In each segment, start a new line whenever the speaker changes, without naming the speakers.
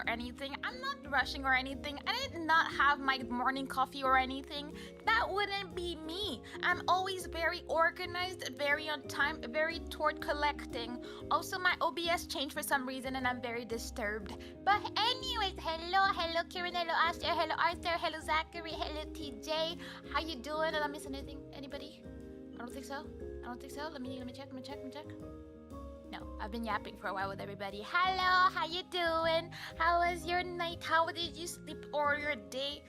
or anything. I'm not rushing or anything. I did not have my morning coffee or anything. That wouldn't be me. I'm always very organized, very on time, very toward collecting. Also, my OBS changed for some reason and I'm very disturbed. But anyways, hello Kieran, hello Aster, hello Arthur, hello Zachary, hello TJ. How you doing? Did I miss anything? Anybody? I don't think so. Let me check. No, I've been yapping for a while with everybody. Hello, how you doing? How was your night? How did you sleep or your day?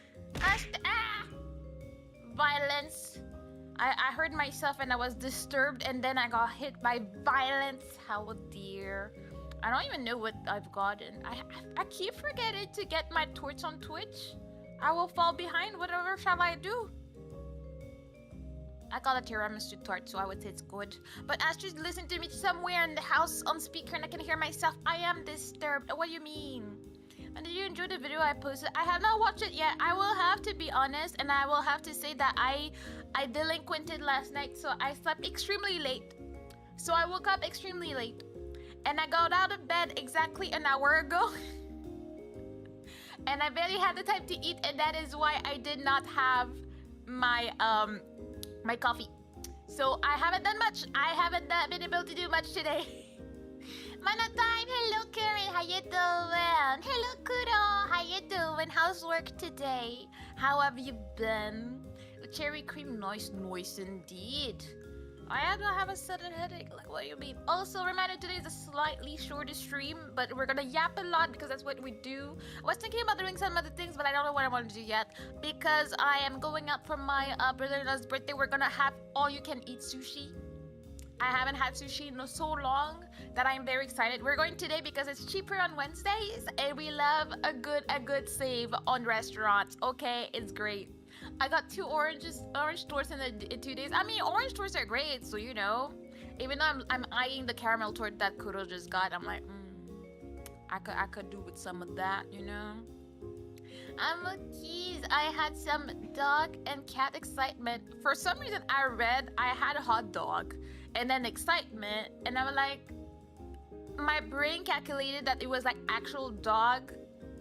Violence. I heard myself and I was disturbed and then I got hit by violence. How dear. I don't even know what I've gotten. I keep forgetting to get my torch on Twitch. I will fall behind. Whatever shall I do? I got a tiramisu tart, so I would say it's good. But Astra's listening to me somewhere in the house on speaker and I can hear myself. I am disturbed. What do you mean? And did you enjoy the video I posted? I have not watched it yet. I will have to be honest and I will have to say that I delinquented last night, so I slept extremely late. So I woke up extremely late. And I got out of bed exactly an hour ago. And I barely had the time to eat, and that is why I did not have my my coffee. So I haven't done much. I haven't been able to do much today. Mana time. Hello Karen, how you doing? Hello Kuro, how you doing? How's work today? How have you been? Cherry cream, nice indeed. I don't have a sudden headache. Like, what do you mean? Also, reminder, today is a slightly shorter stream, but we're gonna yap a lot because that's what we do. I was thinking about doing some other things, but I don't know what I want to do yet because I am going out for my brother-in-law's birthday. We're gonna have all-you-can-eat sushi. I haven't had sushi in so long that I'm very excited. We're going today because it's cheaper on Wednesdays, and we love a good save on restaurants. Okay, it's great. I got 2 orange torts in 2 days. I mean, orange torts are great, so you know. Even though I'm eyeing the caramel tort that Kuro just got, I'm like, I could do with some of that, you know. I'm a keys. I had some dog and cat excitement. For some reason, I read I had a hot dog, and then excitement, and I was like, my brain calculated that it was like actual dog.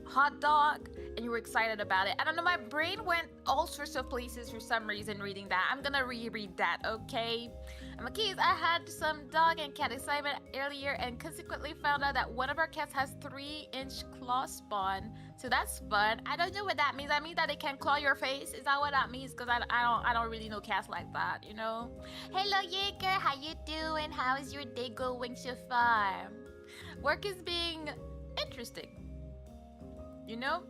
Hot dog, and you were excited about it. I don't know, my brain went all sorts of places for some reason reading that. I'm gonna reread that, okay? I'm like, keys, I had some dog and cat excitement earlier and consequently found out that one of our cats has 3-inch claw spawn. So that's fun. I don't know what that means. I mean that it can claw your face. Is that what that means? Because I don't really know cats like that, you know? Hello Jaeger, how you doing? How is your day going so far? Work is being interesting. You know,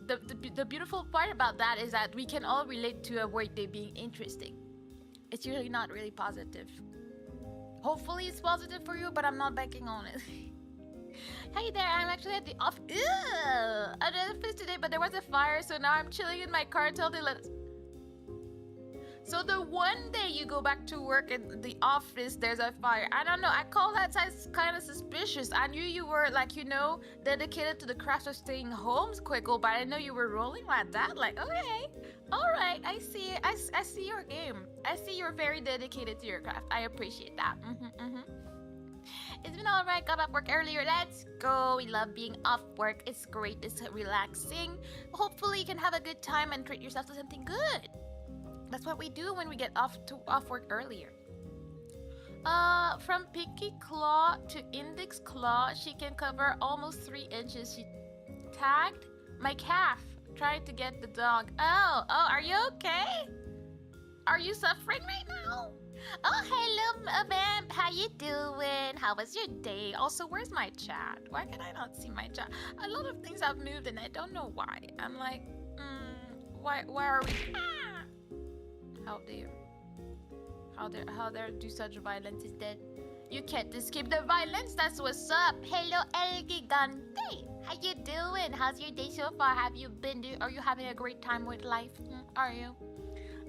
the beautiful part about that is that we can all relate to a work day being interesting. It's usually not really positive. Hopefully it's positive for you, but I'm not banking on it. Hey there, I'm actually at the office today, but there was a fire, so now I'm chilling in my car until they let us. So the one day you go back to work at the office, there's a fire. I don't know. I call that kind of suspicious. I knew you were like, you know, dedicated to the craft of staying home, Quickle, but I didn't know you were rolling like that. Like, okay, all right, I see it. I see your game. I see you're very dedicated to your craft. I appreciate that. It's been all right. Got off work earlier. Let's go. We love being off work. It's great. It's relaxing. Hopefully, you can have a good time and treat yourself to something good. That's what we do when we get off work earlier. From pinky claw to index claw, she can cover almost 3 inches. She tagged my calf, trying to get the dog. Oh, are you okay? Are you suffering right now? Oh, hello, Vamp. How you doing? How was your day? Also, where's my chat? Why can I not see my chat? A lot of things have moved and I don't know why. I'm like, why are we? How dare do such violence is dead. You can't escape the violence, that's what's up. Hello El Gigante. How you doing? How's your day so far? Are you having a great time with life? Are you?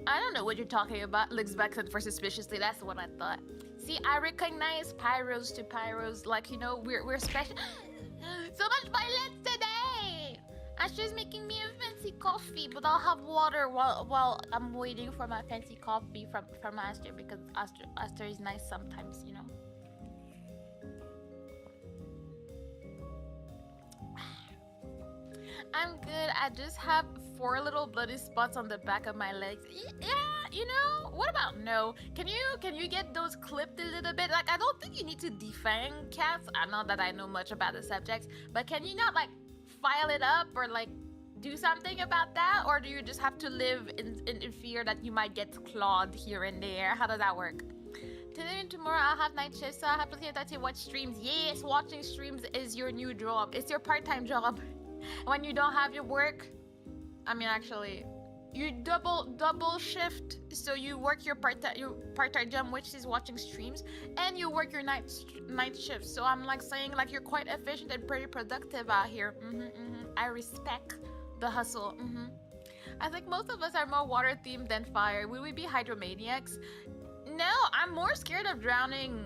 I don't know what you're talking about. Looks back for suspiciously, that's what I thought. See, I recognize pyros to pyros, like, you know, we're special. So much violence today! Astra's making me a fancy coffee, but I'll have water while I'm waiting for my fancy coffee from Astra, because Astra is nice sometimes, you know. I'm good. I just have four little bloody spots on the back of my legs. Yeah, you know. What about no? Can you get those clipped a little bit? Like I don't think you need to defang cats. I know that I know much about the subjects, but can you not like file it up or like do something about that, or do you just have to live in fear that you might get clawed here and there? How does that work? Today and tomorrow I'll have night shifts, so I'll have plenty of time to watch streams. Yes, watching streams is your new job. It's your part-time job. When you don't have your work, I mean actually, you double shift. So you work your part-time job, which is watching streams, and you work your night shift. So I'm like saying like you're quite efficient and pretty productive out here. I respect the hustle. I think most of us are more water themed than fire. Will we be hydromaniacs? No, I'm more scared of drowning.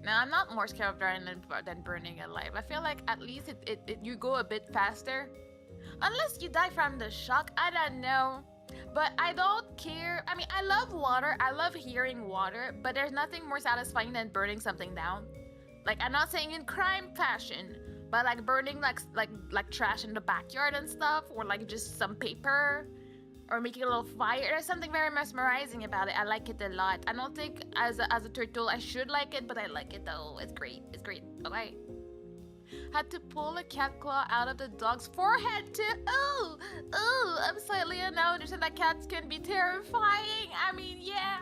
No, I'm not more scared of drowning than burning alive. I feel like at least you go a bit faster. Unless you die from the shock, I don't know. But I don't care. I mean, I love water. I love hearing water. But there's nothing more satisfying than burning something down. Like, I'm not saying in crime fashion, but like burning like trash in the backyard and stuff, or like just some paper, or making a little fire. There's something very mesmerizing about it. I like it a lot. I don't think as a turtle I should like it, but I like it though. It's great. It's great. Okay. Had to pull a cat claw out of the dog's forehead too. Oh, I'm slightly now understand that cats can be terrifying. I mean, yeah.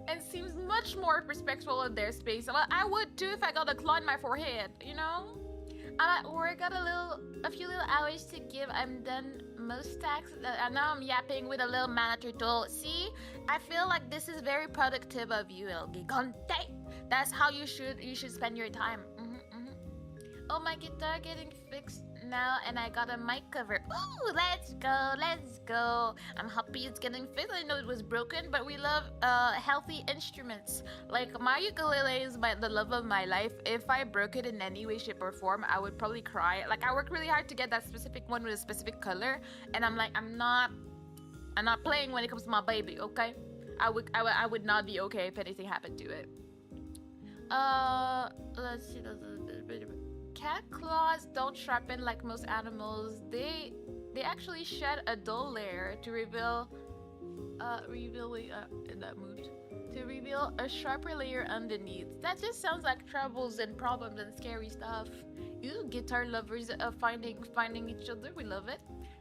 And seems much more respectful of their space. Well, I would too if I got a claw in my forehead, you know? I'm at work, got a few little hours to give. I'm done most tasks. And now I'm yapping with a little mana turtle. See, I feel like this is very productive of you, El Gigante. That's how you should spend your time. Oh, my guitar getting fixed now, and I got a mic cover. Ooh, let's go. I'm happy it's getting fixed. I know it was broken, but we love healthy instruments. Like my ukulele is the love of my life. If I broke it in any way, shape, or form, I would probably cry. Like I worked really hard to get that specific one with a specific color, and I'm like, I'm not playing when it comes to my baby. Okay, I would not be okay if anything happened to it. Let's see. Cat claws don't sharpen like most animals. They actually shed a dull layer to reveal in that mood to reveal a sharper layer underneath. That just sounds like troubles and problems and scary stuff. You guitar lovers finding each other, we love it.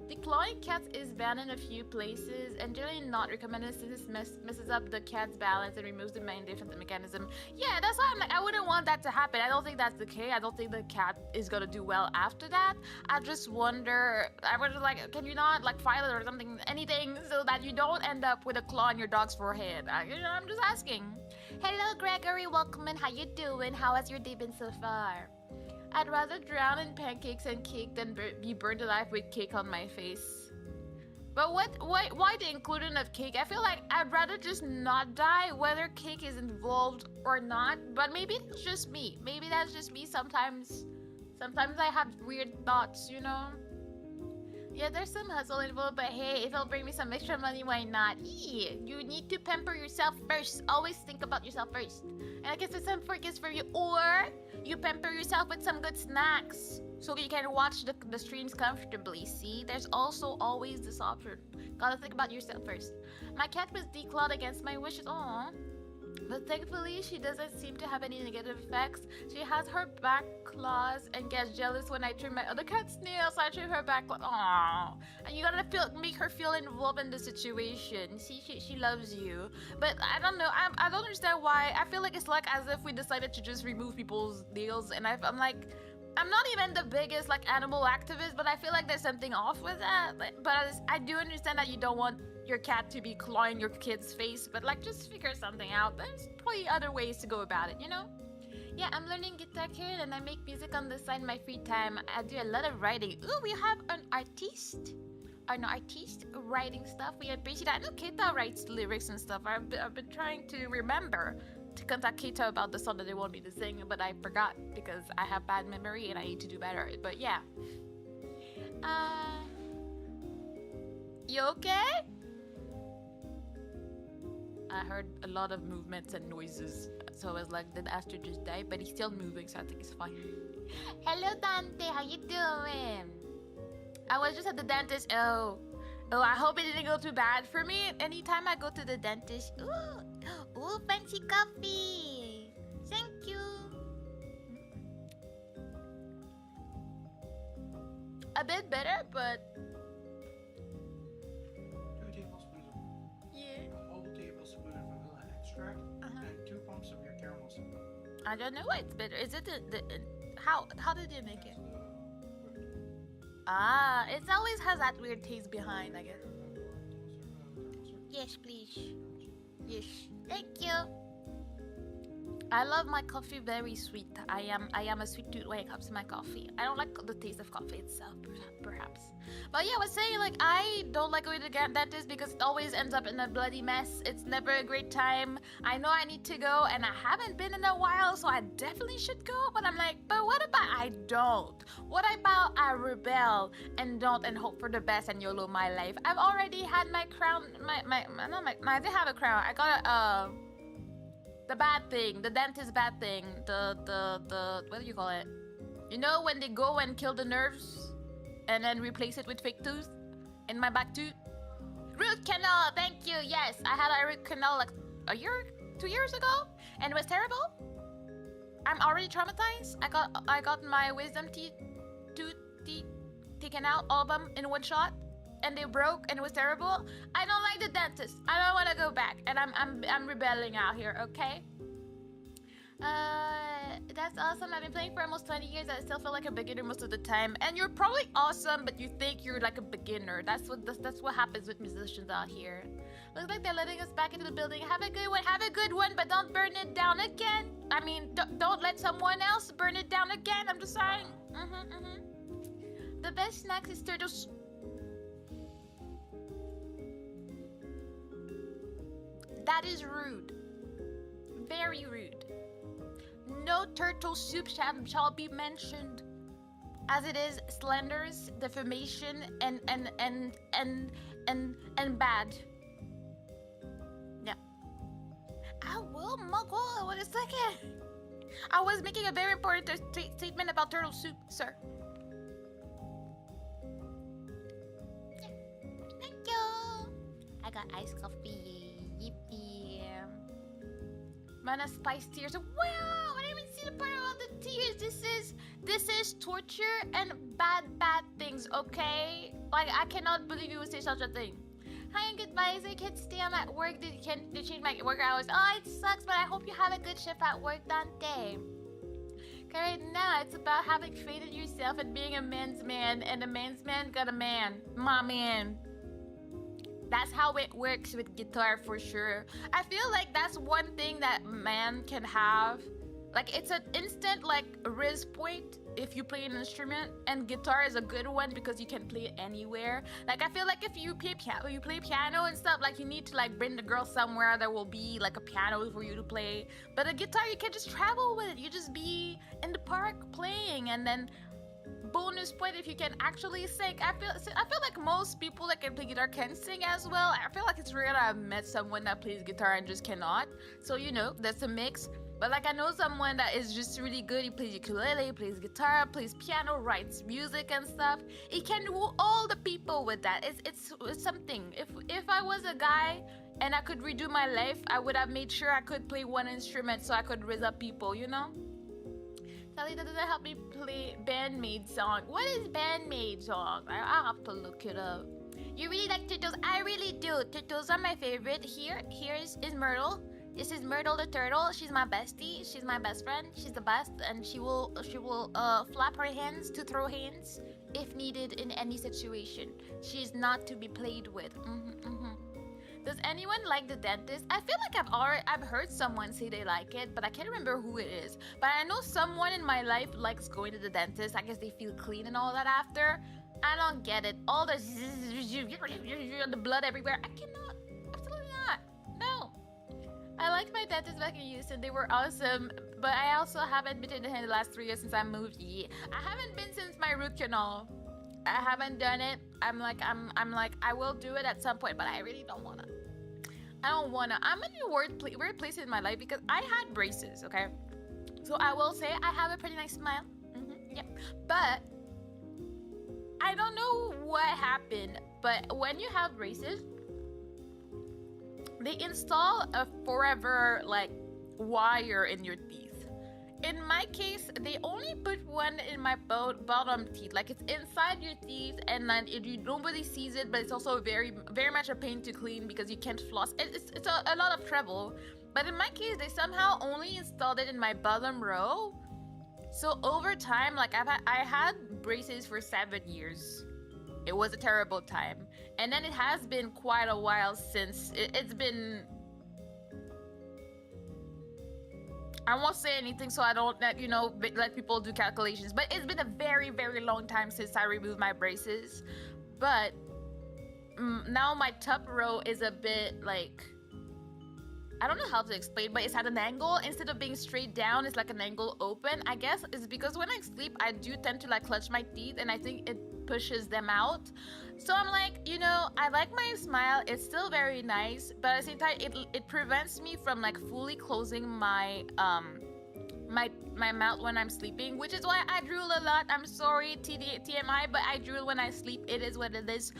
Declawing cats is banned in a few places and generally not recommended since it messes up the cat's balance and removes the main defense mechanism. Yeah, that's why I'm like, I wouldn't want that to happen. I don't think that's the case. I don't think the cat is gonna do well after that. I just wonder, I was just like, can you not like file it or something, anything, so that you don't end up with a claw on your dog's forehead? I'm just asking. Hello, Gregory. Welcome in. How you doing? How has your day been so far? I'd rather drown in pancakes and cake than be burned alive with cake on my face. But why the inclusion of cake? I feel like I'd rather just not die, whether cake is involved or not. But maybe it's just me. Maybe that's just me. Sometimes I have weird thoughts, you know? Yeah, there's some hustle involved, but hey, if it'll bring me some extra money, why not? You need to pamper yourself first. Always think about yourself first. And I guess there's some gifts for you. Or you pamper yourself with some good snacks so you can watch the streams comfortably. See, there's also always this option. Gotta think about yourself first. My cat was declawed against my wishes. Aww. But thankfully, she doesn't seem to have any negative effects. She has her back claws and gets jealous when I trim my other cat's nails. I trim her back claws. Aww. And you gotta make her feel involved in the situation. See, she loves you. But I don't know. I don't understand why. I feel like it's like as if we decided to just remove people's nails. And I'm like, I'm not even the biggest like animal activist, but I feel like there's something off with that. But I do understand that you don't want your cat to be clawing your kid's face, but like just figure something out. There's probably other ways to go about it, you know? Yeah, I'm learning guitar here and I make music on the side in my free time. I do a lot of writing. Ooh, we have an artist. Artist writing stuff. We appreciate that. I know Keita writes lyrics and stuff. I've been trying to remember to contact Keita about the song that they want me to sing, but I forgot because I have bad memory and I need to do better. But yeah. You okay? I heard a lot of movements and noises, so I was like, did Astro just die? But he's still moving, so I think it's fine. Hello, Dante. How you doing? I was just at the dentist. Oh, I hope it didn't go too bad for me. Anytime I go to the dentist, ooh, fancy coffee. Thank you. A bit better, but
2 tablespoons of
yeah.
a whole tablespoon of vanilla extract and 2 pumps of your caramel syrup.
I don't know why it's bitter. Is it the how did you make it? Ah, it always has that weird taste behind, I guess. Yes, please. Yes. Thank you. I love my coffee very sweet. I am a sweet tooth when it comes to my coffee. I don't like the taste of coffee itself, perhaps. But yeah, I was saying, like, I don't like going to the dentist because it always ends up in a bloody mess. It's never a great time. I know I need to go, and I haven't been in a while, so I definitely should go. But I'm like, but what about I don't? What about I rebel and don't and hope for the best and YOLO my life? I've already had my crown. I did have a crown. I got a the bad thing, the dentist bad thing, the what do you call it? You know when they go and kill the nerves and then replace it with fake tooth in my back tooth? Root canal, thank you. Yes, I had a root canal like a year, 2 years ago, and it was terrible. I'm already traumatized. I got my wisdom teeth taken out, all of them in one shot, and they broke, and it was terrible. I don't like the dentist. I don't want to go back, and I'm rebelling out here. Okay. That's awesome. I've been playing for almost 20 years. I still feel like a beginner most of the time. And you're probably awesome, but you think you're like a beginner. That's what happens with musicians out here. Looks like they're letting us back into the building. Have a good one. Have a good one, but don't burn it down again. I mean, don't let someone else burn it down again. I'm just saying. The best snacks is turtles. That is rude. Very rude. No turtle soup shall be mentioned, as it is slanders, defamation, and bad. Yeah. I will muggle. Wait a second. I was making a very important statement about turtle soup, sir. Thank you. I got iced coffee. Yippee. Mana spice tears. Wow, I didn't even see the part about the tears. This is torture and bad things, okay? Like, I cannot believe you would say such a thing. Hi and goodbyes. I can't stay. I'm at work. They change my work hours. Oh, it sucks, but I hope you have a good shift at work, Dante. Right now, it's about having faith in yourself and being a man's man, and a man's man got a man. My man. That's how it works with guitar for sure. I feel like that's one thing that man can have. Like, it's an instant like riz point if you play an instrument, and guitar is a good one because you can play it anywhere. Like, I feel like if you play piano and stuff, like, you need to like bring the girl somewhere there will be like a piano for you to play. But a guitar, you can just travel with it. You just be in the park playing, and then bonus point if you can actually sing. I feel like most people that can play guitar can sing as well. I feel like it's rare that I've met someone that plays guitar and just cannot. So, you know, that's a mix. But like, I know someone that is just really good. He plays ukulele, he plays guitar, plays piano, writes music and stuff. He can do all the people with that. It's something. If I was a guy and I could redo my life, I would have made sure I could play one instrument so I could raise up people, you know? Sally, that doesn't help me play Bandmaid song. What is Bandmaid song? I'll have to look it up. You really like turtles? I really do. Turtles are my favorite. Here is Myrtle. This is Myrtle the turtle. She's my bestie. She's my best friend. She's the best, and she will flap her hands to throw hands if needed in any situation. She's not to be played with. Does anyone like the dentist? I feel like I've heard someone say they like it, but I can't remember who it is. But I know someone in my life likes going to the dentist. I guess they feel clean and all that after. I don't get it. All the blood everywhere. I cannot. Absolutely not. No. I liked my dentist back in Houston. They were awesome. But I also haven't been in the last 3 years since I moved. Yeah. I haven't been since my root canal. I haven't done it. I'm like, I will do it at some point, but I really don't wanna. I'm in a weird place in my life because I had braces, okay? So I will say I have a pretty nice smile. Yep. But I don't know what happened, but when you have braces, they install a forever like wire in your teeth. In my case, they only put one in my bottom teeth, like it's inside your teeth, and then nobody sees it, but it's also very, very much a pain to clean because you can't floss. It's a lot of trouble. But in my case, they somehow only installed it in my bottom row. So over time, like I had braces for 7 years. It was a terrible time, and then it has been quite a while since it's been. I won't say anything so I don't let people do calculations, but it's been a very, very long time since I removed my braces. But now my top row is a bit like, I don't know how to explain, but it's at an angle. Instead of being straight down, it's like an angle open. I guess it's because when I sleep, I do tend to like clutch my teeth, and I think it pushes them out. So I'm like, I like my smile. It's still very nice, but at the same time, it prevents me from like fully closing my my mouth when I'm sleeping, which is why I drool a lot. I'm sorry, TMI, but I drool when I sleep. It is what it is.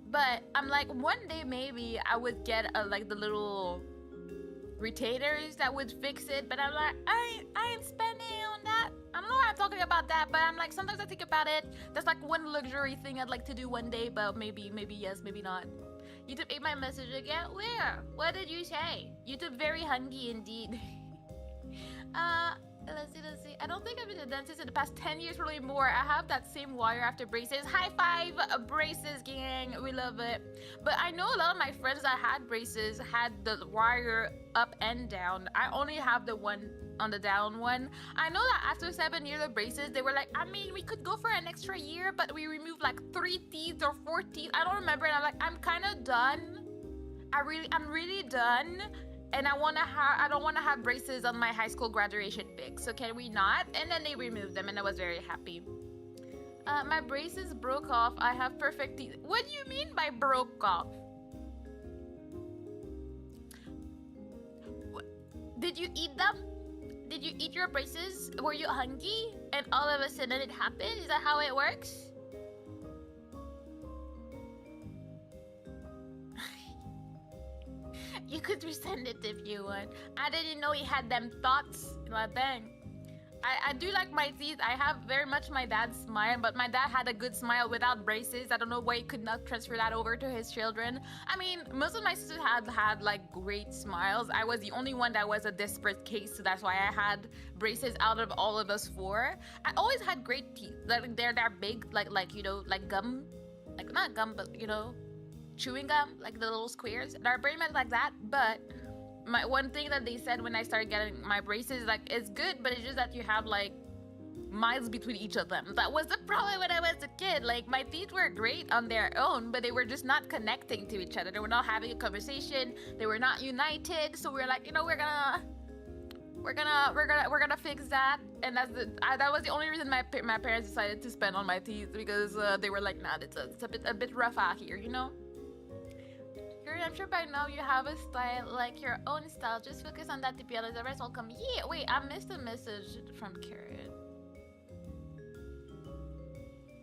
But I'm like, one day maybe I would get like the little retainers that would fix it, but I'm like, I ain't spending on that. I don't know why I'm talking about that, but I'm like, sometimes I think about it. That's like one luxury thing I'd like to do one day, but maybe yes, maybe not. YouTube ate my message again. Where? What did you say? YouTube very hungry indeed. Let's see. I don't think I've been a dentist in the past 10 years, probably more. I have that same wire after braces. High five, braces gang. We love it. But I know a lot of my friends that had braces had the wire up and down. I only have the one on the down one. I know that after 7 years of braces, they were like, I mean, we could go for an extra year, but we removed like 3 teeth or 4 teeth. I don't remember. And I'm like, I'm kind of done. I'm really done. And I don't want to have braces on my high school graduation pic. So can we not? And then they removed them, and I was very happy. My braces broke off. I have perfect teeth. What do you mean by broke off? Did you eat them? Did you eat your braces? Were you hungry? And all of a sudden it happened? Is that how it works? You could resend it if you want. I didn't know he had them thoughts. Well, dang. I do like my teeth. I have very much my dad's smile, but my dad had a good smile without braces. I don't know why he could not transfer that over to his children. I mean, most of my sisters had like great smiles. I was the only one that was a desperate case, so that's why I had braces out of all of us 4. I always had great teeth. Like they're big, like gum, like not gum, but chewing gum, like the little squares. They're very much like that, but my one thing that they said when I started getting my braces, like, it's good, but it's just that you have like miles between each of them. That was the problem when I was a kid. Like, my teeth were great on their own, but they were just not connecting to each other. They were not having a conversation. They were not united. So we were like, we're gonna fix that. And that was the only reason my parents decided to spend on my teeth, because they were like, nah, it's a bit rough out here, I'm sure by now you have a style, like your own style. Just focus on that, TPL. The rest will come. Yeah, wait, I missed a message from Karen.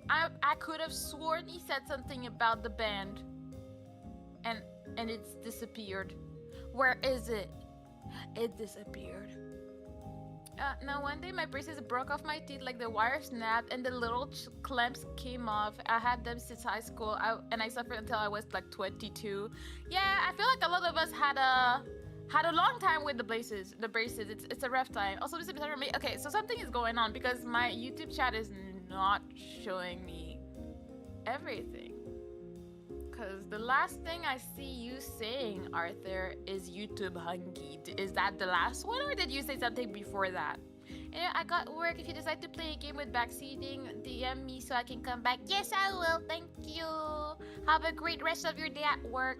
I could have sworn he said something about the band, and it's disappeared. Where is it? It disappeared. No, one day my braces broke off my teeth, like the wire snapped and the little clamps came off. I had them since high school, and I suffered until I was like 22. Yeah, I feel like a lot of us had a long time with the braces. It's a rough time. Also, this episode for me. Okay, so something is going on because my YouTube chat is not showing me everything. Because the last thing I see you saying, Arthur, is YouTube hungry. Is that the last one, or did you say something before that? Yeah, I got work. If you decide to play a game with Backseating, DM me so I can come back. Yes, I will. Thank you. Have a great rest of your day at work.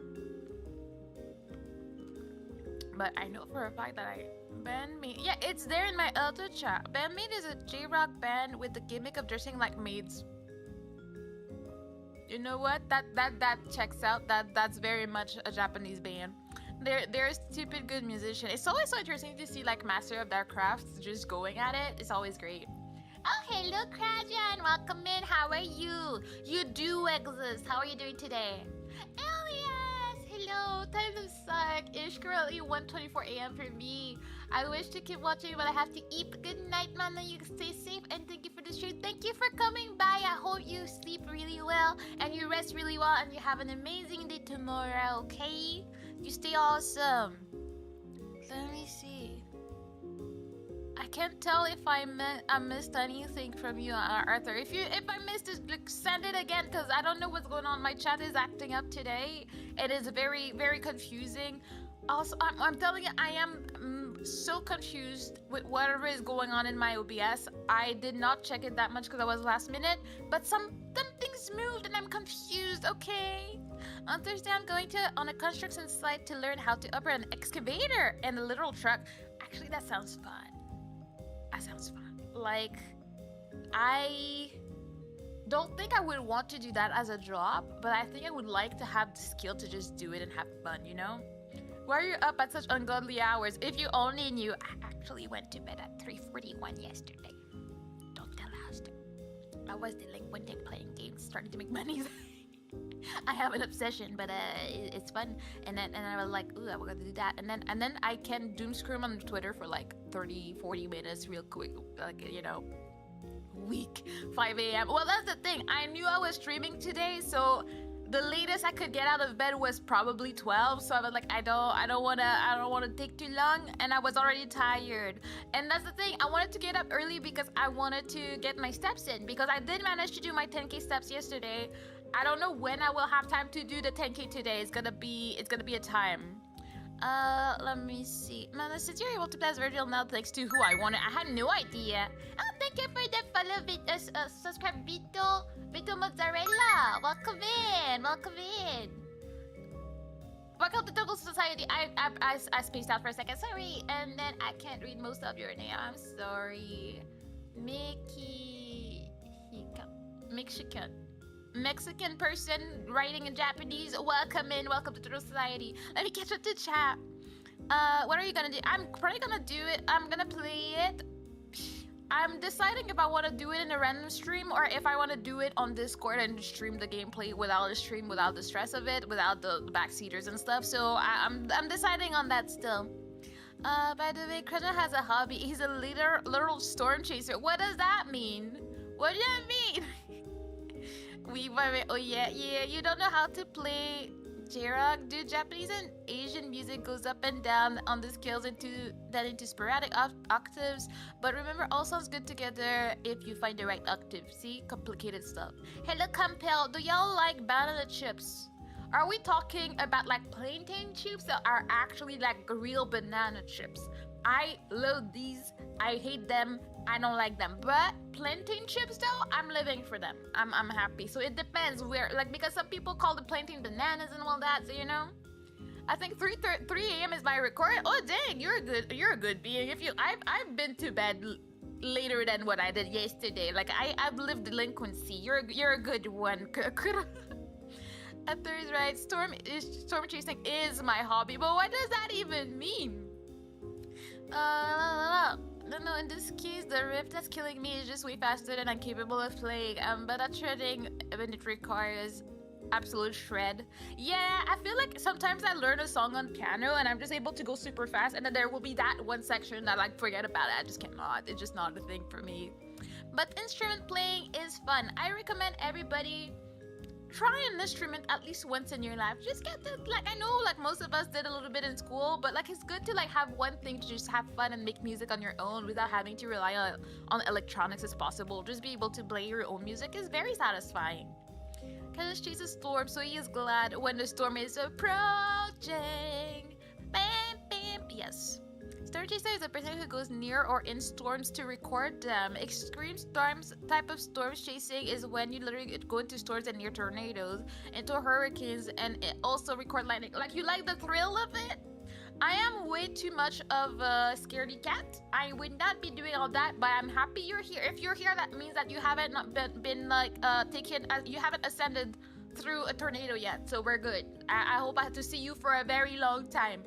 But I know for a fact that Bandmate. Yeah, it's there in my auto chat. Bandmate is a J-rock band with the gimmick of dressing like maids. You know what? That checks out. That's very much a Japanese band. They're a stupid good musician. It's always so interesting to see like master of their crafts just going at it. It's always great. Oh, hello, Krajan. Welcome in. How are you? You do exist. How are you doing today? Elias, hello. Time to suck. It's currently 1:24 a.m. for me. I wish to keep watching, but I have to eat. Good night, Mana. You stay safe, and thank you for the stream. Thank you for coming by. I hope you sleep really well, and you rest really well, and you have an amazing day tomorrow, okay? You stay awesome. Let me see. I can't tell if I missed anything from you, Arthur. If I missed it, like, send it again, because I don't know what's going on. My chat is acting up today. It is very, very confusing. Also, I'm telling you, I am so confused with whatever is going on in my OBS. I did not check it that much because I was last minute, but some things moved and I'm confused, okay? On Thursday, I'm going on a construction site to learn how to operate an excavator and a literal truck. Actually, that sounds fun. That sounds fun. Like, I don't think I would want to do that as a job, but I think I would like to have the skill to just do it and have fun, you know? Why are you up at such ungodly hours? If you only knew, I actually went to bed at 3:41 yesterday. Don't tell Hester. I was delinquent in playing games, starting to make money. I have an obsession, but it's fun. And I was like, ooh, I'm gonna do that. And then I can doom scream on Twitter for like 30-40 minutes real quick, like, you know, weak 5 a.m. Well, that's the thing. I knew I was streaming today, so the latest I could get out of bed was probably 12. So I was like, I don't wanna take too long, and I was already tired. And that's the thing. I wanted to get up early because I wanted to get my steps in, because I did manage to do my 10K steps yesterday. I don't know when I will have time to do the 10K today. It's gonna be a time. Let me see. Man, since you're able to play as Virgil now, thanks to who I wanted, I had no idea. Oh, thank you for the follow, subscribe, Vito Mozzarella. Welcome in. Welcome to Turtle Society. I spaced out for a second. Sorry. And then I can't read most of your name. I'm sorry. Mexican person writing in Japanese. Welcome in. Welcome to Turtle Society. Let me catch up to chat. What are you gonna do? I'm probably gonna do it. I'm gonna play it. I'm deciding if I want to do it in a random stream or if I want to do it on Discord and stream the gameplay without the stream, without the stress of it, without the backseaters and stuff. So I'm deciding on that still. By the way, Krena has a hobby. He's a literal storm chaser. What does that mean? What does that mean? Oh yeah, you don't know how to play J-Rock? Dude, Japanese and Asian music goes up and down on the scales into sporadic octaves, but remember, all sounds good together if you find the right octave. See? Complicated stuff. Hello, Compel. Do y'all like banana chips? Are we talking about like plantain chips that are actually like real banana chips? I love these. I hate them. I don't like them. But plantain chips though, I'm living for them. I'm happy. So it depends where, like, because some people call the plantain bananas and all that, so you know. I think 3 a.m. is my record. Oh dang, you're a good being. If you I've been to bed later than what I did yesterday. Like I've lived delinquency. You're a good one. Arthur's right. Storm chasing is my hobby. But what does that even mean? No, in this case, the rift that's killing me is just way faster than I'm capable of playing. But at shredding, when it requires absolute shred. Yeah, I feel like sometimes I learn a song on piano and I'm just able to go super fast, and then there will be that one section that, like, forget about it. I just cannot. It's just not a thing for me. But instrument playing is fun. I recommend everybody try an instrument at least once in your life. Just get the, like, I know, like, most of us did a little bit in school, but, like, it's good to, like, have one thing to just have fun and make music on your own without having to rely on electronics as possible. Just be able to play your own music is very satisfying. Kenneth chases storm, so he is glad when the storm is approaching. Bam, bam. Yes. Storm chaser is a person who goes near or in storms to record them. Extreme storms type of storm chasing is when you literally go into storms and near tornadoes, into hurricanes, and also record lightning. Like, you like the thrill of it? I am way too much of a scaredy cat. I would not be doing all that, but I'm happy you're here. If you're here, that means that you haven't been like taken, you haven't ascended through a tornado yet. So we're good. I hope I have to see you for a very long time.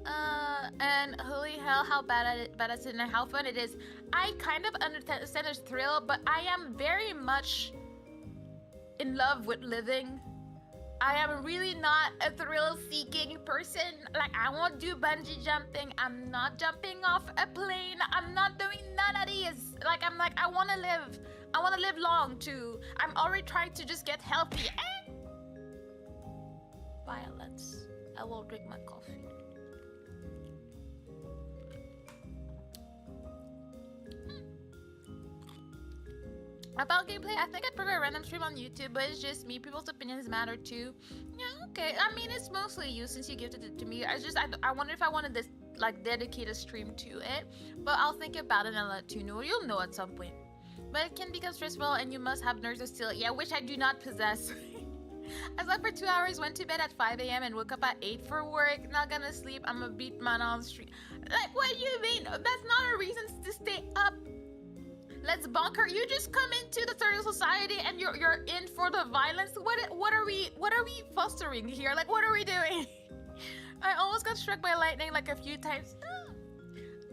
And holy hell, how bad is it and how fun it is. I kind of understand the thrill, but I am very much in love with living. I am really not a thrill-seeking person. Like, I won't do bungee jumping. I'm not jumping off a plane. I'm not doing none of these. Like, I want to live. I want to live long, too. I'm already trying to just get healthy. Violence. I will drink my coffee. About gameplay, I think I'd prefer a random stream on YouTube, but it's just me. People's opinions matter too. Yeah, okay. I mean, it's mostly you since you gifted it to me. I wonder if I wanted this, like, dedicate a stream to it. But I'll think about it and let you know. You'll know at some point. But it can become stressful and you must have nerves of steel. Yeah, which I do not possess. I slept for 2 hours, went to bed at 5 a.m. and woke up at 8 for work. Not gonna sleep. I'm a beat man on the street. Like, what do you mean? That's not a reason to stay up. Let's bunker. You just come into the third society and you're in for the violence. What are we fostering here? Like, what are we doing? I almost got struck by lightning like a few times.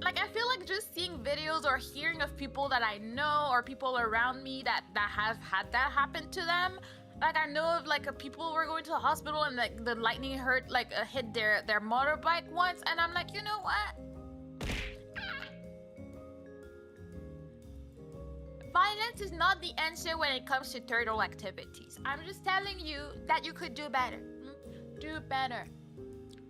Like, I feel like just seeing videos or hearing of people that I know or people around me that have had that happen to them. Like, I know of like people were going to the hospital and like the lightning hit their motorbike once, and I'm like, you know what? Violence is not the answer when it comes to turtle activities. I'm just telling you that you could do better. Do better.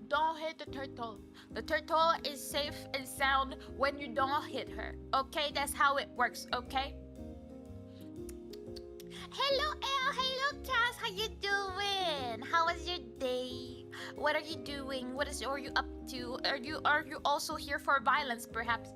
Don't hit the turtle. The turtle is safe and sound when you don't hit her. Okay, that's how it works, okay? Hello, Elle. Hello, Cass. How you doing? How was your day? What are you doing? Are you up to? Are you also here for violence, perhaps?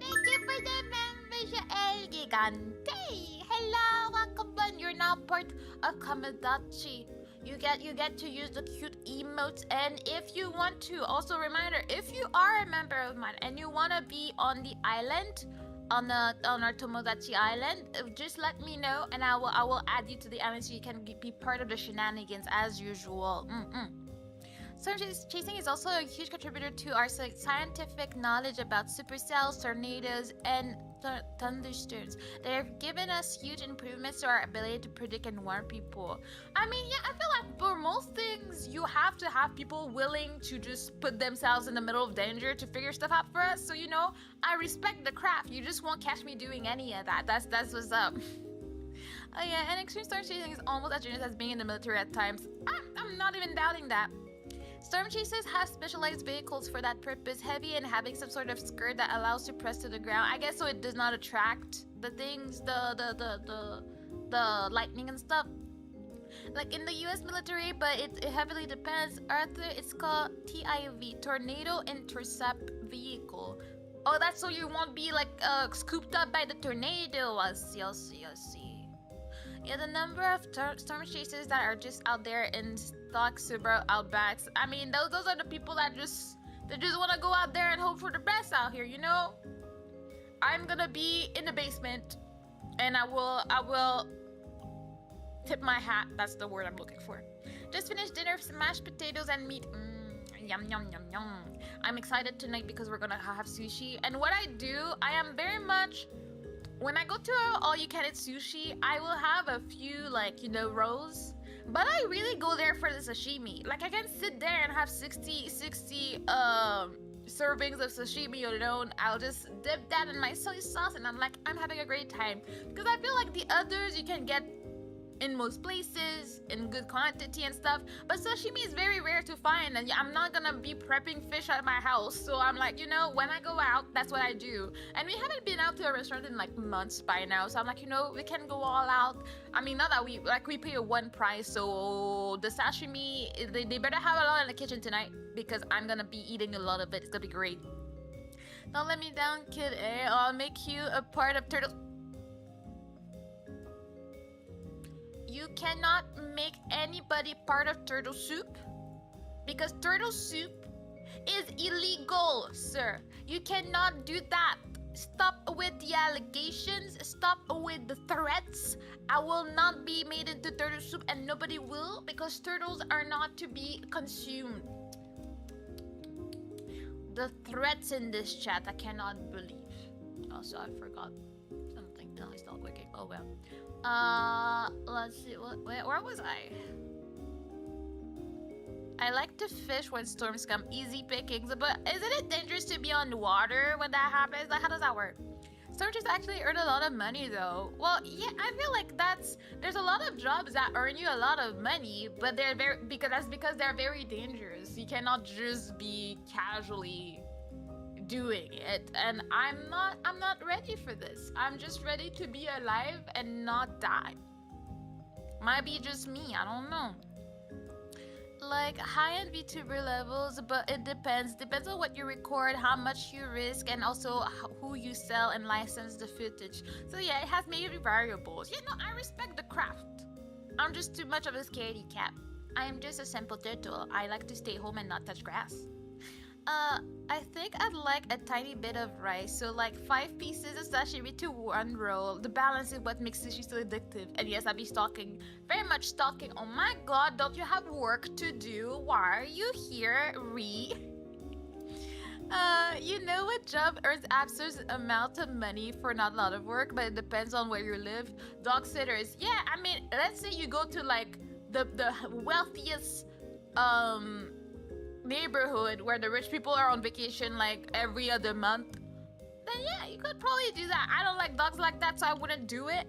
Thank you for the membership, El Gigante. Hello, welcome on. You're now part of Kamadachi. You get to use the cute emotes, and if you want to, also reminder, if you are a member of mine and you want to be on the island, on our Tomodachi Island, just let me know, and I will add you to the island so you can be part of the shenanigans as usual. Storm chasing is also a huge contributor to our scientific knowledge about supercells, tornadoes, and thunderstorms. They have given us huge improvements to our ability to predict and warn people. I mean, yeah, I feel like for most things, you have to have people willing to just put themselves in the middle of danger to figure stuff out for us. So, you know, I respect the craft. You just won't catch me doing any of that. That's what's up. Oh yeah, and extreme storm chasing is almost as dangerous as being in the military at times. I'm not even doubting that. Storm chasers have specialized vehicles for that purpose, heavy and having some sort of skirt that allows to press to the ground. I guess so it does not attract the things, the lightning and stuff. Like in the US military, but it heavily depends. Arthur, it's called TIV, Tornado Intercept Vehicle. Oh, that's so you won't be like scooped up by the tornado. I see. Yeah, the number of storm chasers that are just out there in stock Subaru Outbacks. I mean, those are the people that just want to go out there and hope for the best out here, you know? I'm gonna be in the basement, and I will tip my hat. That's the word I'm looking for. Just finished dinner, mashed potatoes and meat. Yum, yum, yum, yum. I'm excited tonight because we're gonna have sushi. And what I do, I am very much... When I go to all-you-can-eat sushi, I will have a few, like, you know, rows. But I really go there for the sashimi. Like, I can sit there and have 60 servings of sashimi alone. I'll just dip that in my soy sauce, and I'm like, I'm having a great time. Because I feel like the others you can get in most places, in good quantity and stuff. But sashimi is very rare to find, and I'm not gonna be prepping fish at my house. So I'm like, you know, when I go out, that's what I do. And we haven't been out to a restaurant in like months by now. So I'm like, you know, we can go all out. I mean, not that we pay a one price. So the sashimi, they better have a lot in the kitchen tonight, because I'm gonna be eating a lot of it. It's gonna be great. Don't let me down, kid. I'll make you a part of turtle. You cannot make anybody part of turtle soup, because turtle soup is illegal, sir. You cannot do that. Stop with the allegations. Stop with the threats. I will not be made into turtle soup, and nobody will, because turtles are not to be consumed. The threats in this chat, I cannot believe. Also, I forgot something. No, it's not working. Oh well. Let's see. Where was I? I like to fish when storms come. Easy pickings. But isn't it dangerous to be on water when that happens? Like, how does that work? Stormers actually earn a lot of money though. Well, yeah, I feel like there's a lot of jobs that earn you a lot of money, but they're because they're very dangerous. You cannot just be casually doing it, and I'm not ready for this. I'm just ready to be alive and not die. Might be just me, I don't know. Like high-end VTuber levels, but it depends on what you record, how much you risk, and also who you sell and license the footage. So yeah, it has many variables. You know, I respect the craft. I'm just too much of a scaredy cat. I am just a simple turtle. I like to stay home and not touch grass. I think I'd like a tiny bit of rice, so like 5 pieces of sashimi to 1 roll. The balance is what makes sushi so addictive. And yes, I'll be stalking, very much stalking. Oh my god, don't you have work to do? Why are you here, Ree? You know what job earns absurd amount of money for not a lot of work, but it depends on where you live. Dog sitters. Yeah, I mean, let's say you go to like the wealthiest neighborhood where the rich people are on vacation like every other month, then yeah, you could probably do that. I don't like dogs like that, so I wouldn't do it.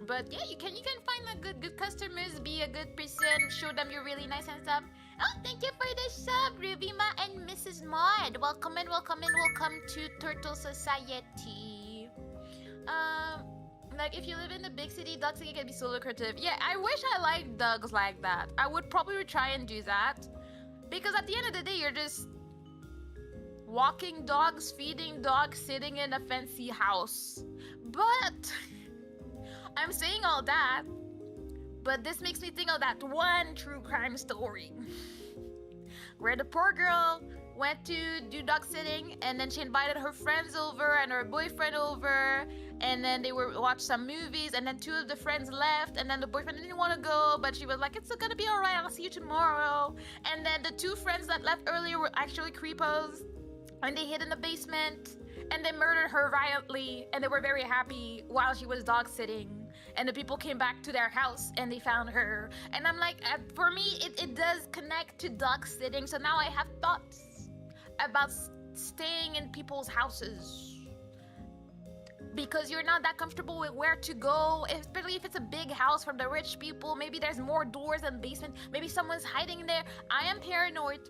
But yeah, you can find a good customers, be a good person, show them you're really nice and stuff. Oh, thank you for the sub, Rubima and Mrs. Maud. Welcome to Turtle Society. Like if you live in a big city, dog sitting can be so lucrative. Yeah, I wish I liked dogs like that. I would probably try and do that. Because at the end of the day, you're just walking dogs, feeding dogs, sitting in a fancy house. But I'm saying all that, but this makes me think of that one true crime story where the poor girl went to do dog sitting, and then she invited her friends over and her boyfriend over, and then they were watch some movies, and then 2 of the friends left, and then the boyfriend didn't want to go, but she was like, it's gonna be alright, I'll see you tomorrow. And then the 2 friends that left earlier were actually creepos, and they hid in the basement, and they murdered her violently, and they were very happy while she was dog sitting. And the people came back to their house and they found her. And I'm like, for me, it does connect to dog sitting. So now I have thoughts about staying in people's houses, because you're not that comfortable with where to go, especially if it's a big house for the rich people. Maybe there's more doors in the basement. Maybe someone's hiding there. I am paranoid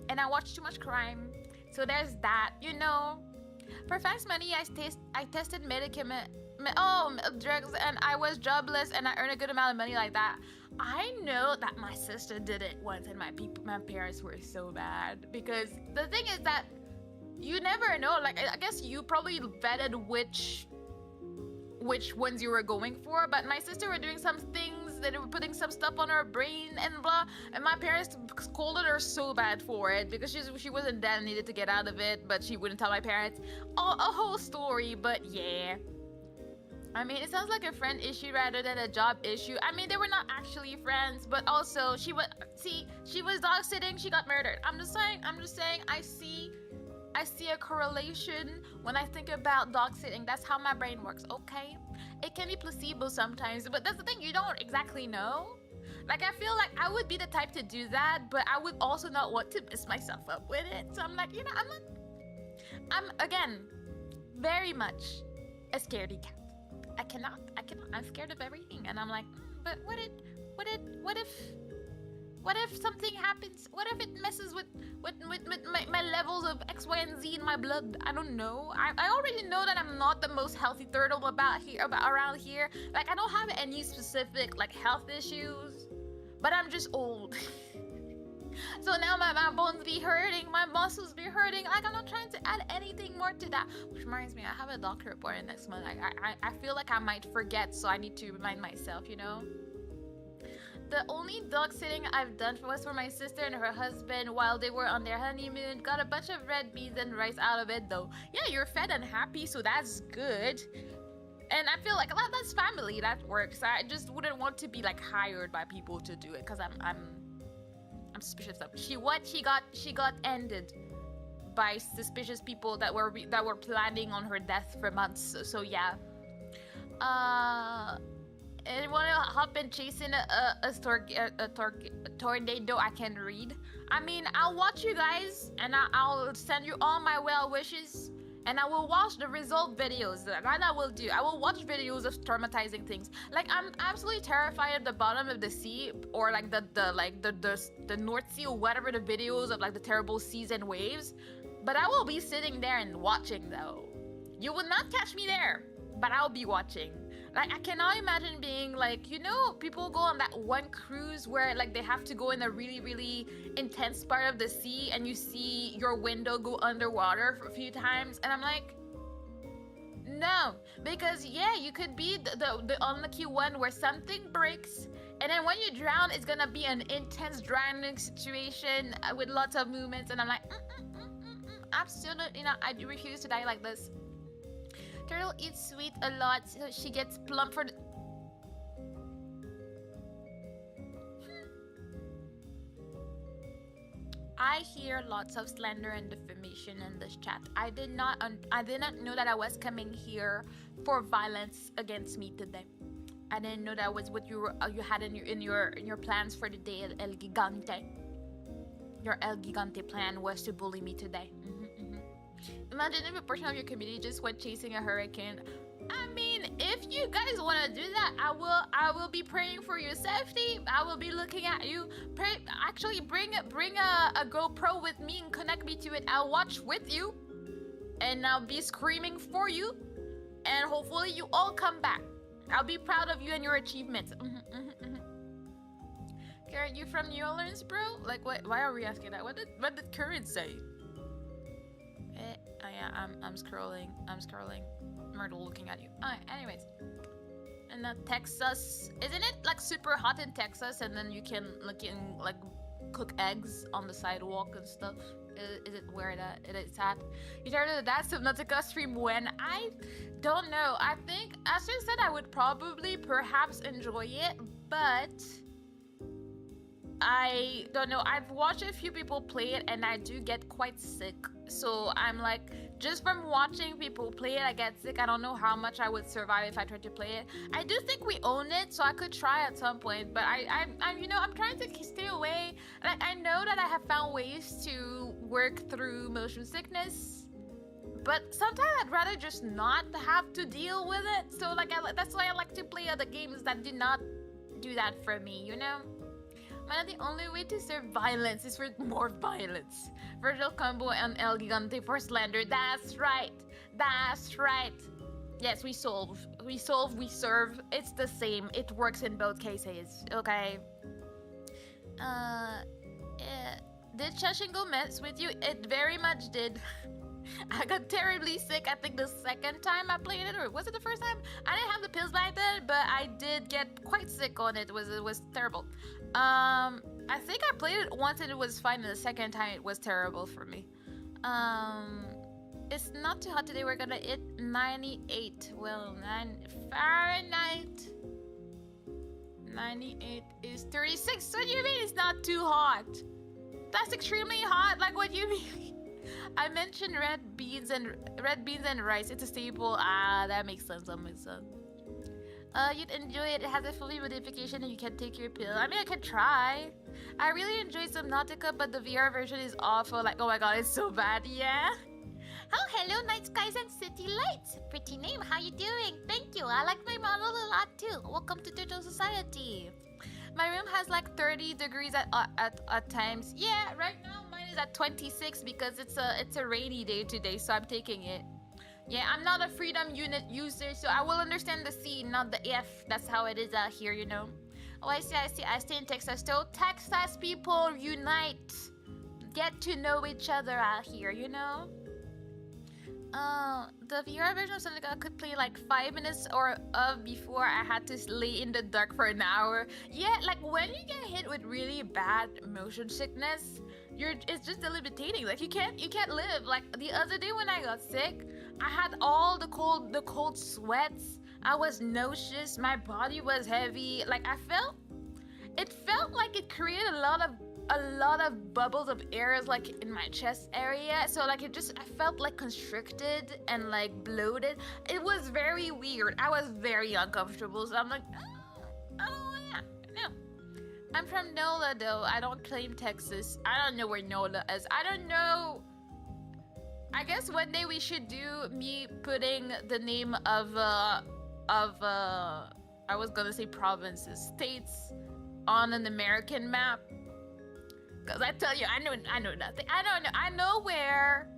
and I watch too much crime. So there's that, you know. For fast money, I tested drugs, and I was jobless, and I earned a good amount of money like that. I know that my sister did it once, and my parents were so bad, because the thing is that you never know. Like, I guess you probably vetted which ones you were going for, but my sister were doing some things, they were putting some stuff on her brain and blah, and my parents scolded her so bad for it, because she wasn't dead and needed to get out of it, but she wouldn't tell my parents. A whole story, but yeah. I mean, it sounds like a friend issue rather than a job issue. I mean, they were not actually friends, but also she was dog sitting, she got murdered. I'm just saying, I see a correlation when I think about dog sitting. That's how my brain works, okay? It can be placebo sometimes, but that's the thing, you don't exactly know. Like, I feel like I would be the type to do that, but I would also not want to mess myself up with it. So I'm like, you know, I'm again, very much a scaredy cat. I cannot. I'm scared of everything, and I'm like, but what if something happens? What if it messes with my levels of X, Y, and Z in my blood? I don't know. I already know that I'm not the most healthy turtle around here. Like, I don't have any specific like health issues, but I'm just old. So now my bones be hurting, my muscles be hurting. Like, I'm not trying to add anything more to that. Which reminds me, I have a doctor appointment next month. I feel like I might forget, so I need to remind myself, you know? The only dog sitting I've done was for my sister and her husband while they were on their honeymoon. Got a bunch of red beans and rice out of it though. Yeah, you're fed and happy, so that's good. And I feel like that's family, that works. I just wouldn't want to be like hired by people to do it, because I'm suspicious of. She got ended by suspicious people that were planning on her death for months. So yeah. Anyone hop and chasing a tornado I can read? I mean, I'll watch you guys, and I'll send you all my well wishes, and I will watch the result videos. That I will do. I will watch videos of traumatizing things. Like, I'm absolutely terrified at the bottom of the sea, or like the North Sea, or whatever, the videos of like the terrible seas and waves. But I will be sitting there and watching though. You will not catch me there, but I'll be watching. Like, I cannot imagine being like, you know, people go on that one cruise where like they have to go in a really, really intense part of the sea, and you see your window go underwater for a few times, and I'm like, no, because yeah, you could be the unlucky one where something breaks, and then when you drown, it's gonna be an intense drowning situation with lots of movements, and I'm like, absolutely not. I refuse to die like this. Turtle eats sweet a lot, so she gets plump for the... I hear lots of slander and defamation in this chat. I did not know that I was coming here for violence against me today. I didn't know that was what you had in your plans for the day, El Gigante. Your El Gigante plan was to bully me today. Imagine if a person of your community just went chasing a hurricane. I mean, if you guys want to do that, I will be praying for your safety. I will be looking at you. Actually, bring a GoPro with me and connect me to it. I'll watch with you, and I'll be screaming for you, and hopefully you all come back. I'll be proud of you and your achievements. Karen, you from New Orleans, bro? Like, what? Why are we asking that? What did Karen say? Oh yeah, I'm scrolling. Myrtle looking at you. Anyways. And Texas, isn't it like super hot in Texas, and then you can like cook eggs on the sidewalk and stuff? Is it where it is at? You started the Dance Subnautica stream when? I don't know. I think, as I said, I would probably perhaps enjoy it, but I don't know. I've watched a few people play it, and I do get quite sick. So I'm like, just from watching people play it, I get sick. I don't know how much I would survive if I tried to play it. I do think we own it, so I could try at some point. But I'm you know, I'm trying to stay away. Like, I know that I have found ways to work through motion sickness, but sometimes I'd rather just not have to deal with it. So like, that's why I like to play other games that do not do that for me, you know? Man, the only way to serve violence is for more violence. Virgil Combo and El Gigante for slander. That's right. That's right. Yes, we solve, we serve. It's the same. It works in both cases. Okay. Did Shashingo mess with you? It very much did. I got terribly sick, I think the second time I played it, or was it the first time? I didn't have the pills back then, but I did get quite sick on it. It was terrible. I think I played it once and it was fine, and the second time it was terrible for me. It's not too hot today. We're gonna hit 98. Well, 9 Fahrenheit. 98 is 36. What do you mean it's not too hot? That's extremely hot. Like, what do you mean? I mentioned red beans and rice. It's a staple. Ah, that makes sense. That makes sense. You'd enjoy it. It has a fully modification and you can take your pill. I mean, I could try. I really enjoy Subnautica, but the VR version is awful. Like, oh my god, it's so bad. Yeah. Oh, hello, night skies and city lights. Pretty name. How you doing? Thank you. I like my model a lot too. Welcome to Turtle Society. My room has like 30 degrees at times. Yeah, right now mine is at 26 because it's a rainy day today, so I'm taking it. Yeah, I'm not a freedom unit user, so I will understand the C, not the F. That's how it is out here, you know. Oh, I see. I stay in Texas. So Texas people unite. Get to know each other out here, you know. The VR version of something I could play like 5 minutes or before I had to lay in the dark for an hour. Yeah, like when you get hit with really bad motion sickness, it's just debilitating. Like you can't live. Like the other day when I got sick, I had all the cold sweats. I was nauseous. My body was heavy. Like it felt like it created a lot of a lot of bubbles of air is like in my chest area, so like I felt like constricted and like bloated. It was very weird. I was very uncomfortable, so I'm like, I don't wanna. No. I'm from NOLA though. I don't claim Texas. I don't know where NOLA is. I don't know. I guess one day we should do me putting the name of I was gonna say provinces, states on an American map. Cause I tell you, I know nothing. I don't know. I know where.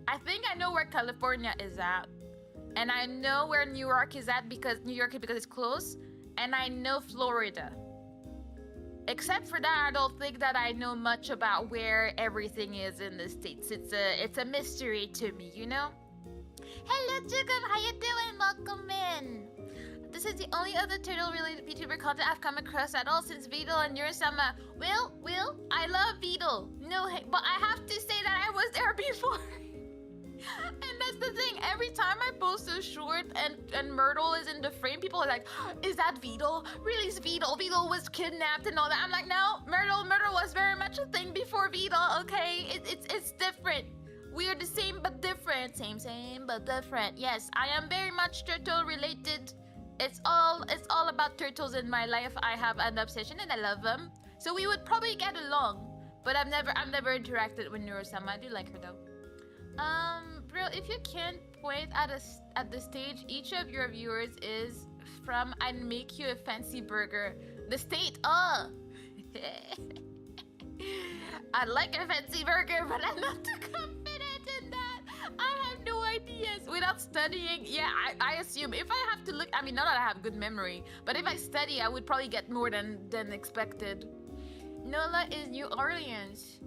I think I know where California is at, and I know where New York is at because it's close, and I know Florida. Except for that, I don't think that I know much about where everything is in the states. It's a mystery to me, you know. Hello, Jacob. How you doing? Welcome in. This is the only other turtle-related VTuber content I've come across at all since Beetle and Yurisama. Will, I love Beetle. No, but I have to say that I was there before. And that's the thing. Every time I post a short and Myrtle is in the frame, people are like, "Is that Beetle? Really, is Beetle? Beetle was kidnapped and all that." I'm like, no, Myrtle was very much a thing before Beetle. Okay, it's different. We are the same but different. Same but different. Yes, I am very much turtle related. It's all about turtles in my life. I have an obsession and I love them. So we would probably get along. But I've never interacted with Nurosama. I do like her though. Bro, if you can point at the stage each of your viewers is from, I'd make you a fancy burger. The state, oh. I'd like a fancy burger, but I'm not too confident in that. I have no ideas. Without studying, yeah, I assume if I have to look, I mean, not that I have good memory, but if I study, I would probably get more than expected. NOLA is New Orleans.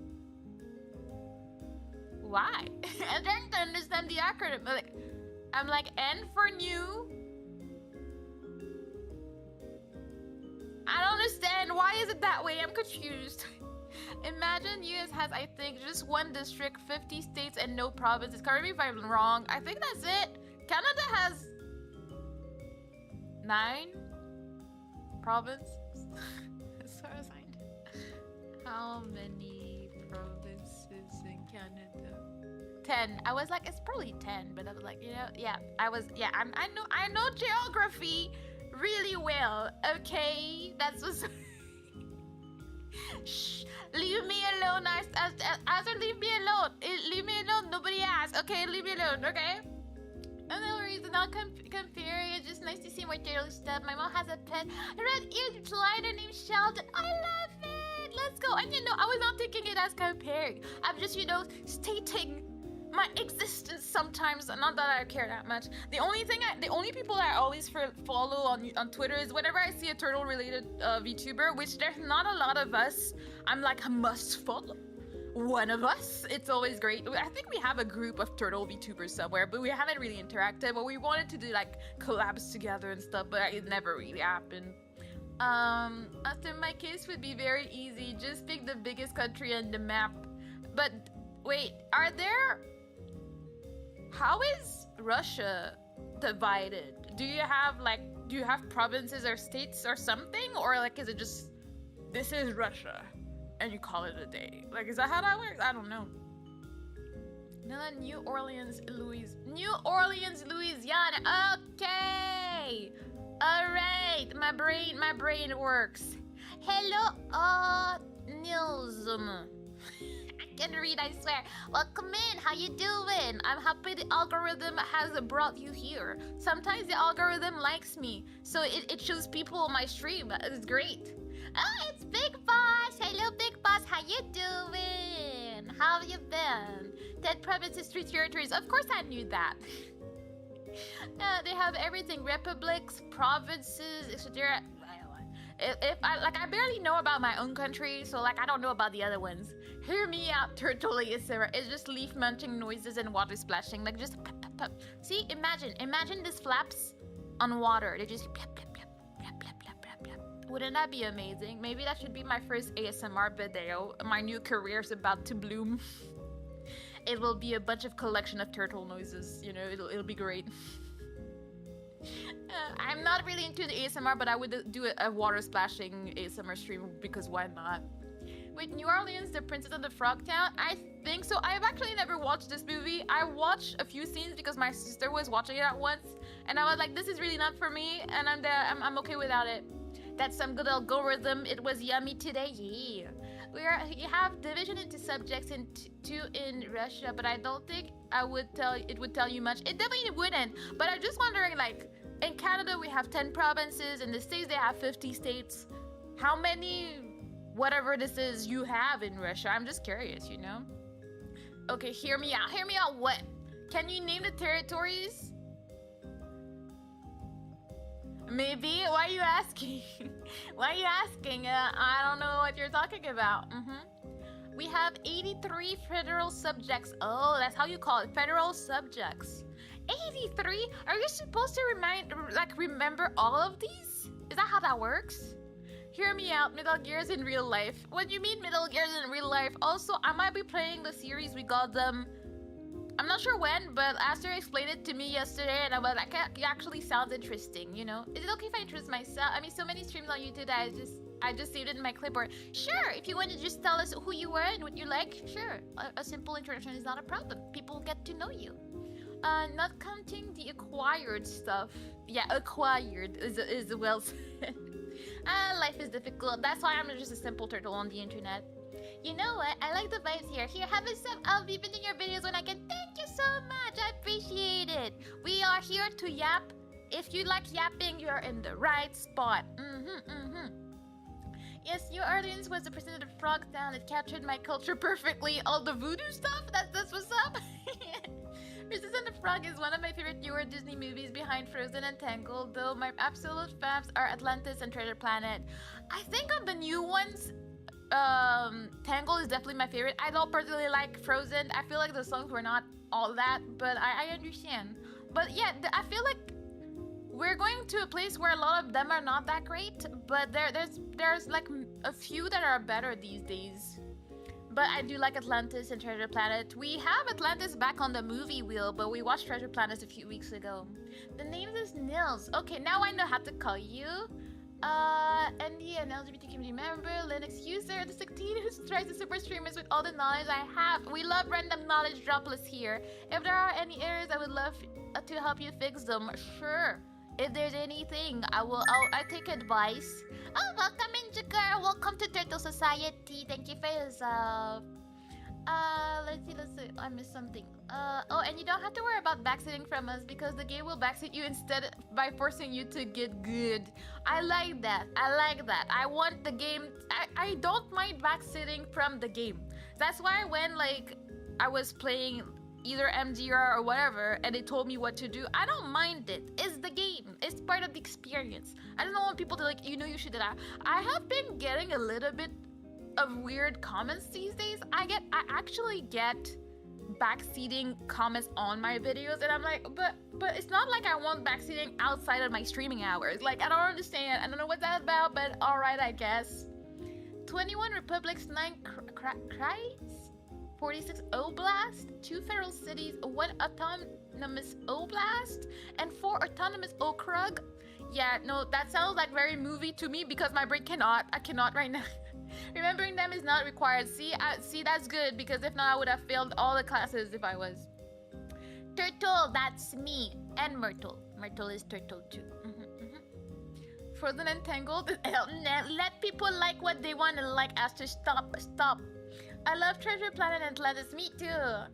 Why? I'm trying to understand the acronym. I'm like, N for new. I don't understand. Why is it that way? I'm confused. Imagine US has, I think, just one district, 50 states, and no provinces. Correct me if I'm wrong. I think that's it. Canada has 9 provinces. As far as I know. How many provinces in Canada? 10. I was like, it's probably 10, but I was like, you know, yeah. I know geography really well. Okay, that's what's. Shh, leave me alone. I said leave me alone. Leave me alone. Nobody asked. Okay, leave me alone. Okay. No reason. I'll compare. It's just nice to see more turtle stuff. My mom has a pet, a red-eared glider named Sheldon. I love it. Let's go. And you know, I was not taking it as comparing. I'm just, you know, stating my existence sometimes. Not that I care that much. The only people I always follow on Twitter is whenever I see a turtle related VTuber, which there's not a lot of us, I'm like, I must follow one of us. It's always great. I think we have a group of turtle VTubers somewhere, but we haven't really interacted. But we wanted to do like collabs together and stuff, but it never really happened. After my case would be very easy. Just pick the biggest country on the map. But wait, how is Russia divided? Do you have provinces or states or something? Or like, is it just, this is Russia and you call it a day? Like, is that how that works? I don't know. No, New Orleans, Louisiana. Okay. All right. My brain works. Hello, Nilsum. I can read, I swear. Welcome in. How you doing? I'm happy the algorithm has brought you here. Sometimes the algorithm likes me, so it shows people on my stream. It's great. Oh, it's Big Boss. Hello, Big Boss. How you doing? How have you been? 10 provinces, 3 territories. Of course I knew that. They have everything. Republics, provinces, etc. If I barely know about my own country, so like I don't know about the other ones. Hear me out, turtle ASMR. It's just leaf munching noises and water splashing, like just pop, pop, pop. See, imagine these flaps on water. They just plap, plap, plap, plap, plap, plap, plap, plap. Wouldn't that be amazing? Maybe that should be my first ASMR video. My new career's about to bloom. It will be a bunch of collection of turtle noises. You know, it'll be great. I'm not really into the ASMR, but I would do a water splashing ASMR stream because why not? With New Orleans, the Princess and the Frog Town, I think so. I've actually never watched this movie. I watched a few scenes because my sister was watching it at once, and I was like, "This is really not for me," and I'm okay without it. That's some good algorithm. It was yummy today. Yeah. You have division into subjects in Russia, but I don't think it would tell you much. It definitely wouldn't. But I'm just wondering, like, in Canada we have 10 provinces, in the States they have 50 states. How many whatever this is you have in Russia? I'm just curious, you know? Okay, hear me out. Hear me out. What? Can you name the territories? Maybe. Why are you asking? Why are you asking? I don't know what you're talking about. We have 83 federal subjects. Oh, that's how you call it. Federal subjects. 83? Are you supposed to remember all of these? Is that how that works? Hear me out, Metal Gears in real life. What do you mean Metal Gears in real life? Also, I might be playing the series. We got them. I'm not sure when, but Aster explained it to me yesterday, and I was like, it actually sounds interesting, you know? Is it okay if I introduce myself? I mean, so many streams on YouTube that I just saved it in my clipboard. Sure, if you want to just tell us who you were and what you like, sure. A simple introduction is not a problem. People get to know you. Not counting the acquired stuff. Yeah, acquired is well said. Life is difficult. That's why I'm just a simple turtle on the internet. You know what? I like the vibes here. Here, have a sub. I'll be in your videos when I can. Thank you so much. I appreciate it. We are here to yap. If you like yapping, you're in the right spot. Yes, New Orleans was the president of Frog Town. It captured my culture perfectly. All the voodoo stuff. That's what's up. Princess and the Frog is one of my favorite newer Disney movies behind Frozen and Tangled, though my absolute faves are Atlantis and Treasure Planet. I think of the new ones, Tangled is definitely my favorite. I don't personally like Frozen. I feel like the songs were not all that, but I understand. But yeah, I feel like we're going to a place where a lot of them are not that great, but there's like a few that are better these days. But I do like Atlantis and Treasure Planet. We have Atlantis back on the movie wheel, but we watched Treasure Planet a few weeks ago. The name is Nils. Okay, now I know how to call you. ND, an LGBT community member, Linux user, the 16 who tries to super streamers with all the knowledge I have. We love random knowledge droplets here. If there are any errors, I would love to help you fix them. Sure. If there's anything, I take advice. Oh, welcome Injigger. Welcome to Turtle Society. Thank you for your sub. Let's see. I missed something. Oh, and you don't have to worry about backseating from us because the game will backseat you instead by forcing you to get good. I like that. I want the game. I don't mind backseating from the game. That's why when I was playing either MDR or whatever, and they told me what to do, I don't mind it. It's the game. It's part of the experience. I don't want people to you should do that. I have been getting a little bit of weird comments these days. I actually get backseating comments on my videos, and I'm like, but it's not like I want backseating outside of my streaming hours. Like, I don't understand. I don't know what that's about, but alright, I guess. 21 republics, 9 Kreis, 46 Oblast, 2 federal cities, 1 autonomous Oblast, and 4 autonomous Okrug. Yeah, no, that sounds like very movie to me because my brain I cannot right now. Remembering them is not required. See, that's good because if not, I would have failed all the classes if I was. Turtle, that's me. And Myrtle. Myrtle is Turtle too. Frozen and Tangled. Let people like what they want to like. Aster, stop. I love Treasure Planet and Atlantis. Me too.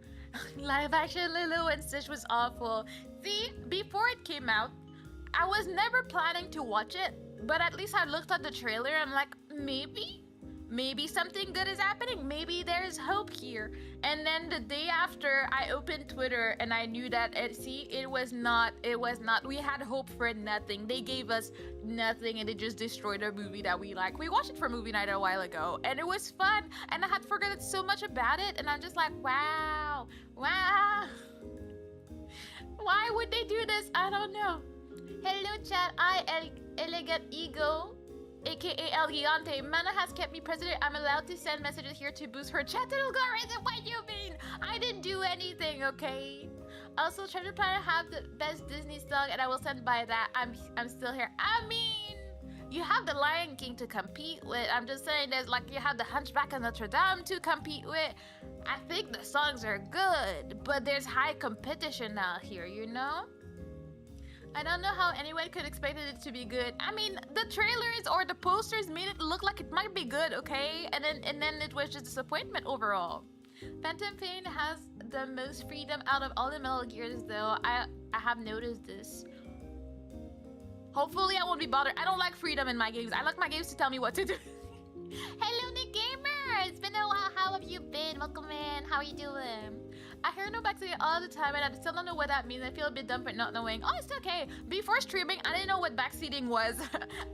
Live action Lilo and Stitch was awful. See, before it came out, I was never planning to watch it, but at least I looked at the trailer and I'm like, maybe something good is happening. Maybe there's hope here. And then the day after, I opened Twitter and I knew that it was not. We had hope for nothing. They gave us nothing and they just destroyed a movie that we like. We watched it for movie night a while ago and it was fun and I had forgotten so much about it and I'm just like, wow. Why would they do this? I don't know. Hello chat, elegant ego, aka El Gigante. Mana has kept me president. I'm allowed to send messages here to boost her chat algorithm. What do you mean? I didn't do anything, okay? Also, Treasure Planet have the best Disney song, and I will send by that. I'm still here. I mean, You have the Lion King to compete with. I'm just saying, there's like you have the Hunchback of Notre Dame to compete with. I think the songs are good, but there's high competition out here, you know? I don't know how anyone could expect it to be good. I mean, the trailers or the posters made it look like it might be good, okay? And then it was just disappointment overall. Phantom Pain has the most freedom out of all the Metal Gears, though. I have noticed this. Hopefully I won't be bothered. I don't like freedom in my games. I like my games to tell me what to do. Hello, Nick Gamer! It's been a while. How have you been? Welcome in. How are you doing? I hear no backseating all the time, and I still don't know what that means. I feel a bit dumb for not knowing. Oh, it's okay. Before streaming, I didn't know what backseating was.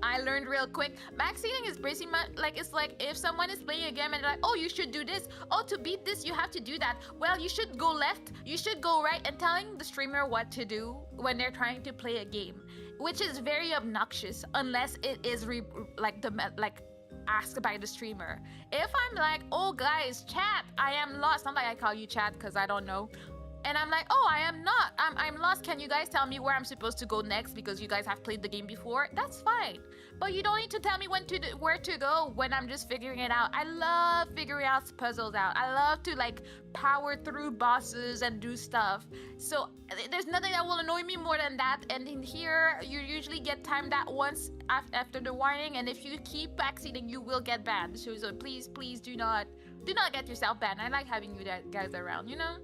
I learned real quick. Backseating is pretty much like, it's like if someone is playing a game and they're like, oh, you should do this. Oh, to beat this, you have to do that. Well, you should go left, you should go right, and telling the streamer what to do when they're trying to play a game, which is very obnoxious unless it is asked by the streamer. If I'm like, oh guys, chat, I am lost. Not like I call you chat because I don't know. And I'm like, oh, I am not. I'm lost. Can you guys tell me where I'm supposed to go next because you guys have played the game before? That's fine. But you don't need to tell me where to go when I'm just figuring it out. I love figuring out puzzles out. I love to like power through bosses and do stuff. So there's nothing that will annoy me more than that. And in here, you usually get timed out once after the warning. And if you keep backseating, you will get banned. So please do not get yourself banned. I like having you guys around, you know?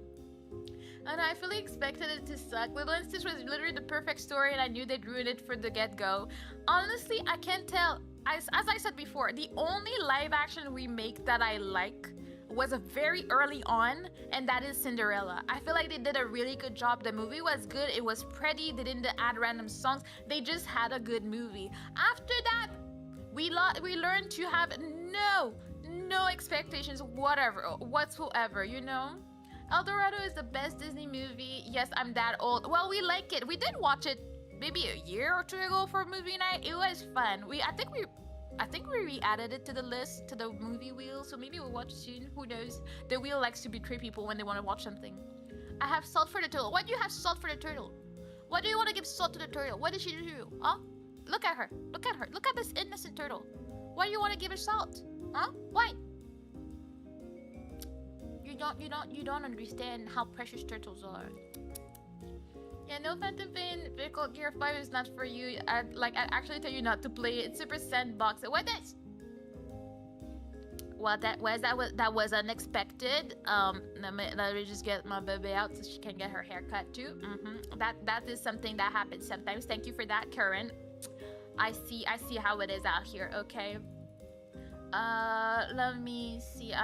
And I fully expected it to suck. Lilo and Stitch was literally the perfect story, and I knew they'd ruin it for the get-go. Honestly, I can't tell. As I said before, the only live-action remake that I like was a very early on, and that is Cinderella. I feel like they did a really good job. The movie was good. It was pretty. They didn't add random songs. They just had a good movie. After that, we learned to have no expectations whatsoever, you know? El Dorado is the best Disney movie. Yes, I'm that old. Well, we like it. We did watch it maybe a year or two ago for movie night. It was fun. I think we re-added it to the list, to the movie wheel. So maybe we'll watch soon. Who knows? The wheel likes to betray people when they want to watch something. I have salt for the turtle. Why do you have salt for the turtle? Why do you want to give salt to the turtle? What did she do? Huh? Look at her. Look at her. Look at this innocent turtle. Why do you want to give her salt? Huh? Why? You don't understand how precious turtles are. Yeah, no Phantom Pain. Vehicle Gear 5 is not for you. I actually tell you not to play it. It's Super Sandbox. What is? Well, that was unexpected. Let me just get my baby out so she can get her hair cut too. That is something that happens sometimes. Thank you for that, Karen. I see how it is out here. Okay. Let me see.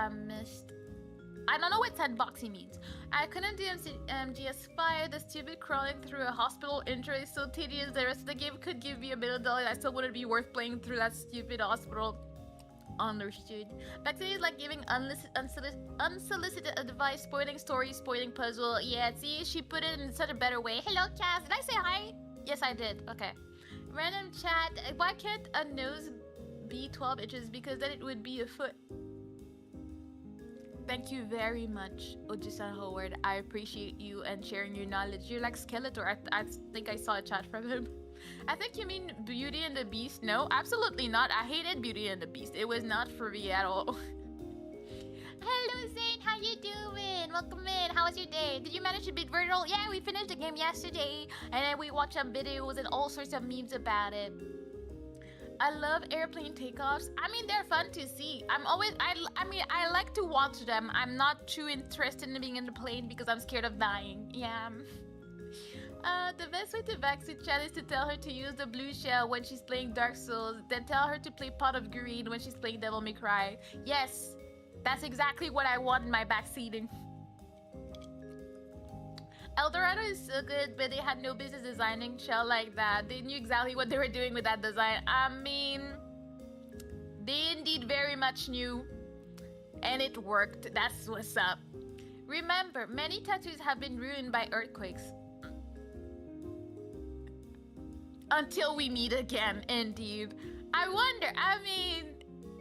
I don't know what sandboxing means. I couldn't do MGS5. The stupid crawling through a hospital intro is so tedious. The rest of the game could give me $1 million. I still wouldn't be worth playing through that stupid hospital. Understood. Backseating is like giving unsolicited advice, spoiling stories, spoiling puzzle. Yeah, see, she put it in such a better way. Hello, Cass. Did I say hi? Yes, I did. Okay. Random chat. Why can't a nose be 12 inches? Because then it would be a foot. Thank you very much, Ojisan Howard. I appreciate you and sharing your knowledge. You're like Skeletor. I think I saw a chat from him. I think you mean Beauty and the Beast. No, absolutely not. I hated Beauty and the Beast. It was not for me at all. Hello, Zane. How you doing? Welcome in. How was your day? Did you manage to beat Virtual? Yeah, we finished the game yesterday. And then we watched some videos and all sorts of memes about it. I love airplane takeoffs. I mean, they're fun to see. I like to watch them. I'm not too interested in being in the plane because I'm scared of dying. Yeah. The best way to backseat chat is to tell her to use the blue shell when she's playing Dark Souls, then tell her to play Pot of Green when she's playing Devil May Cry. Yes, that's exactly what I want in my backseating. El Dorado is so good, but they had no business designing shell like that. They knew exactly what they were doing with that design. I mean, they indeed very much knew, and it worked. That's what's up. Remember, many tattoos have been ruined by earthquakes. Until we meet again, indeed. I wonder, I mean,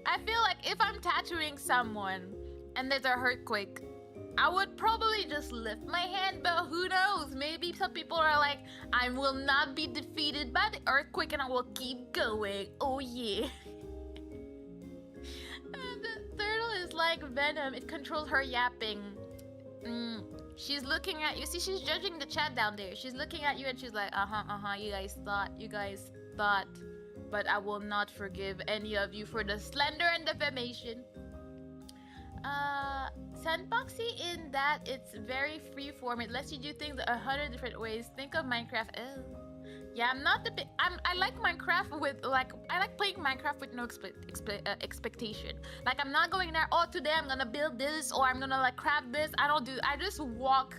I feel like if I'm tattooing someone and there's a earthquake, I would probably just lift my hand, but who knows? Maybe some people are like, I will not be defeated by the earthquake and I will keep going. Oh yeah. The turtle is like venom. It controls her yapping. She's looking at you. See, she's judging the chat down there. She's looking at you and she's like, you guys thought. But I will not forgive any of you for the slander and defamation. Sandboxy in that it's very freeform. It lets you do things 100 different ways. Think of Minecraft. Oh. Yeah, I'm not the big. I like Minecraft with I like playing Minecraft with no expectation. Like I'm not going there. Oh, today I'm gonna build this or I'm gonna like craft this. I just walk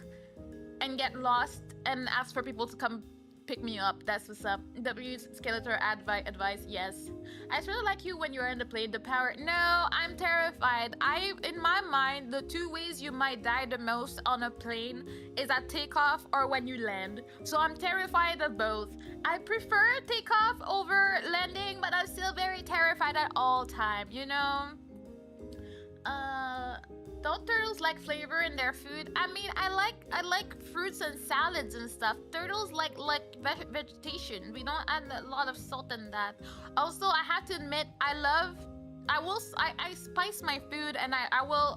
and get lost and ask for people to come pick me up. That's what's up. W Skeletor advice. Yes. I sort of like you when you're in the plane. The power. No, I'm terrified. In my mind, the two ways you might die the most on a plane is at takeoff or when you land. So I'm terrified of both. I prefer takeoff over landing, but I'm still very terrified at all time. You know. Don't turtles like flavor in their food? I mean, I like fruits and salads and stuff. Turtles like vegetation. We don't add a lot of salt in that. Also, I have to admit, I spice my food and I will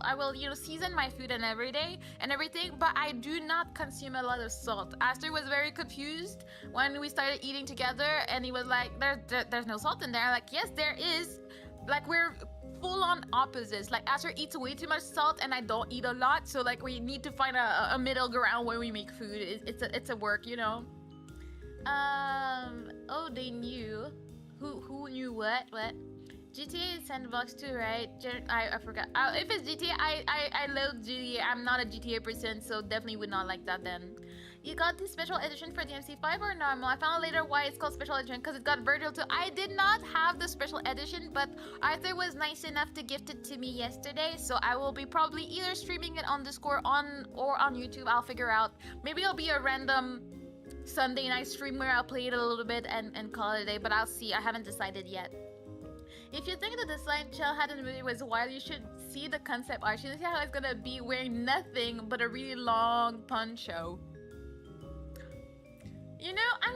season my food and everything, but I do not consume a lot of salt. Aster was very confused when we started eating together and he was like, there's no salt in there. I'm like, yes, there is. Like we're full-on opposites. Like Aster eats way too much salt and I don't eat a lot, so like we need to find a middle ground when we make food. It's a work, you know. Oh, they knew. Who knew what? GTA is sandbox too, right? I forgot. If it's GTA, I love GTA. I'm not a GTA person, so definitely would not like that then. You got the special edition for DMC5 or normal? I found out later why it's called special edition, because it got Virgil too. I did not have the special edition, but Arthur was nice enough to gift it to me yesterday, so I will be probably either streaming it on Discord or on YouTube. I'll figure out. Maybe it'll be a random Sunday night stream where I'll play it a little bit and call it a day, but I'll see. I haven't decided yet. If you think the design Chell had in the movie was wild, you should see the concept art. You see how it's gonna be wearing nothing but a really long poncho. You know, I'm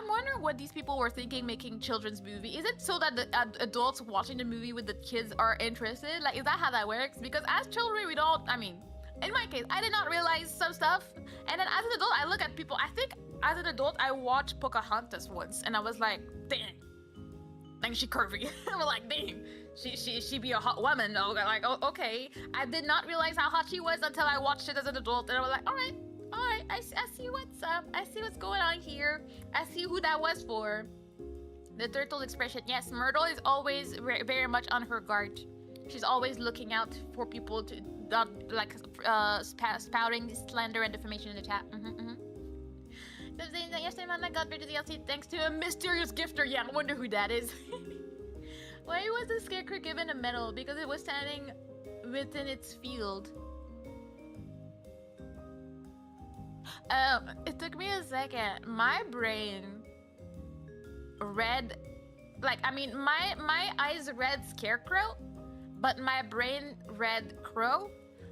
wondering what these people were thinking making children's movie. Is it so that the adults watching the movie with the kids are interested? Like, is that how that works? Because as children, we don't, I mean, in my case, I did not realize some stuff. And then as an adult, I look at people, I think as an adult, I watched Pocahontas once. And I was like, dang, she curvy. I'm like, dang, she be a hot woman. I was like, oh, okay. I did not realize how hot she was until I watched it as an adult. And I was like, all right, I see what's up. I see what's going on here. I see who that was for. The turtle expression. Yes, Myrtle is always very much on her guard. She's always looking out for people to not like spouting slander and defamation in the chat. Yesterday man, I got rid of the DLC thanks to a mysterious gifter. Yeah, I wonder who that is. Why was the scarecrow given a medal? Because it was standing within its field. It took me a second. My brain read, like, I mean, my eyes read scarecrow, but my brain read crow.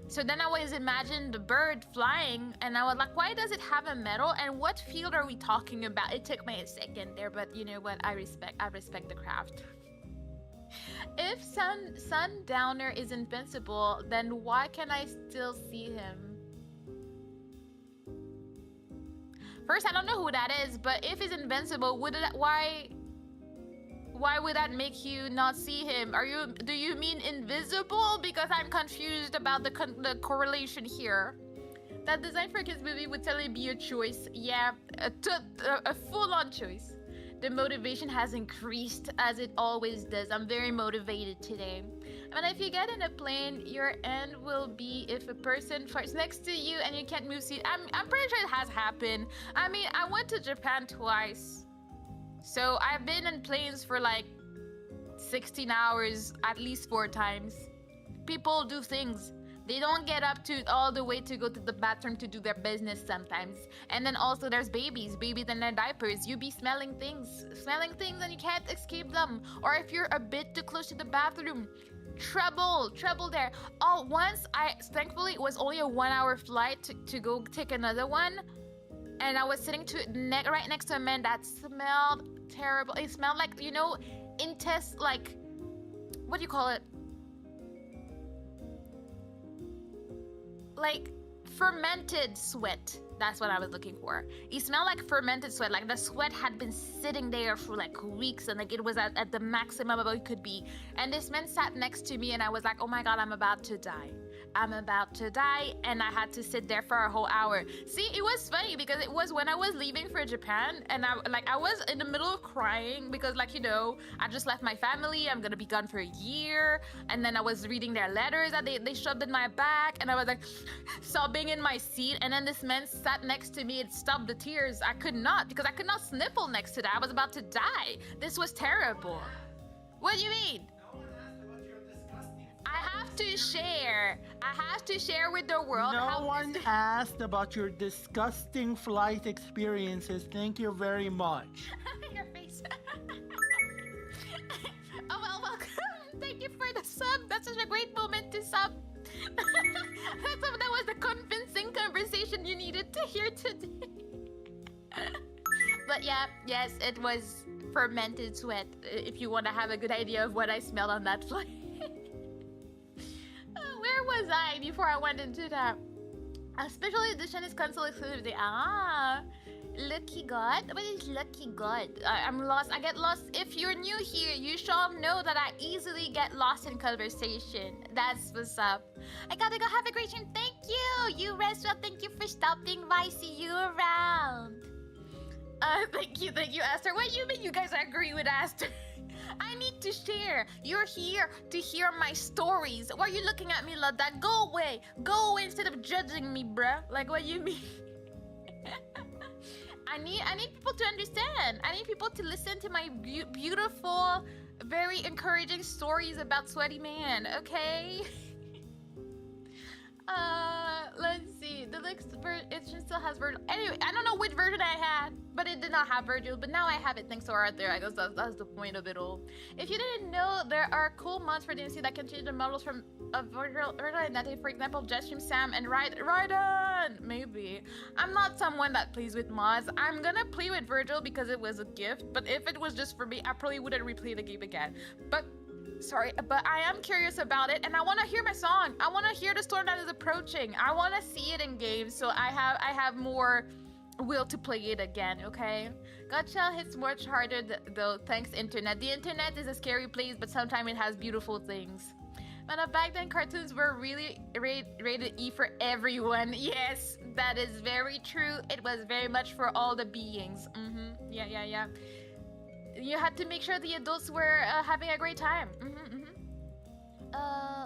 So then I always imagined the bird flying, and I was like, why does it have a medal? And what field are we talking about? It took me a second there, but you know what? I respect the craft. If Sundowner is invincible, then why can I still see him? First, I don't know who that is, but if he's invincible, why would that make you not see him? Do you mean invisible? Because I'm confused about the correlation here. That design for a kids movie would totally be a choice. Yeah, a full-on choice. The motivation has increased as it always does. I'm very motivated today. And if you get in a plane, your end will be if a person farts next to you and you can't move seat. I'm pretty sure it has happened. I mean, I went to Japan twice. So I've been in planes for like 16 hours at least 4 times. People do things. They don't get up to all the way to go to the bathroom to do their business sometimes. And then also there's babies in their diapers. You be smelling things and you can't escape them. Or if you're a bit too close to the bathroom, trouble there. Thankfully it was only a 1-hour flight to go take another one. and I was sitting right next to a man that smelled terrible. It smelled like, you know, like, what do you call it? Like fermented sweat. That's what I was looking for. It smelled like fermented sweat. Like the sweat had been sitting there for like weeks, and like it was at the maximum of what it could be. And this man sat next to me, and I was like, oh my God, I'm about to die. I'm about to die. And I had to sit there for a whole hour. See, it was funny because it was when I was leaving for Japan, and I was in the middle of crying because, like, you know, I just left my family. I'm gonna be gone for a year. And then I was reading their letters that they shoved in my back, and I was like sobbing in my seat. And then this man sat next to me and stopped the tears. I could not, because I could not sniffle next to that. I was about to die. This was terrible. What do you mean? I have to share. I have to share with the world.
No one asked about your disgusting flight experiences. Thank you very much.
Your face. Oh, well, welcome. Thank you for the sub. That's such a great moment to sub. That was the convincing conversation you needed to hear today. But yeah, yes, it was fermented sweat. If you want to have a good idea of what I smelled on that flight. Where was I before I went into that? A special edition is console exclusivity. Ah, lucky God. What is lucky God? I'm lost. I get lost. If you're new here, you shall know that I easily get lost in conversation. That's what's up. I gotta go. Have a great stream. Thank you. You rest well. Thank you for stopping by. See you around. Thank you, Aster. What do you mean you guys agree with Aster? I need to share. You're here to hear my stories. Why are you looking at me like that? Go away. Go away instead of judging me, bruh. Like, what you mean? I need people to understand. I need people to listen to my beautiful, very encouraging stories about Sweaty Man, okay? Let's see. The next version still has Virgil. Anyway, I don't know which version I had, but it did not have Virgil. But now I have it thanks to Arthur. I guess that's the point of it all. If you didn't know, there are cool mods for DMC that can change the models from Virgil and Natalie. For example, Jetstream Sam and Raiden. Maybe. I'm not someone that plays with mods. I'm gonna play with Virgil because it was a gift. But if it was just for me, I probably wouldn't replay the game again. But I am curious about it, and I want to hear my song. I want to hear the storm that is approaching. I want to see it in games, so I have more will to play it again, okay? Gotcha hits much harder though, thanks internet. The internet is a scary place, but sometimes it has beautiful things. But back then, cartoons were really rated E for everyone. Yes, that is very true. It was very much for all the beings. Yeah. You had to make sure the adults were having a great time.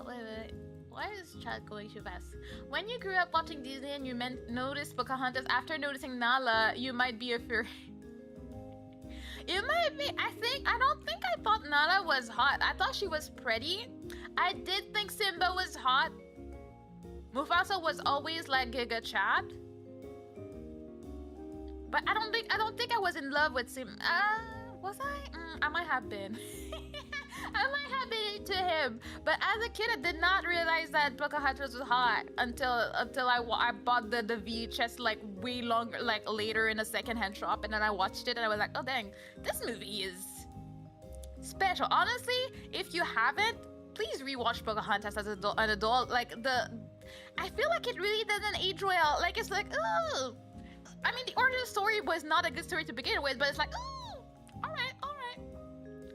Wait. Why is chat going too fast? When you grew up watching Disney and you noticed Pocahontas after noticing Nala, you might be a furry. You might be. I don't think I thought Nala was hot. I thought she was pretty. I did think Simba was hot. Mufasa was always like Giga Chad. But I don't think I was in love with Simba. Was I? I might have been. I might have been into him. But as a kid, I did not realize that Pocahontas was hot until I bought the VHS like way longer, like later in a secondhand shop, and then I watched it and I was like, oh dang, this movie is special. Honestly, if you haven't, please rewatch Pocahontas as an adult. Like I feel like it really doesn't age well. Like it's like, oh. I mean, the origin story was not a good story to begin with, but it's like, oh. Alright.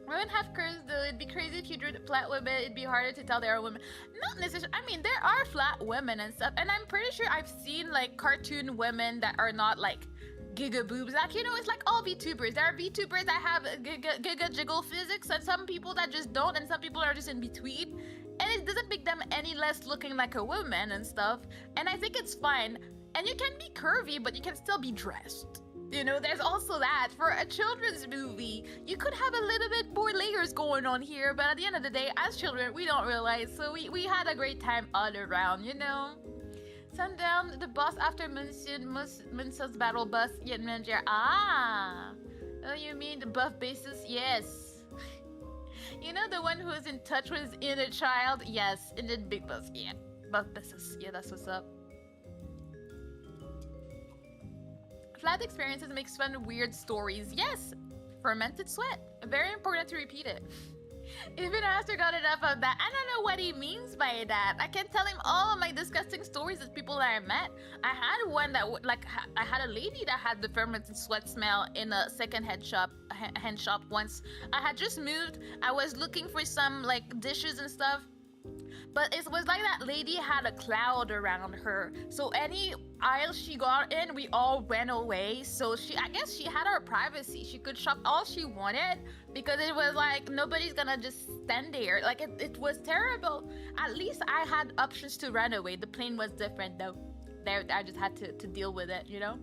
Women have curves though. It'd be crazy if you drew flat women. It'd be harder to tell they are women. Not necessarily. I mean, there are flat women and stuff. And I'm pretty sure I've seen like cartoon women that are not like giga boobs. Like, you know, it's like all VTubers. There are VTubers that have giga jiggle physics, and some people that just don't, and some people are just in between. And it doesn't make them any less looking like a woman and stuff. And I think it's fine. And you can be curvy, but you can still be dressed. You know, there's also that. For a children's movie, you could have a little bit more layers going on here, but at the end of the day, as children, we don't realize, so we had a great time all around, you know? Sundown, the boss after Munsun's battle bus, yet manager. Ah! Oh, you mean the buff basis? Yes. You know, the one who is in touch with his inner child? Yes, in the big boss, yeah. Buff basis, yeah, that's what's up. flat experiences makes fun weird stories. Yes, fermented sweat. Very important to repeat it. Even Aster got enough of that. I don't know what he means by that. I can tell him all of my disgusting stories of people that I met. I had one that I had a lady that had the fermented sweat smell in a second-hand shop once. I had just moved. I was looking for some like dishes and stuff. But it was like that lady had a cloud around her. So any aisle she got in, we all went away. So I guess she had her privacy. She could shop all she wanted because it was like nobody's gonna just stand there. Like it was terrible. At least I had options to run away. The plane was different though. There I just had to deal with it, you know?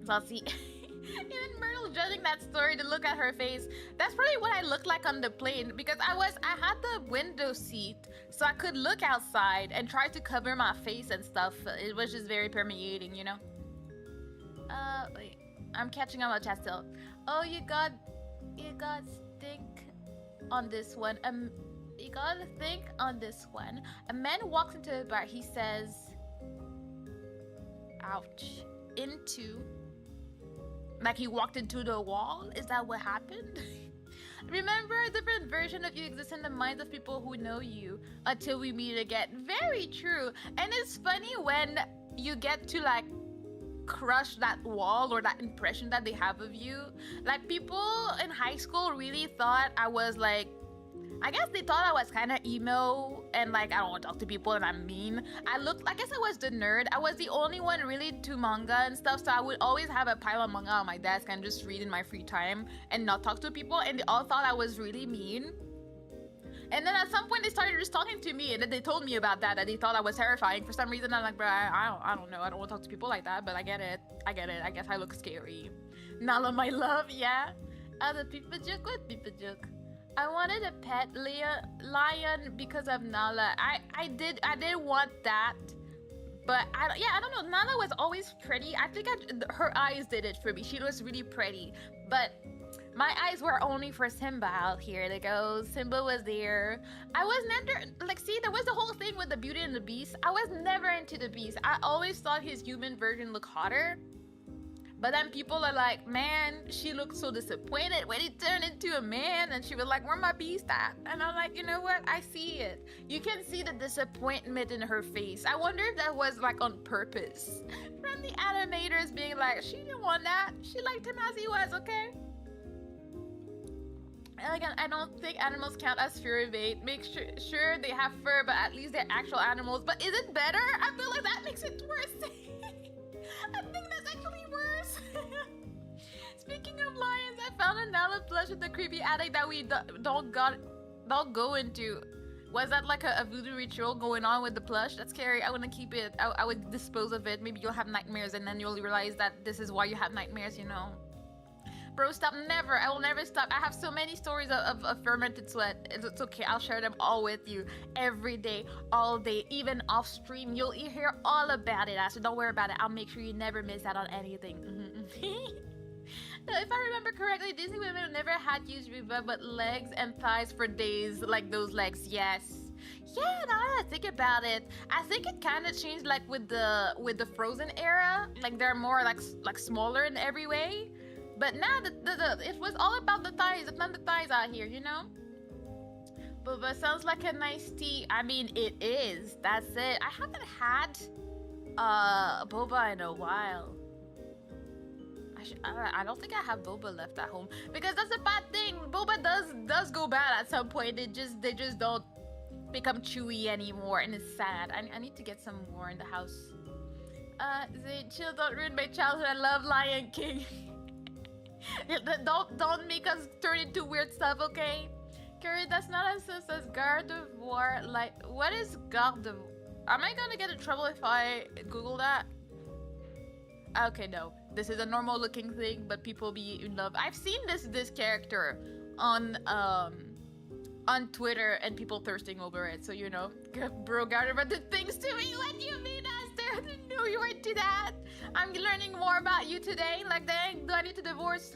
So I'll see. Even Myrtle judging that story to look at her face. That's probably what I looked like on the plane because I had the window seat so I could look outside and try to cover my face and stuff. It was just very permeating, you know? Wait. I'm catching up on chat still. Oh, you got think on this one. You gotta think on this one. A man walks into a bar. He says, ouch. Like he walked into the wall? Is that what happened? Remember, a different version of you exists in the minds of people who know you until we meet again. Very true. And it's funny when you get to like crush that wall or that impression that they have of you. Like people in high school really thought I was like, I guess they thought I was kind of emo and like I don't want to talk to people and I'm mean. I guess I was the nerd. I was the only one really into manga and stuff, so I would always have a pile of manga on my desk and just read in my free time and not talk to people, and they all thought I was really mean. And then at some point they started just talking to me, and then they told me about that they thought I was terrifying. For some reason I'm like, bro, I don't know. I don't want to talk to people like that, but I get it. I guess I look scary. Nala, my love, yeah. Other people joke, good people joke. I wanted a pet lion because of Nala. I did want that, but I don't know. Nala was always pretty. I think her eyes did it for me. She was really pretty, but my eyes were only for Simba out here. Like, oh, Simba was there. I was never like, see, there was the whole thing with the Beauty and the Beast. I was never into the Beast. I always thought his human version looked hotter. But then people are like, man, she looked so disappointed when he turned into a man. And she was like, where my beast at? And I'm like, you know what? I see it. You can see the disappointment in her face. I wonder if that was like on purpose. From the animators being like, she didn't want that. She liked him as he was, okay? And again, I don't think animals count as furry bait. Make sure they have fur, but at least they're actual animals. But is it better? I feel like that makes it worse. I think that's actually worse. Speaking of lions, I found a Nala plush with the creepy attic that we don't go into. Was that like a voodoo ritual going on with the plush? That's scary. I wouldn't keep it. I would dispose of it. Maybe you'll have nightmares and then you'll realize that this is why you have nightmares, you know. Bro, stop. Never. I will never stop. I have so many stories of fermented sweat. It's okay. I'll share them all with you every day, all day, even off stream. You'll hear all about it. So don't worry about it. I'll make sure you never miss out on anything. If I remember correctly, Disney women never had huge vulva but legs and thighs for days, like those legs. Yes. Yeah, now that I think about it, I think it kind of changed like with the Frozen era. Like they're more like smaller in every way. But now it was all about the thighs. It's not the thighs out here, you know? Boba sounds like a nice tea. I mean, it is. That's it. I haven't had boba in a while. I don't think I have boba left at home because that's a bad thing. Boba does go bad at some point. They just don't become chewy anymore, and it's sad. I need to get some more in the house. Chill, don't ruin my childhood. I love Lion King. Don't make us turn into weird stuff, okay? Curry, that's not as simple as garde de voir. Like, what is garde de voir? Am I gonna get in trouble if I Google that? Okay, no. This is a normal looking thing, but people be in love. I've seen this character on Twitter and people thirsting over it. So you know, bro, garde de voir did things to me. What do you mean, Aster? I didn't know you were into that. I'm learning more about you today. Like, dang, do I need to divorce?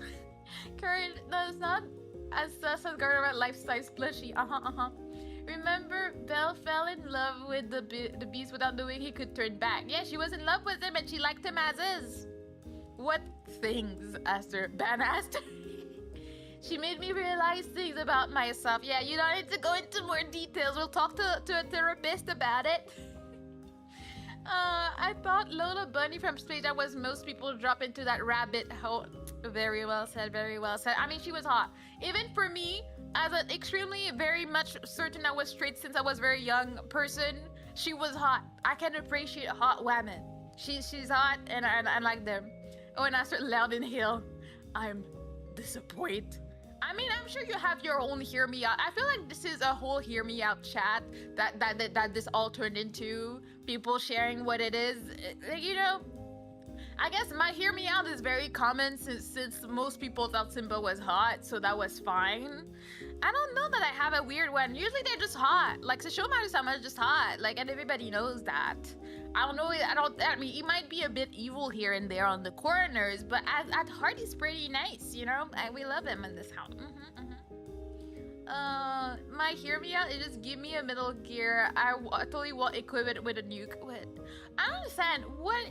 Current, no, it's not as garde de voir life-size plushie. Remember remember Belle fell in love with the beast without knowing he could turn back. Yeah, she was in love with him and she liked him as is. What things, Aster? Ban Aster? She made me realize things about myself. Yeah, you don't need to go into more details. We'll talk to a therapist about it. I thought Lola Bunny from Space Jam was most people drop into that rabbit hole. Very well said, very well said. I mean, she was hot. Even for me, as an extremely, very much certain I was straight since I was very young person, she was hot. I can appreciate hot women. She's hot, and I like them. Oh, and I start loud and hill. I'm disappointed. I mean, I'm sure you have your own hear me out. I feel like this is a whole hear me out chat that this all turned into. People sharing what it is. You know, I guess my hear me out is very common since most people thought Simba was hot, so that was fine. I don't know that I have a weird one. Usually they're just hot. Like Sesshomaru-sama is just hot. Like, and everybody knows that. I don't know. I mean, he might be a bit evil here and there on the corners, but at heart he's pretty nice. You know, we love him in this house. My hear me out. It just give me a Metal Gear. I totally won't equip it with a nuke. What? I don't understand what.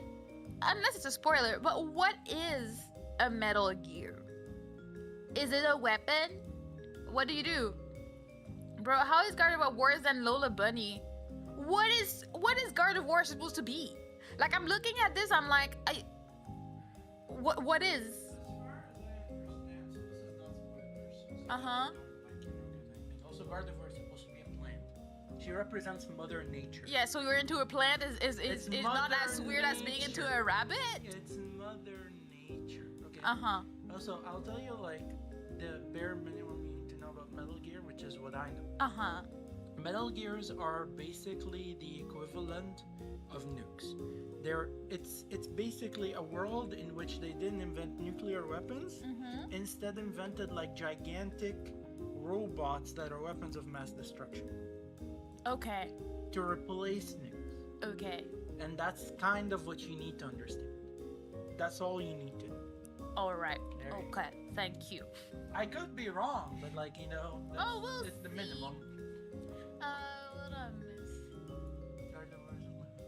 Unless it's a spoiler, but what is a Metal Gear? Is it a weapon? What do you do? Bro, how is God of War worse than Lola Bunny? What is God of War supposed to be? Like, I'm looking at this, I'm like, what is?
As far as I understand, so this is not spoilers.
Uh-huh.
Also, Gardevoir is supposed to be a plant. She represents Mother Nature.
Yeah, so you're into a plant is not as weird as being into a rabbit?
It's Mother Nature. Okay.
Uh-huh.
Also, I'll tell you, like, the bare minimum you need to know about Metal Gear, which is what I know.
Uh-huh.
Metal Gears are basically the equivalent of nukes. It's basically a world in which they didn't invent nuclear weapons, instead invented like gigantic robots that are weapons of mass destruction.
Okay.
To replace nukes.
Okay.
And that's kind of what you need to understand. That's all you need to know.
All right.
There you
Okay. Thank you.
I could be wrong, but like, you know, that's,
we'll
it's the
see.
minimum.
What I miss?
Gardevoir's a weapon.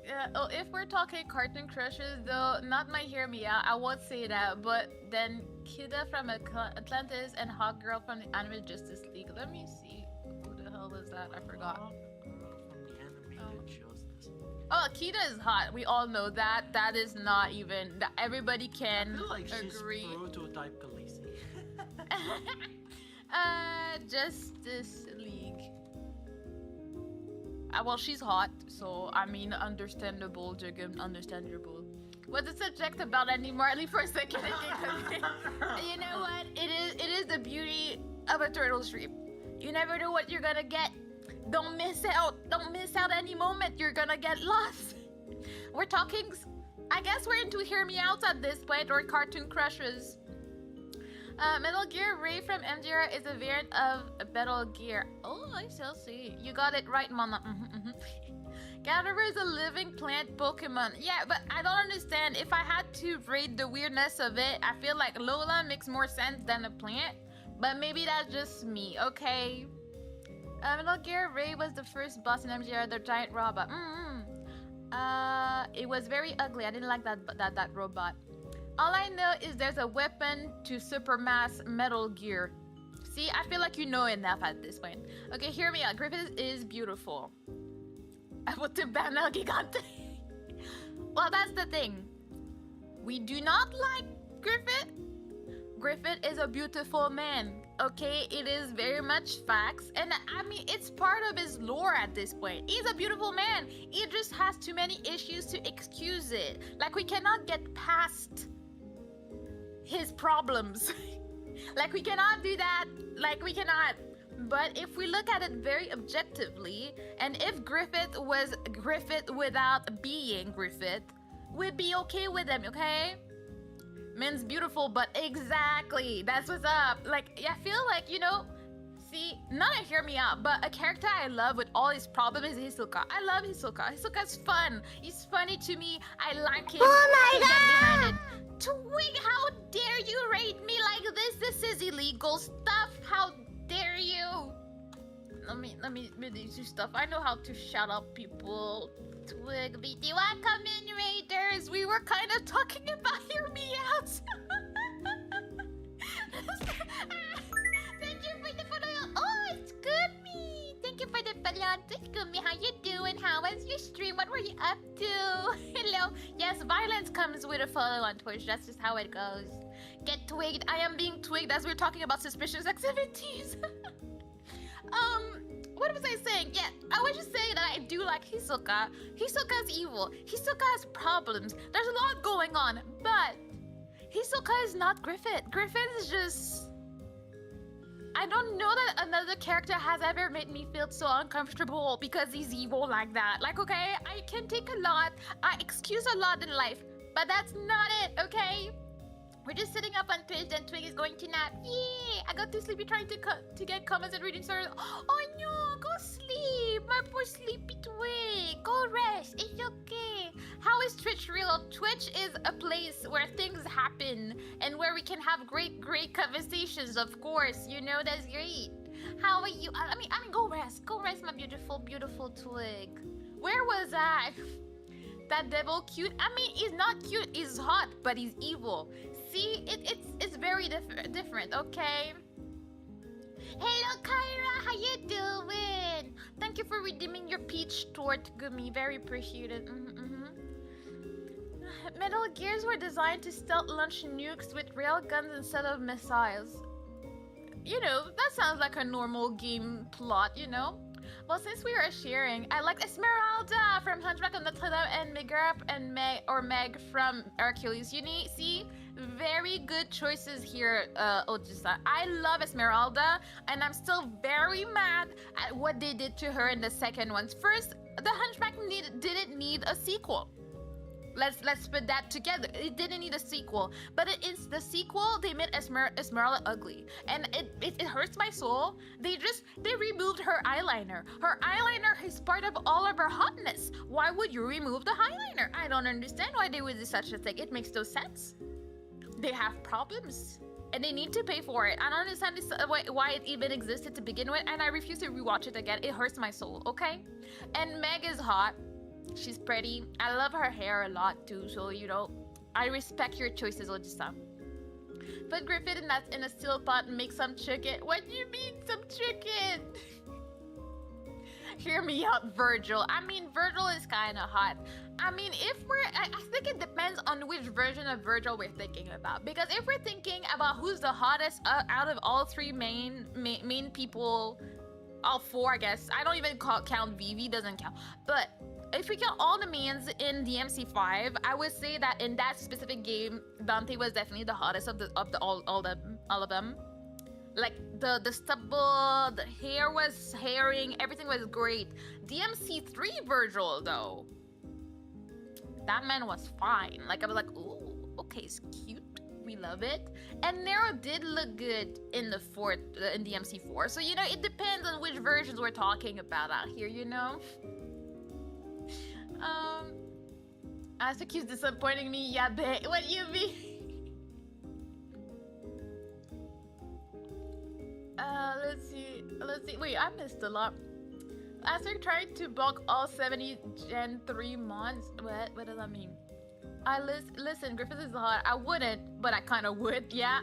Yeah. Oh, if we're talking cartoon crushes, though, not my hear me out. I won't say that. But then Kida from Atlantis and Hawk Girl from the Anime Justice League. Let me see. Who the hell was that? I forgot.
Hawk Girl from the animated shows this.
Oh, Kida is hot. We all know that. That is not even. That everybody can
I feel like she's
agree.
prototype Khaleesi.
Justice League. Well, she's hot, so I mean, understandable, Jugum, understandable. What's the subject about anymore? At least for a second. You know what? It is the beauty of a turtle stream. You never know what you're gonna get. Don't miss out. Don't miss out any moment. You're gonna get lost. We're talking. I guess we're into hear me out at this point, or cartoon crushes. Metal Gear Ray from MGR is a variant of Metal Gear. Oh, I still see. You got it right, Mama. Gardevoir is a living plant Pokemon. Yeah, but I don't understand. If I had to rate the weirdness of it, I feel like Lola makes more sense than a plant. But maybe that's just me, okay? Metal Gear Ray was the first boss in MGR, the giant robot. It was very ugly. I didn't like that robot. All I know is there's a weapon to supermass Metal Gear. See, I feel like you know enough at this point. Okay, hear me out. Griffith is beautiful. I want to ban El Gigante. Well, that's the thing. We do not like Griffith. Griffith is a beautiful man. Okay, it is very much facts. And I mean, it's part of his lore at this point. He's a beautiful man. He just has too many issues to excuse it. Like, we cannot get past his problems. Like, we cannot do that. Like, we cannot. But if we look at it very objectively, and if Griffith was Griffith without being Griffith, we'd be okay with him, okay? Man's beautiful, but exactly, that's what's up. Like, I feel like, you know, see, not to hear me out, but a character I love with all his problems is Hisoka. I love Hisoka. Hisoka's fun. He's funny to me. I like him.
Oh my god!
Twig, how dare you rate me like this? This is illegal stuff. How dare you? let me do stuff. I know how to shout out people. Twig, BT, welcome in, Raiders. We were kind of talking about your meows. Thank you for the follow. Oh, it's Gumi. Thank you for the follow. It's Gumi. How you doing? How was your stream? What were you up to? Hello. Yes, violence comes with a follow on Twitch. That's just how it goes. Get twigged. I am being twigged as we're talking about suspicious activities. What was I saying? Yeah, I was just saying that I do like Hisoka. Hisoka's evil. Hisoka has problems. There's a lot going on, but Hisoka is not Griffith. Griffith is just... I don't know that another character has ever made me feel so uncomfortable because he's evil like that. Like, okay, I can take a lot. I excuse a lot in life, but that's not it, okay? We're just sitting up on Twitch and Twig is going to nap. Yeah! I got too sleepy trying to get comments and reading stories. Oh no! Go sleep! My poor sleepy Twig! Go rest! It's okay! How is Twitch real? Twitch is a place where things happen and where we can have great conversations, of course. You know, that's great. How are you? I mean, go rest. Go rest, my beautiful, beautiful Twig. Where was I? That devil cute? I mean, he's not cute. He's hot, but he's evil. See, it's very different, okay? Hello, Kyra. How you doing? Thank you for redeeming your peach tort, Gumi. Very appreciated. Metal Gears were designed to stealth launch nukes with railguns instead of missiles. You know, that sounds like a normal game plot, you know? Well, since we are sharing, I like Esmeralda from Hunchback of Notre Dame and Megarap and Meg from Hercules. You need see very good choices here, Ojisa. I love Esmeralda, and I'm still very mad at what they did to her in the second one. First, the Hunchback didn't need a sequel. Let's put that together. It didn't need a sequel, but it's the sequel. They made Esmeralda ugly, and it hurts my soul. They removed her eyeliner. Her eyeliner is part of all of her hotness. Why would you remove the eyeliner? I don't understand why they would do such a thing. It makes no sense. They have problems, and they need to pay for it. I don't understand why it even existed to begin with, and I refuse to rewatch it again. It hurts my soul. Okay, and Meg is hot. She's pretty. I love her hair a lot too, so you know, I respect your choices, Ojisa. Put Griffith in a steel pot and make some chicken. What do you mean, some chicken? Hear me out, Virgil. I mean, Virgil is kind of hot. I mean, I think it depends on which version of Virgil we're thinking about. Because if we're thinking about who's the hottest out of all three main people, all four, I guess. I don't even count Vivi, doesn't count. But if we count all the mains in DMC5, I would say that in that specific game, Dante was definitely the hottest of all of them. Like the stubble, the hair was hairing, everything was great. DMC3 Virgil though, that man was fine. Like I was like, ooh, okay, it's cute. We love it. And Nero did look good in the in DMC4. So you know, it depends on which versions we're talking about out here, you know. Asa keeps disappointing me. Yeah, babe. What do you mean? Let's see. Wait, I missed a lot. Asa tried to bulk all 70 Gen 3 mods. What does that mean? Listen, Griffith is hot. I wouldn't, but I kind of would. Yeah,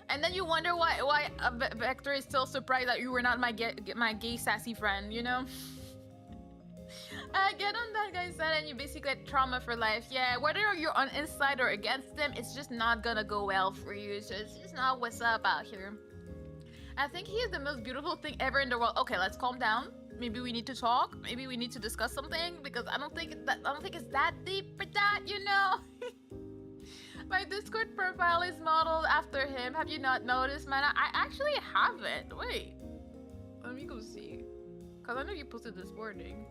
And then you wonder why Vector is still surprised that you were not my gay sassy friend, you know? Get on that guy's side and you basically get trauma for life. Yeah, whether you're on inside or against them, it's just not gonna go well for you. So it's just not what's up out here. I think he is the most beautiful thing ever in the world. Okay, let's calm down. Maybe we need to talk. Maybe we need to discuss something because I don't think it's that deep for that, you know. My Discord profile is modeled after him. Have you not noticed, man? I actually haven't. Wait, let me go see. Cause I know you posted this morning.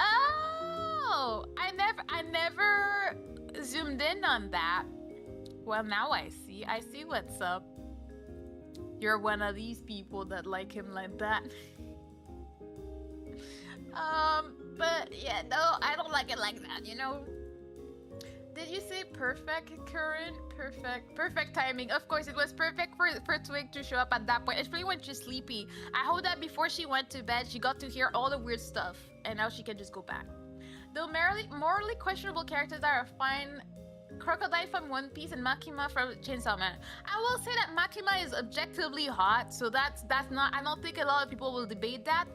Oh, I never zoomed in on that. Well, now I see what's up. You're one of these people that like him like that. But yeah, no, I don't like it like that, you know. did you say perfect, Current? Perfect timing. Of course, it was perfect for Twig to show up at that point. It's really when she's sleepy. I hope that before she went to bed, she got to hear all the weird stuff, and now she can just go back. Though morally questionable characters are fine. Crocodile from One Piece and Makima from Chainsaw Man. I will say that Makima is objectively hot, so that's not. I don't think a lot of people will debate that.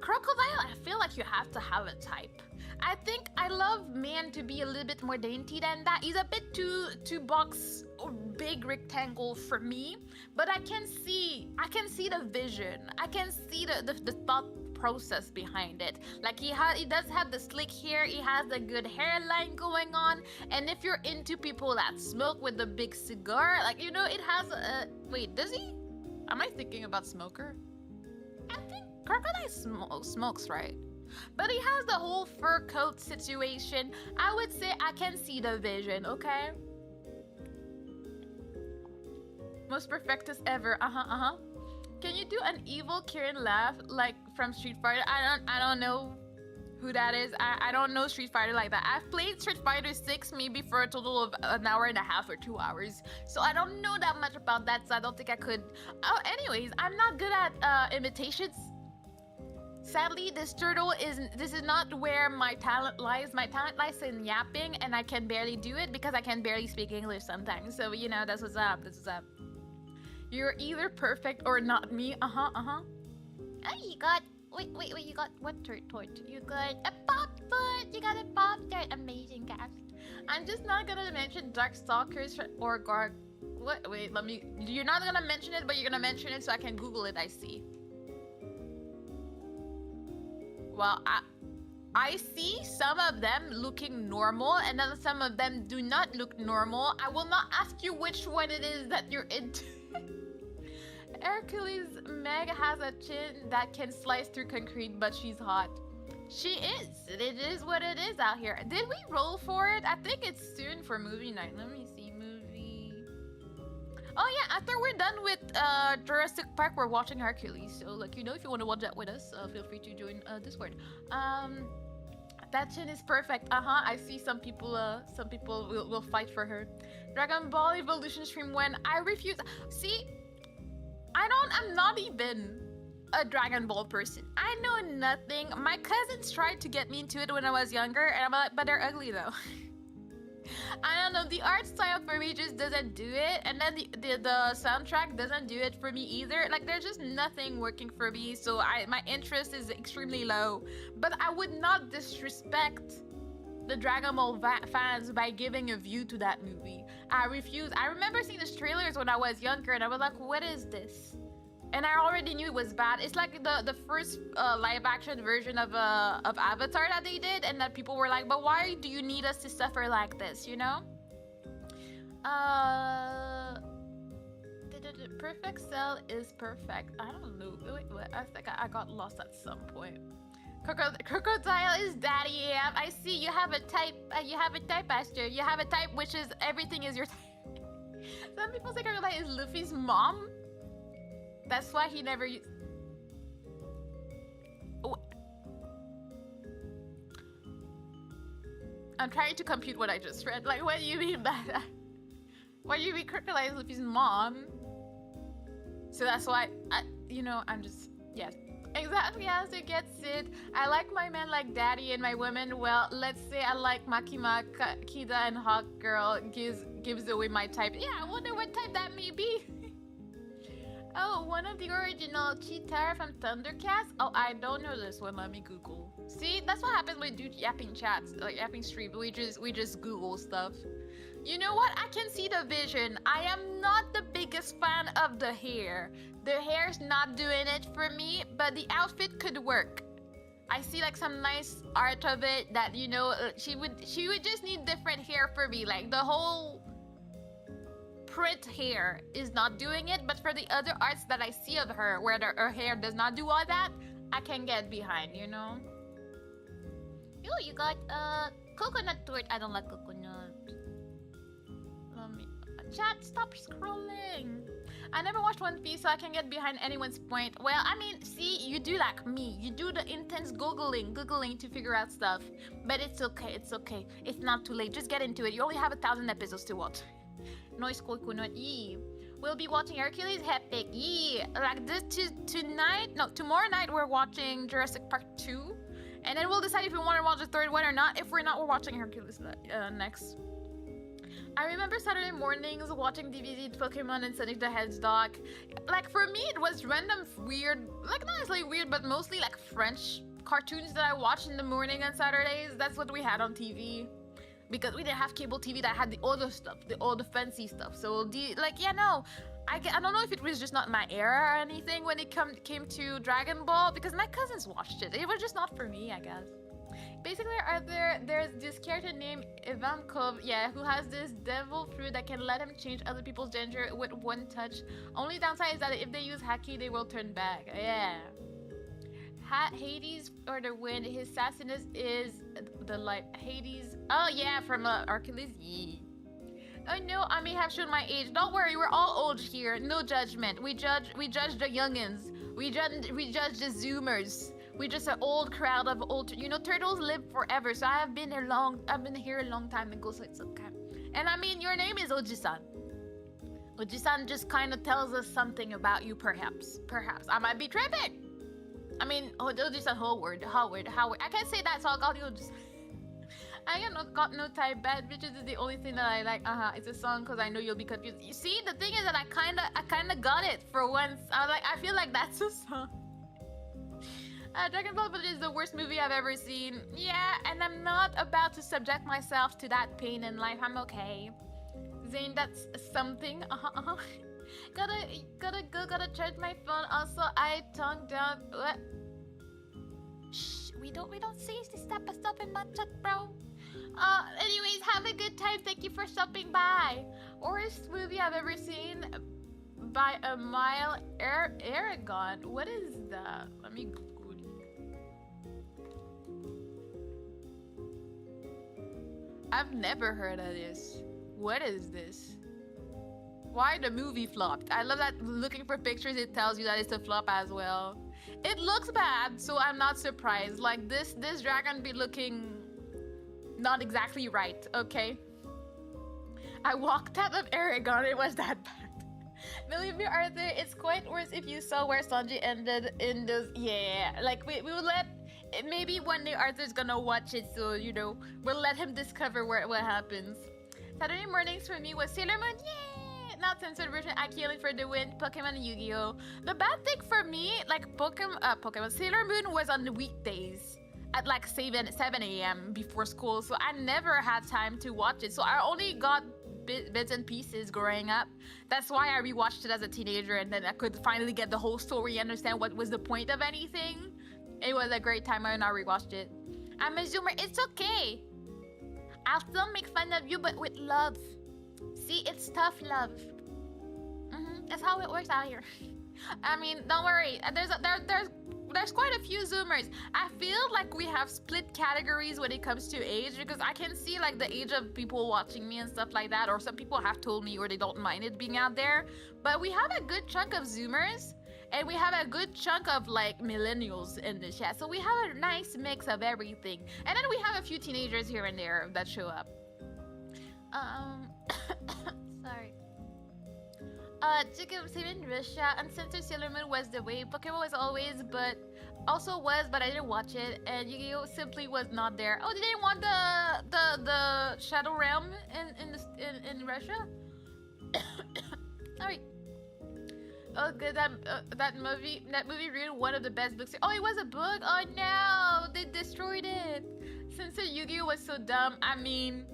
Crocodile, I feel like you have to have a type. I think I love man to be a little bit more dainty than that. He's a bit too box or big rectangle for me, but I can see the vision. I can see the thought process behind it. Like he does have the slick hair, he has the good hairline going on, and if you're into people that smoke with the big cigar, like it has a wait, does he? Am I thinking about smoker? I think Crocodile smokes, right? But he has the whole fur coat situation. I would say I can see the vision, okay? Most perfectest ever. Can you do an evil Kirin laugh like from Street Fighter? I don't know who that is. I don't know Street Fighter like that. I've played Street Fighter 6 maybe for a total of an hour and a half or 2 hours. So I don't know that much about that, so I don't think I could. Oh, anyways, I'm not good at imitations. Sadly, this is not where my talent lies. My talent lies in yapping, and I can barely do it because I can barely speak English sometimes. So, that's what's up. You're either perfect or not me. Oh, you got... Wait, you got what tort? You got a pop foot! You got a pop foot! Amazing, guys. I'm just not gonna mention Darkstalkers or Garg... What? Wait, let me... You're not gonna mention it, but you're gonna mention it so I can Google it, I see. Well, I see some of them looking normal, and then some of them do not look normal. I will not ask you which one it is that you're into. Hercules Meg has a chin that can slice through concrete, but she's hot. She is. It is what it is out here. Did we roll for it? I think it's soon for movie night. Let me see. Movie. Oh yeah, after we're done with Jurassic Park, we're watching Hercules. So if you want to watch that with us, feel free to join Discord. That chin is perfect. I see some people will fight for her. Dragon Ball Evolution stream when I refuse. See, I'm not even a Dragon Ball person. I know nothing. My cousins tried to get me into it when I was younger, and I'm like, but they're ugly though. I don't know, the art style for me just doesn't do it, and then the soundtrack doesn't do it for me either. Like, there's just nothing working for me, so my interest is extremely low. But I would not disrespect the Dragon Ball fans by giving a view to that movie. I refuse. I remember seeing the trailers when I was younger, and I was like, what is this? And I already knew it was bad. It's like the first live action version of Avatar that they did, and that people were like, but why do you need us to suffer like this, Perfect Cell is perfect. I don't know. Wait, I think I got lost at some point. Crocodile is daddy. Yeah, I see. You have a type. You have a type, Aster. You have a type, which is everything is your type. Some people say Crocodile is Luffy's mom. That's why he never used... Oh. I'm trying to compute what I just read. Like, what do you mean by that? What do you mean Crocodile is Luffy's mom? So that's why, I'm just... Yes. Exactly as it gets it. I like my men like daddy, and my women, well, let's say I like Makima, Kida, and Hawk Girl gives away my type. Yeah, I wonder what type that may be. Oh, one of the original Cheetah from Thundercats? Oh, I don't know this one. Let me Google. See, that's what happens when we do yapping chats, like yapping stream. We just Google stuff. You know what? I can see the vision. I am not the biggest fan of the hair. The hair's not doing it for me, but the outfit could work. I see like some nice art of it that, she would just need different hair for me. Like the whole print hair is not doing it, but for the other arts that I see of her where her hair does not do all that, I can get behind, Yo, you got coconut torte. I don't like coconut. Let me chat, stop scrolling. I never watched One Piece, so I can get behind anyone's point. Well, I mean, see, you do like me. You do the intense googling to figure out stuff. But it's okay, it's okay. It's not too late. Just get into it. You only have 1,000 episodes to watch. Noise Koikunot Yee. We'll be watching Hercules Epic. Yee. Like this tomorrow night we're watching Jurassic Park 2. And then we'll decide if we want to watch the third one or not. If we're not, we're watching Hercules next. I remember Saturday mornings watching DVDs Pokemon and Sonic the Hedgehog. Like for me, it was random weird, like not necessarily weird, but mostly like French cartoons that I watched in the morning on Saturdays. That's what we had on TV. Because we didn't have cable TV that had the older stuff, the fancy stuff. So I don't know if it was just not my era or anything when it came to Dragon Ball, because my cousins watched it. It was just not for me, I guess. Basically, there's this character named Ivankov, who has this devil fruit that can let him change other people's gender with one touch. Only downside is that if they use Haki, they will turn back. Yeah. Hades or the wind. His sassiness is the light. Hades. Oh yeah, from Hercules. Yeah. Oh no, I may have shown my age. Don't worry, we're all old here. No judgment. We judge the youngins. We judge the Zoomers. We just an old crowd of old. Turtles live forever. So I've been here a long time ago. So it's okay. And I mean, your name is Oji-san. Oji-san just kind of tells us something about you, perhaps. Perhaps I might be tripping. I mean, Oji-san, Howard. I can't say that, so I'll call you Oji-san. I got no type. Bad Bitches is the only thing that I like. It's a song because I know you'll be confused. You see, the thing is that I kinda got it for once. I feel like that's a song. Dragon Ball is the worst movie I've ever seen. Yeah, and I'm not about to subject myself to that pain in life. I'm okay. Zane, that's something. Gotta charge my phone. Also, I tongue down. What? Shh, we don't see this type of stuff in my chat, bro. Anyways, have a good time. Thank you for stopping by. Worst movie I've ever seen by a mile. Aragon. What is that? Let me Google. I've never heard of this. What is this? Why the movie flopped? I love that looking for pictures, it tells you that it's a flop as well. It looks bad, so I'm not surprised. Like this dragon be looking not exactly right, okay? I walked out of Aragon, it was that bad. Believe me, Arthur, it's quite worse if you saw where Sanji ended in those. Yeah, like we will let. Maybe one day Arthur's gonna watch it, so we'll let him discover what happens. Saturday mornings for me was Sailor Moon, yay! Not censored version, Akili for the win, Pokemon and Yu-Gi-Oh! The bad thing for me, like Pokemon, Sailor Moon was on the weekdays at like 7 a.m. before school, so I never had time to watch it. So I only got bits and pieces growing up. That's why I rewatched it as a teenager, and then I could finally get the whole story, understand what was the point of anything. It was a great time when I rewatched it. I'm a Zoomer. It's okay. I'll still make fun of you, but with love. See, it's tough love. That's how it works out here. I mean, don't worry. There's quite a few Zoomers. I feel like we have split categories when it comes to age, because I can see like the age of people watching me and stuff like that, or some people have told me or they don't mind it being out there. But we have a good chunk of Zoomers. And we have a good chunk of like millennials in the chat. So we have a nice mix of everything. And then we have a few teenagers here and there that show up. Sorry. Chicken in Russia, Uncensored Sailor Moon was the way. Pokemon was always, but I didn't watch it. And Yu-Gi-Oh! Simply was not there. Oh, did they want the Shadow Realm in Russia? Sorry. Oh, good. That movie ruined one of the best books. Oh, it was a book. Oh no, they destroyed it. Censored Yu-Gi-Oh was so dumb. I mean,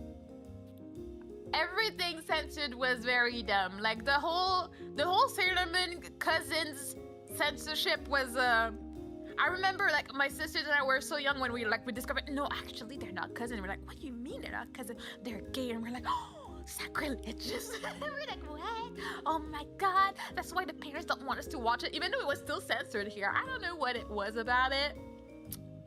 everything censored was very dumb. Like the whole Sailor Moon cousins censorship was. I remember like my sisters and I were so young when we discovered no, actually they're not cousins. We're like, what do you mean they're not cousins? They're gay, and we're like, oh. Sacrilegious. We're like, what? Oh my god. That's why the parents don't want us to watch it, even though it was still censored here. I don't know what it was about it,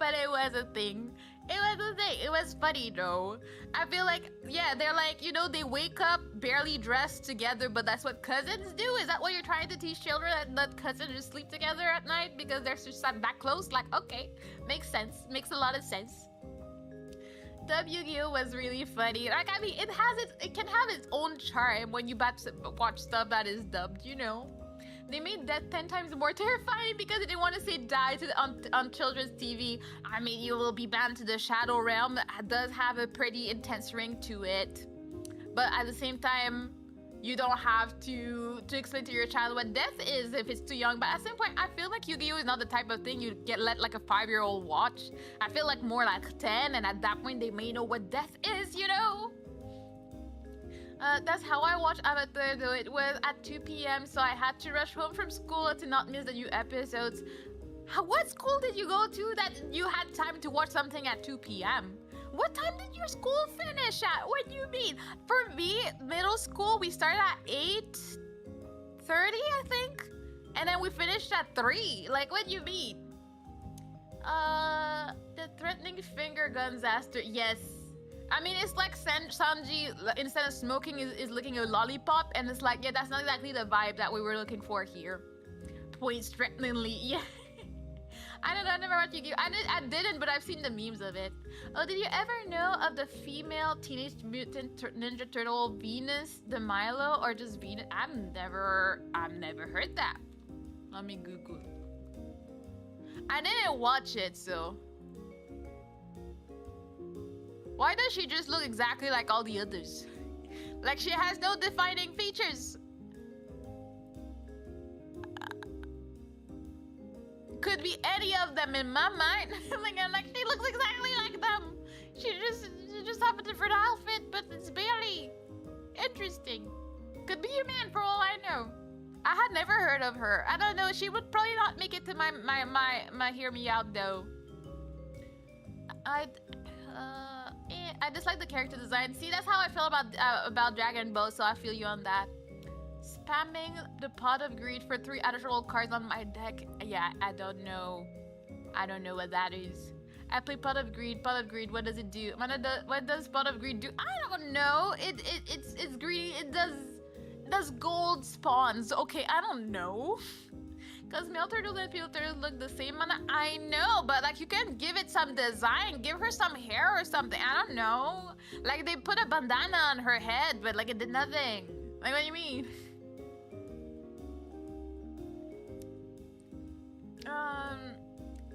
but it was a thing. It was a thing. It was funny though. I feel like, yeah, they're like, they wake up barely dressed together, but that's what cousins do? Is that what you're trying to teach children, that cousins just sleep together at night because they're just that close? Like, okay, makes sense. Makes a lot of sense. Dub Yu-Gi-Oh was really funny. Like, I mean, it can have its own charm when you watch stuff that is dubbed, They made death 10 times more terrifying because they didn't want to say die on children's TV. I mean, you will be banned to the Shadow Realm. That does have a pretty intense ring to it. But at the same time, you don't have to explain to your child what death is if it's too young. But at some point, I feel like Yu-Gi-Oh is not the type of thing you let like a 5-year-old watch. I feel like more like 10, and at that point, they may know what death is, That's how I watched Avatar, though. It was at 2 p.m, so I had to rush home from school to not miss the new episodes. What school did you go to that you had time to watch something at 2 p.m? What time did your school finish at? What do you mean? For me, middle school, we started at 8:30, I think? And then we finished at 3. Like, what do you mean? The threatening finger guns aster. Yes. I mean, it's like Sanji, instead of smoking, is licking a lollipop. And it's like, yeah, that's not exactly the vibe that we were looking for here. Points threateningly. Yeah. I don't know, I never watched Yu-Gi-Oh! I didn't, but I've seen the memes of it. Oh, did you ever know of the female Teenage Mutant Ninja Turtle Venus de Milo, or just Venus? I've never heard that. Let me Google. I didn't watch it, so. Why does she just look exactly like all the others? Like she has no defining features. Could be any of them in my mind. like she looks exactly like them. She just have a different outfit, but it's barely interesting. Could be a man for all I know. I had never heard of her. I don't know. She would probably not make it to my hear me out though. I dislike the character design. See, that's how I feel about Dragon Ball. So I feel you on that. Spamming the Pot of Greed for 3 additional cards on my deck. Yeah, I don't know. I don't know what that is. I play Pot of Greed. Pot of Greed, what does it do? What does Pot of Greed do? I don't know. It's greedy. It does gold spawns. Okay, I don't know. Because male turtles and female turtles look the same. I know, but like you can give it some design. Give her some hair or something. I don't know. Like they put a bandana on her head, but like it did nothing. Like what do you mean?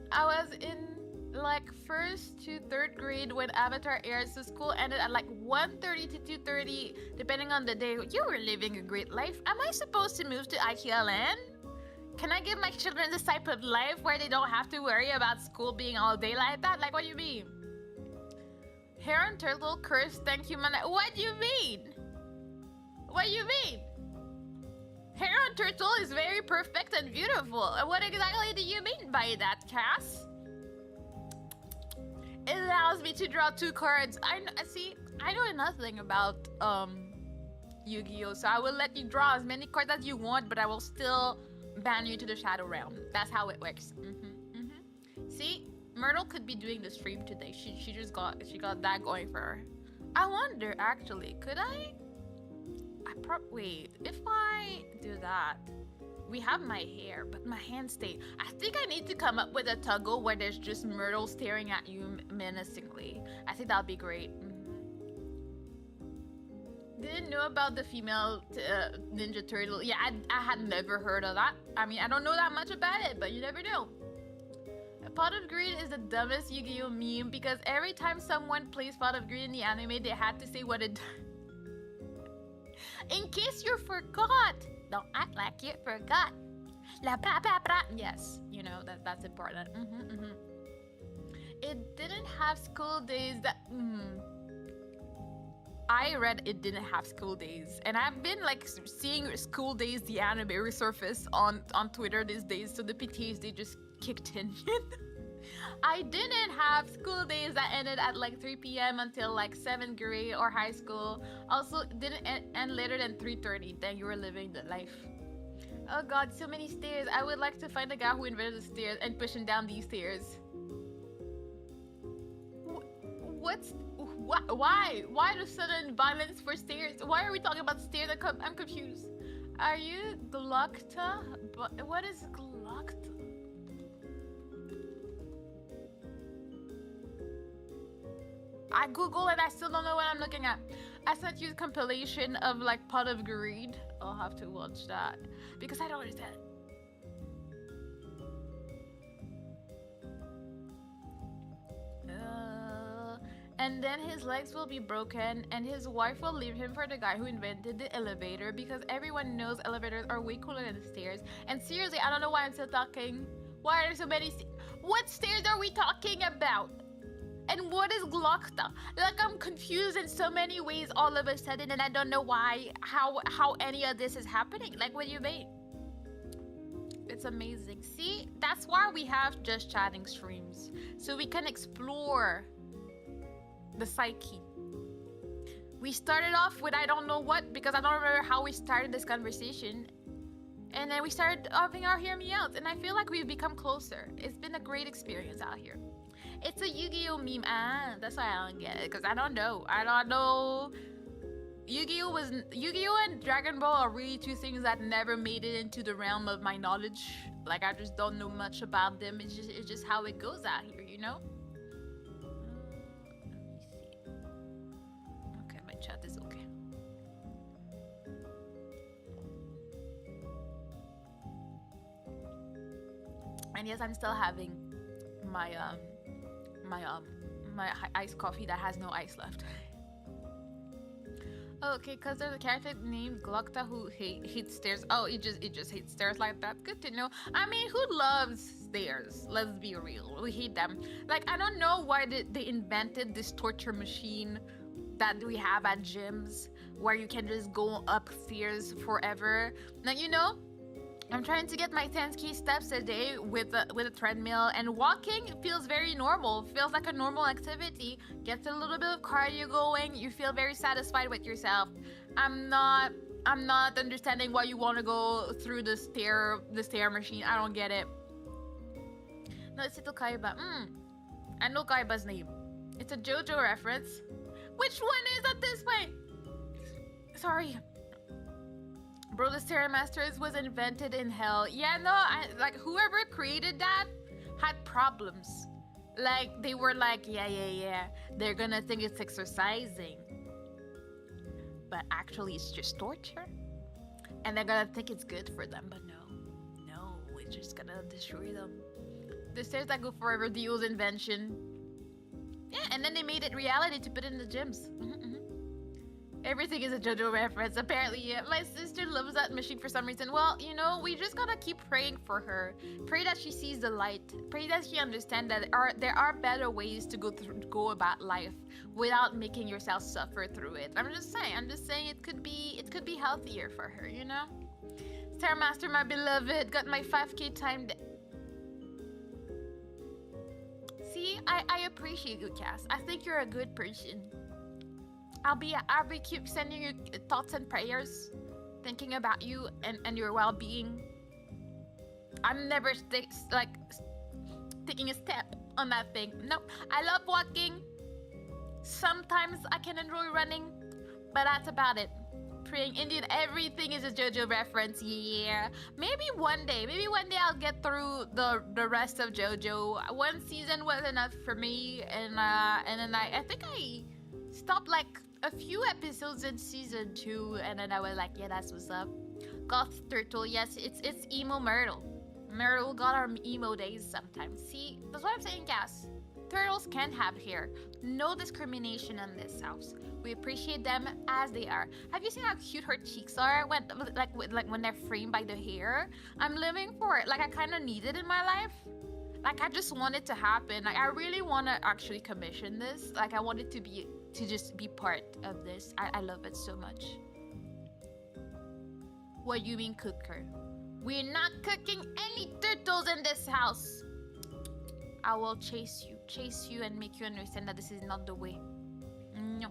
I was in like 1st to 3rd grade when Avatar aired, so school ended at like 1:30 to 2:30, depending on the day. You were living a great life. Am I supposed to move to IKEA land? Can I give my children this type of life where they don't have to worry about school being all day like that? Like, what do you mean? Heron turtle curse, thank you, man. What do you mean? What do you mean? Heron turtle is very perfect and beautiful. What exactly do you mean by that, Cass? It allows me to draw 2 cards. I know nothing about Yu-Gi-Oh! So I will let you draw as many cards as you want, but I will still ban you to the Shadow Realm. That's how it works. See, Myrtle could be doing the stream today. She got that going for her. I wonder actually, could I? Wait, if I do that, we have my hair, but my hands stay. I think I need to come up with a toggle where there's just Myrtle staring at you menacingly. I think that'd be great. Didn't know about the female Ninja Turtle. Yeah, I had never heard of that. I mean, I don't know that much about it, but you never know. A Pot of Greed is the dumbest Yu-Gi-Oh meme because every time someone plays Pot of Greed in the anime, they had to say what it does. In case you forgot. Don't act like you forgot. La blah blah blah. Yes, you know that's important. It didn't have school days that. I read it didn't have school days, and I've been like seeing school days, the anime resurface on Twitter these days. So the PTSD just kicked in. I didn't have school days that ended at like 3 p.m. until like 7th grade or high school. Also, didn't end later than 3:30. Then you were living the life. Oh god, so many stairs. I would like to find the guy who invented the stairs and push him down these stairs. Why the sudden violence for stairs? Why are we talking about stairs? I'm confused. Are you Glocta? But what is Glocta? I Google and I still don't know what I'm looking at. I sent you a compilation of like Pot of Greed. I'll have to watch that because I don't understand. And then his legs will be broken and his wife will leave him for the guy who invented the elevator because everyone knows elevators are way cooler than the stairs. And seriously, I don't know why I'm still talking. Why are there so many what stairs are we talking about? And what is Glocta? Like, I'm confused in so many ways all of a sudden and I don't know why, how any of this is happening. Like, what do you mean? It's amazing. See, that's why we have Just Chatting streams. So we can explore the psyche. We started off with I don't know what because I don't remember how we started this conversation. And then we started having our hear me out and I feel like we've become closer. It's been a great experience out here. It's a Yu-Gi-Oh meme. That's why I don't get it because I don't know. Yu-Gi-Oh and Dragon Ball are really two things that never made it into the realm of my knowledge. Like I just don't know much about them. It's just how it goes out here, you know? Chat is okay. And yes, I'm still having my iced coffee that has no ice left. Oh, okay, because there's a character named Glocta who hates stairs. Oh, it just hates stairs like that. Good to know. I mean, who loves stairs? Let's be real. We hate them. Like, I don't know why they invented this torture machine that we have at gyms where you can just go up stairs forever. Now, you know, I'm trying to get my 10k steps a day with a treadmill, and walking feels very normal. Feels like a normal activity. Gets a little bit of cardio going. You feel very satisfied with yourself. I'm not understanding why you want to go through the stair machine. I don't get it. No, it's Little Kaiba. I know Kaiba's name. It's a JoJo reference. Which one is it this way? Sorry. Bro, the Stairmasters was invented in hell. Yeah, no, like whoever created that had problems. Like they were like, yeah. They're gonna think it's exercising. But actually it's just torture. And they're gonna think it's good for them, but no, it's just gonna destroy them. The stairs that go forever, the old invention. Yeah, and then they made it reality to put it in the gyms. Everything is a JoJo reference, apparently. Yeah. My sister loves that machine for some reason. Well, you know, we just gotta keep praying for her. Pray that she sees the light. Pray that she understands that there are better ways to go about life without making yourself suffer through it. I'm just saying it could be healthier for her, you know? Stairmaster, my beloved, got my 5k timed. See, I appreciate you, Cass. I think you're a good person. I'll be keep sending you thoughts and prayers, thinking about you and your well-being. I'm never taking a step on that thing. No, I love walking. Sometimes I can enjoy running, but that's about it. Praying Indian, everything is a JoJo reference. Yeah, maybe one day I'll get through the rest of JoJo. One season was enough for me, and then I think I stopped like a few episodes in season 2, and then I was like, yeah, that's what's up. Goth Turtle, yes, it's emo Myrtle. Myrtle got our emo days sometimes. See, that's what I'm saying, Cass. Turtles can have hair. No discrimination in this house. We appreciate them as they are. Have you seen how cute her cheeks are when when they're framed by the hair? I'm living for it. Like, I kind of need it in my life. Like, I just want it to happen. Like, I really want to actually commission this. Like, I want it to just be part of this. I love it so much. What do you mean, cooker? We're not cooking any turtles in this house. I will chase you and make you understand that this is not the way. No.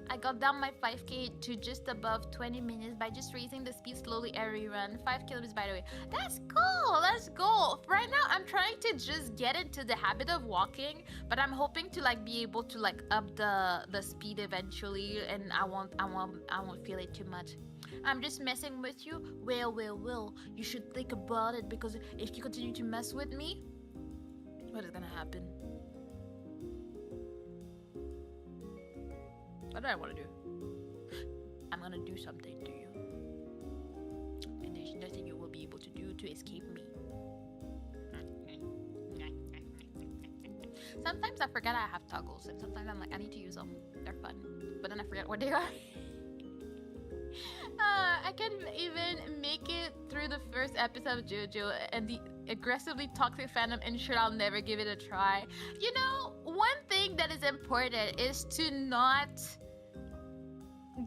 I got down my 5K to just above 20 minutes by just raising the speed slowly every run. 5 kilometers, by the way. That's cool. Let's go. Right now, I'm trying to just get into the habit of walking, but I'm hoping to like be able to like up the speed eventually, and I won't feel it too much. I'm just messing with you. Well. You should think about it, because if you continue to mess with me, what is gonna happen? What do I want to do? I'm gonna do something to you, and there's nothing you will be able to do to escape me. Sometimes I forget I have toggles, and sometimes I'm like, I need to use them. They're fun, but then I forget what they are. I couldn't even make it through the first episode of JoJo, and the aggressively toxic fandom ensured I'll never give it a try. You know, one thing that is important is to not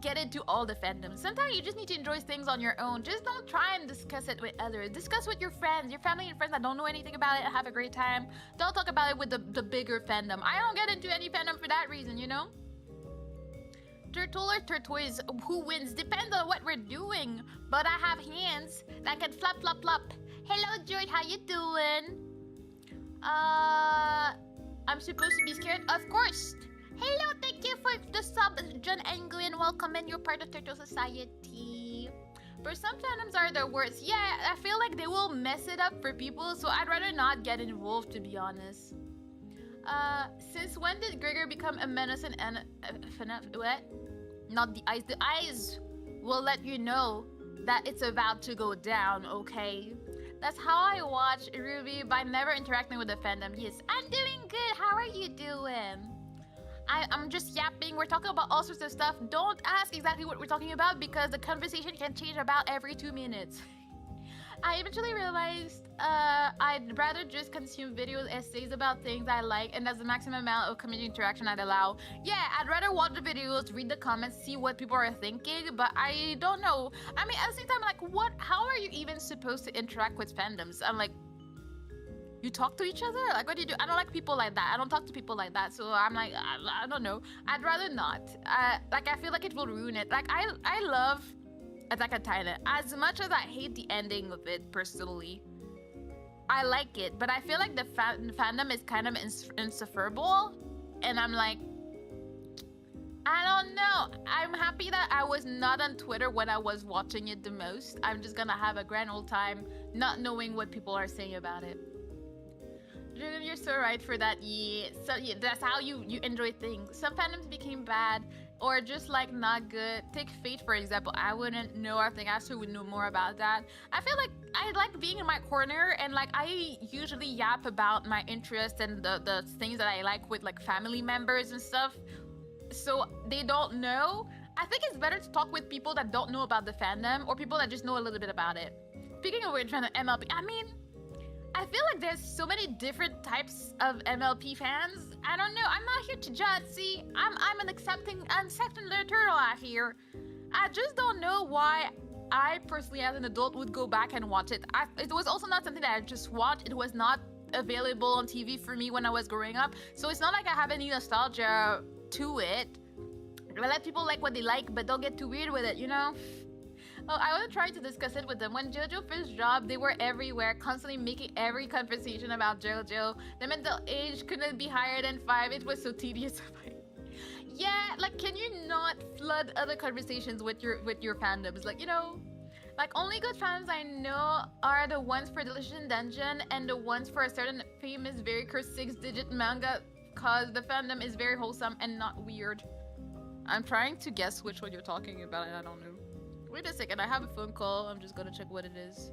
get into all the fandoms. Sometimes you just need to enjoy things on your own. Just don't try and discuss it with others. Discuss with your friends, your family and friends that don't know anything about it. Have a great time. Don't talk about it with the bigger fandom. I don't get into any fandom for that reason, you know? Turtle or turquoise, who wins depends on what we're doing. But I have hands that can flap. Hello George, how you doing? I'm supposed to be scared? Of course. Hello, thank you for the sub, John Angwin. Welcome in, you're part of Turtle Society. But some fandoms are the worst. Yeah, I feel like they will mess it up for people, so I'd rather not get involved, to be honest. Since when did Gregor become a menace and what? Not the eyes. The eyes will let you know that it's about to go down, okay? That's how I watch Ruby, by never interacting with the fandom. Yes, I'm doing good. How are you doing? I'm just yapping. We're talking about all sorts of stuff. Don't ask exactly what we're talking about, because the conversation can change about every 2 minutes. I eventually realized I'd rather just consume videos, essays about things I like, and that's the maximum amount of community interaction I'd allow. Yeah, I'd rather watch the videos, read the comments, see what people are thinking, but I don't know. I mean, at the same time, like, how are you even supposed to interact with fandoms? I'm like, you talk to each other? Like, what do you do? I don't like people like that. I don't talk to people like that. So I'm like, I don't know. I'd rather not. Like, I feel like it will ruin it. Like, I love Attack on Titan. As much as I hate the ending of it, personally, I like it. But I feel like the fandom is kind of insufferable. And I'm like, I don't know. I'm happy that I was not on Twitter when I was watching it the most. I'm just gonna have a grand old time not knowing what people are saying about it. You're so right for that. Yeah, so yeah, that's how you enjoy things. Some fandoms became bad or just like not good. Take Fate for example. I wouldn't know. I think Astro would know more about that. I feel like I like being in my corner, and like I usually yap about my interests and the things that I like with like family members and stuff. So they don't know. I think it's better to talk with people that don't know about the fandom, or people that just know a little bit about it. Speaking of which, MLP, I mean, I feel like there's so many different types of MLP fans. I don't know. I'm not here to judge. See, I'm an accepting little turtle out here. I just don't know why I personally, as an adult, would go back and watch it. It was also not something that I just watched. It was not available on TV for me when I was growing up. So it's not like I have any nostalgia to it. I let people like what they like, but don't get too weird with it, you know? Oh, I was trying to discuss it with them. When JoJo first dropped, they were everywhere, constantly making every conversation about JoJo. The mental age couldn't be higher than 5. It was so tedious. Yeah, like, can you not flood other conversations with your fandoms? Like, you know, like, only good fans I know are the ones for Delicious in Dungeon and the ones for a certain famous, very cursed 6-digit manga, cause the fandom is very wholesome and not weird. I'm trying to guess which one you're talking about, and I don't know. Wait a second, I have a phone call. I'm just gonna check what it is.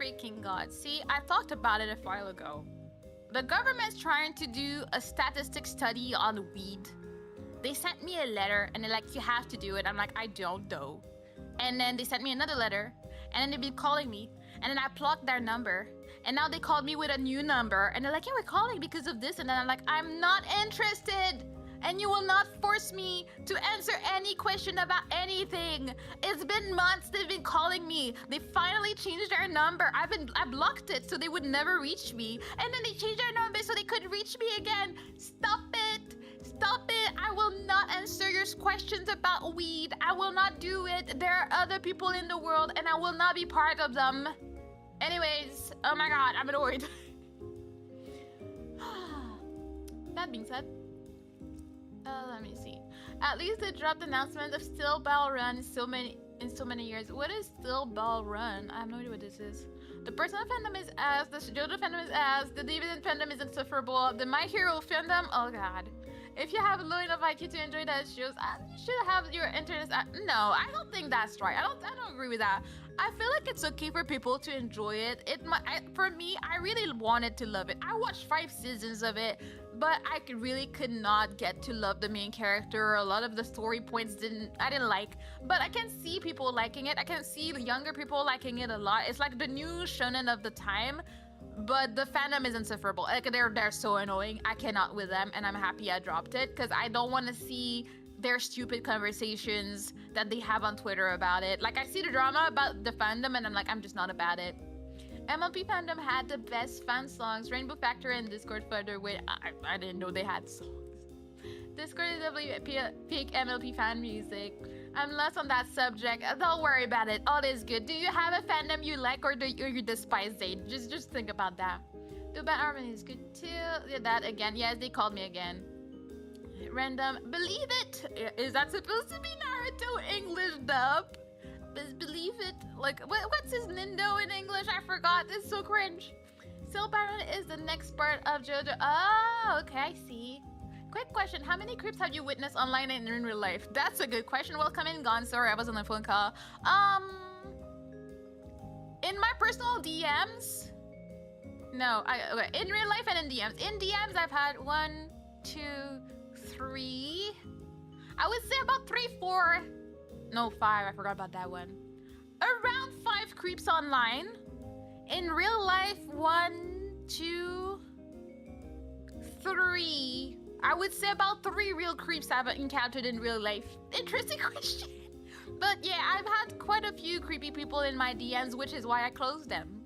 freaking god. See, I talked about it a while ago. The government's trying to do a statistic study on weed. They sent me a letter and they're like, you have to do it. I'm like, I don't know. And then they sent me another letter and then they've been calling me. And then I blocked their number. And now they called me with a new number. And they're like, yeah, we're calling because of this. And then I'm like, I'm not interested. And you will not force me to answer any question about anything. It's been months they've been calling me. They finally changed their number. I blocked it so they would never reach me. And then they changed their number so they could reach me again. Stop it. Stop it. I will not answer your questions about weed. I will not do it. There are other people in the world and I will not be part of them. Anyways, oh my god, I'm annoyed. That being said, let me see. At least they dropped announcement of Still Ball Run in so many years. What is Still Ball Run? I have no idea what this is. The Persona fandom is ass. The JoJo fandom is ass. The Dividend fandom is insufferable. The My Hero fandom, oh god. If you have low enough IQ to enjoy that shows, you should have your internet. No, I don't think that's right. I don't agree with that. I feel like it's okay for people to enjoy it. For me, I really wanted to love it. I watched 5 seasons of it, but I really could not get to love the main character. A lot of the story points I didn't like, but I can see people liking it. I can see the younger people liking it a lot. It's like the new shonen of the time. But the fandom is insufferable. Like they're so annoying. I cannot with them, and I'm happy I dropped it because I don't want to see their stupid conversations that they have on Twitter about it. Like I see the drama about the fandom, and I'm like, I'm just not about it. MLP fandom had the best fan songs. Rainbow Factory and Discord further away. I didn't know they had songs. Discord is definitely peak MLP fan music. I'm less on that subject. Don't worry about it. All is good. Do you have a fandom you like or do you despise it? Just think about that. The Bad Armin is good too. Yeah, that again. Yes, they called me again. Random. Believe it. Is that supposed to be Naruto English dub? Believe it. Like what's his Nindo in English? I forgot. It's so cringe. Still Baron is the next part of JoJo. Oh, okay, I see. Quick question, how many creeps have you witnessed online and in real life? That's a good question. Welcome in, gone. Sorry, I was on a phone call. In my personal DMs? No, okay. In real life and in DMs. In DMs, I've had 1, 2, 3. I would say about 3, 4. No, 5. I forgot about that one. Around 5 creeps online. In real life, 1, 2, 3. I would say about 3 real creeps I've encountered in real life. Interesting question. But yeah, I've had quite a few creepy people in my DMs, which is why I closed them.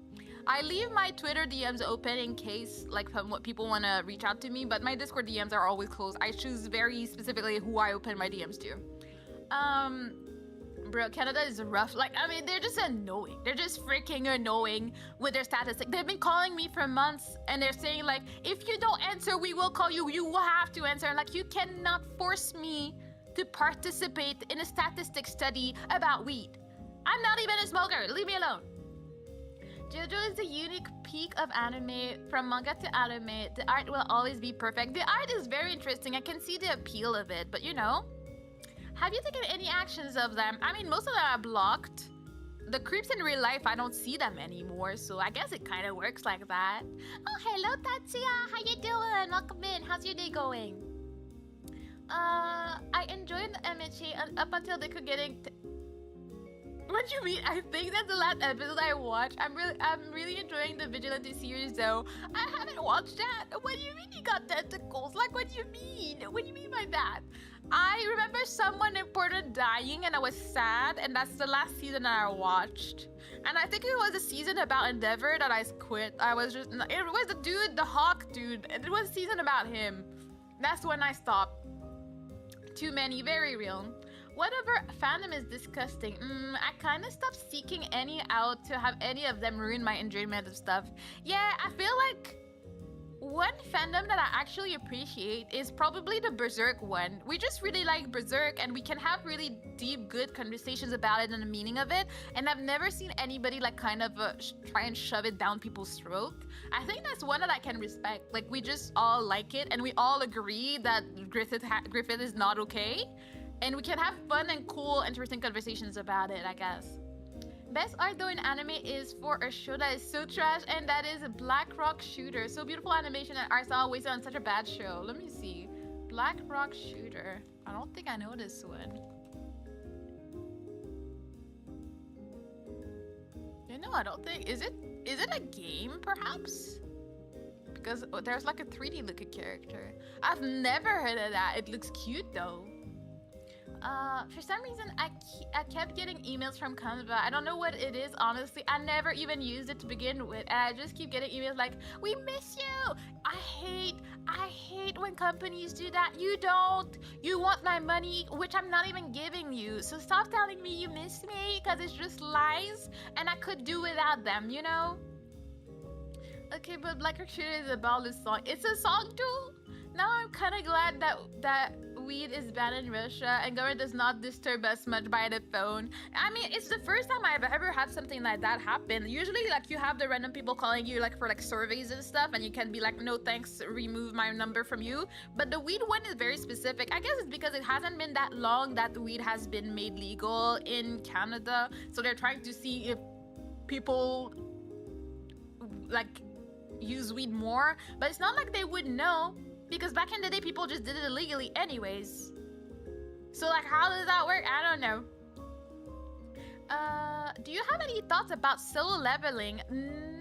I leave my Twitter DMs open in case like people want to reach out to me, but my Discord DMs are always closed. I choose very specifically who I open my DMs to. Bro, Canada is rough. Like, I mean, they're just annoying. They're just freaking annoying with their statistics. They've been calling me for months, and they're saying, like, if you don't answer, we will call you. You will have to answer. Like, you cannot force me to participate in a statistic study about weed. I'm not even a smoker. Leave me alone. JoJo is the unique peak of anime. From manga to anime, the art will always be perfect. The art is very interesting. I can see the appeal of it, but you know, have you taken any actions of them? I mean, most of them are blocked. The creeps in real life, I don't see them anymore, so I guess it kind of works like that. Oh, hello, Tatsuya. How you doing? Welcome in. How's your day going? I enjoyed the MHA up until they could getting... What do you mean? I think that's the last episode I watched. I'm really enjoying the Vigilante series though. I haven't watched that. What do you mean you got tentacles? Like, what do you mean? What do you mean by that? I remember someone important dying and I was sad, and that's the last season that I watched. And I think it was a season about Endeavor that I quit. It was the dude, the Hawk dude. It was a season about him. That's when I stopped. Too many, very real. Whatever fandom is disgusting. I kind of stopped seeking any out to have any of them ruin my enjoyment of stuff. Yeah, I feel like one fandom that I actually appreciate is probably the Berserk one. We just really like Berserk, and we can have really deep, good conversations about it and the meaning of it. And I've never seen anybody like kind of try and shove it down people's throat. I think that's one that I can respect. Like, we just all like it, and we all agree that Griffith is not okay. And we can have fun and cool, interesting conversations about it, I guess. Best art though in anime is for a show that is so trash, and that is Black Rock Shooter. So beautiful animation and art style wasted on such a bad show. Let me see. Black Rock Shooter. I don't think I know this one. You know, I don't think. Is it a game perhaps? Because there's like a 3D looking character. I've never heard of that. It looks cute though. For some reason, I kept getting emails from Canva. I don't know what it is, honestly. I never even used it to begin with, and I just keep getting emails like, "We miss you." I hate when companies do that. You don't. You want my money, which I'm not even giving you. So stop telling me you miss me, because it's just lies, and I could do without them, you know? Okay, but Black Rock Shooter is about this song. It's a song too? Now I'm kind of glad that weed is banned in Russia and government does not disturb us much by the phone. I mean, it's the first time I've ever had something like that happen. Usually, like, you have the random people calling you, like, for, like, surveys and stuff, and you can be like, no thanks, remove my number from you. But the weed one is very specific. I guess it's because it hasn't been that long that weed has been made legal in Canada. So they're trying to see if people, like, use weed more. But it's not like they would know. Because back in the day, people just did it illegally anyways. So, like, how does that work? I don't know. Do you have any thoughts about Solo Leveling?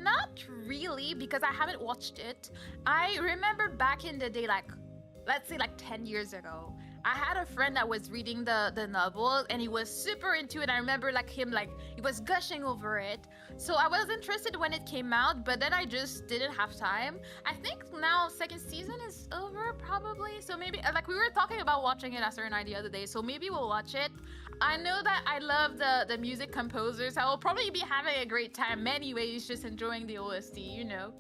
Not really, because I haven't watched it. I remember back in the day, like, let's say like 10 years ago, I had a friend that was reading the novel and he was super into it. I remember like him, like, he was gushing over it. So I was interested when it came out, but then I just didn't have time. I think now second season is over probably. So maybe, like, we were talking about watching it after night the other day. So maybe we'll watch it. I know that I love the music composers. I will probably be having a great time anyways, just enjoying the OST, you know.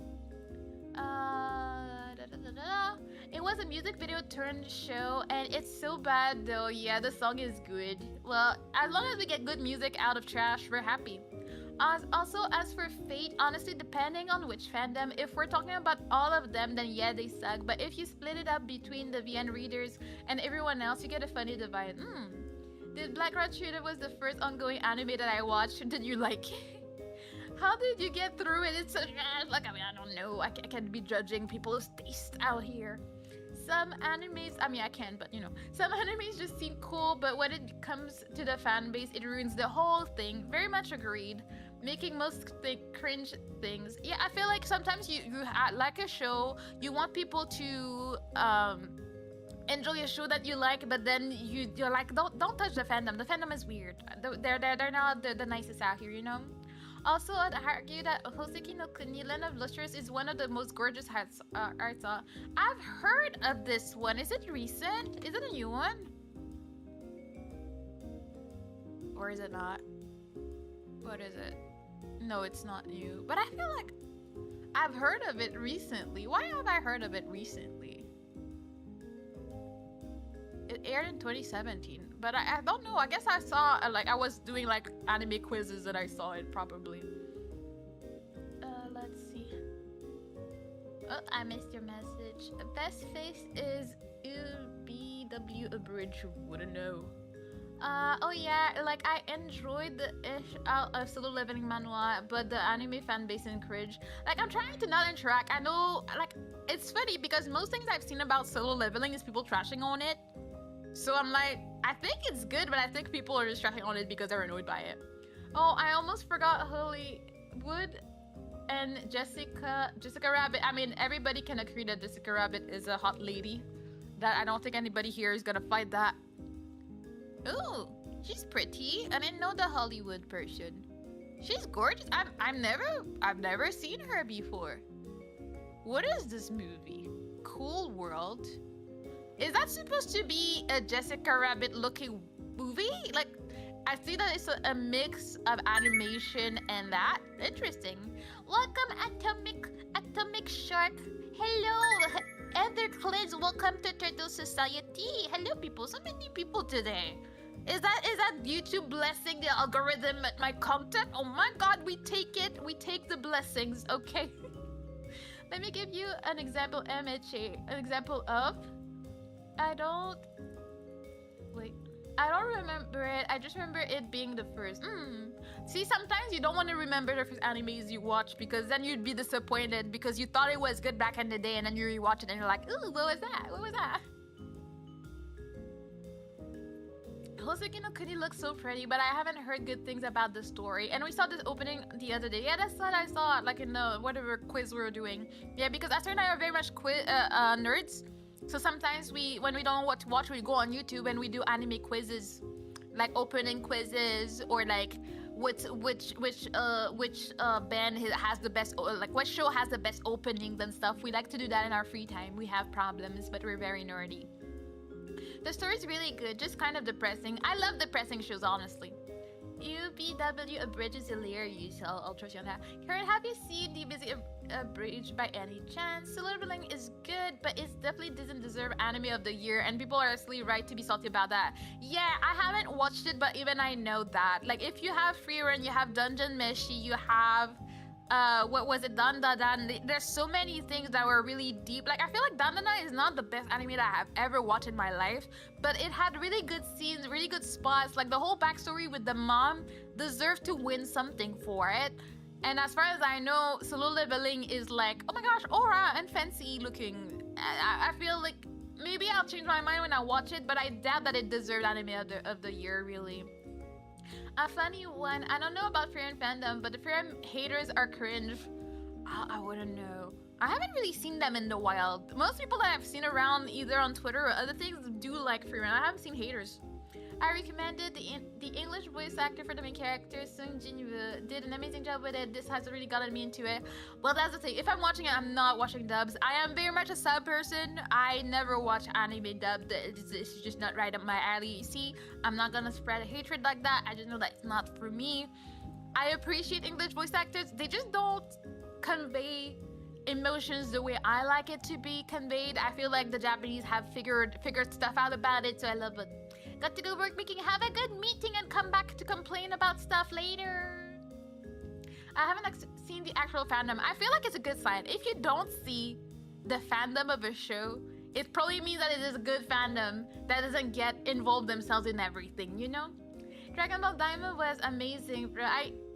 It was a music video turned show, and it's so bad though. Yeah, the song is good. Well, as long as we get good music out of trash, we're happy. Also, as for Fate, honestly, depending on which fandom, if we're talking about all of them, then yeah, they suck. But if you split it up between the VN readers and everyone else, you get a funny divide. The Black Rock Shooter was the first ongoing anime that I watched. Did you like it? How did you get through it? It's so like, I mean, I don't know. I can't be judging people's taste out here. Some animes, I mean, I can, but you know, some animes just seem cool, but when it comes to the fan base, it ruins the whole thing. Very much agreed. Making most cringe things. Yeah, I feel like sometimes you like a show, you want people to enjoy a show that you like, but then you're like, don't touch the fandom. The fandom is weird. They're not the nicest out here, you know. Also, I'd argue that Hoseki no Kuni Land of Lustrous is one of the most gorgeous art style. I've heard of this one. Is it recent? Is it a new one? Or is it not? What is it? No, it's not new. But I feel like I've heard of it recently. Why have I heard of it recently? It aired in 2017. But I don't know. I guess I saw, like, I was doing, like, anime quizzes and I saw it, probably. Let's see. Oh, I missed your message. Best face is UBW Abridge. Wouldn't know. Oh yeah, like, I enjoyed the ish out of Solo Leveling manhwa, but the anime fan base in cringe. Like, I'm trying to not interact. I know, like, it's funny because most things I've seen about Solo Leveling is people trashing on it. So I'm like, I think it's good, but I think people are just trashing on it because they're annoyed by it. Oh, I almost forgot Hollywood and Jessica Rabbit. I mean, everybody can agree that Jessica Rabbit is a hot lady. That I don't think anybody here is gonna fight that. Ooh, she's pretty. I didn't know the Hollywood person. She's gorgeous. I've never seen her before. What is this movie? Cool World. Is that supposed to be a Jessica Rabbit looking movie? Like, I see that it's a mix of animation and that. Interesting. Welcome, Atomic Shark. Hello, Etherclids. Welcome to Turtle Society. Hello, people. So many people today. Is that YouTube blessing the algorithm at my content? Oh my God, we take it. We take the blessings. Okay. Let me give you an example. MHA. An example of. I don't remember it. I just remember it being the first. See, sometimes you don't want to remember the first animes you watch because then you'd be disappointed because you thought it was good back in the day and then you rewatch it and you're like, ooh, what was that? What was that? Hosoki no Kuni looks so pretty, but I haven't heard good things about the story. And we saw this opening the other day. Yeah, that's what I saw, like in the whatever quiz we were doing. Yeah, because Esther and I are very much nerds. So sometimes when we don't know what to watch, we go on YouTube and we do anime quizzes, like opening quizzes or like which band has the best, like what show has the best openings and stuff. We like to do that in our free time. We have problems, but we're very nerdy. The story's really good, just kind of depressing. I love depressing shows, honestly. UBW Abridged is hilarious. I'll you on that. Karen, have you seen the Busy Abridged by any chance? Solo-Leveling is good, but it definitely doesn't deserve Anime of the Year, and people are actually right to be salty about that. Yeah, I haven't watched it, but even I know that. Like, if you have Free Run, you have Dungeon Meshi, you have what was it, Dandadan. There's so many things that were really deep. Like, I feel like Dandadan is not the best anime that I have ever watched in my life, but it had really good scenes, really good spots. Like, the whole backstory with the mom deserved to win something for it. And as far as I know, Solo Leveling is like, oh my gosh, aura and fancy looking. I feel like maybe I'll change my mind when I watch it, but I doubt that it deserved Anime of the Year, really. A funny one, I don't know about Frieren fandom, but the Frieren haters are cringe. I wouldn't know. I haven't really seen them in the wild. Most people that I've seen around either on Twitter or other things do like Frieren. I haven't seen haters. I recommended the English voice actor for the main character, Sung Jin-woo, did an amazing job with it. This has really gotten me into it. Well, that's the thing. If I'm watching it, I'm not watching dubs. I am very much a sub person. I never watch anime dubbed. It's just not right up my alley. See, I'm not gonna spread hatred like that. I just know that it's not for me. I appreciate English voice actors. They just don't convey emotions the way I like it to be conveyed. I feel like the Japanese have figured stuff out about it, so I love it. Got to go work making. Have a good meeting and come back to complain about stuff later. I haven't seen the actual fandom. I feel like it's a good sign. If you don't see the fandom of a show, it probably means that it is a good fandom that doesn't get involved themselves in everything, you know? Dragon Ball Diamond was amazing, bro.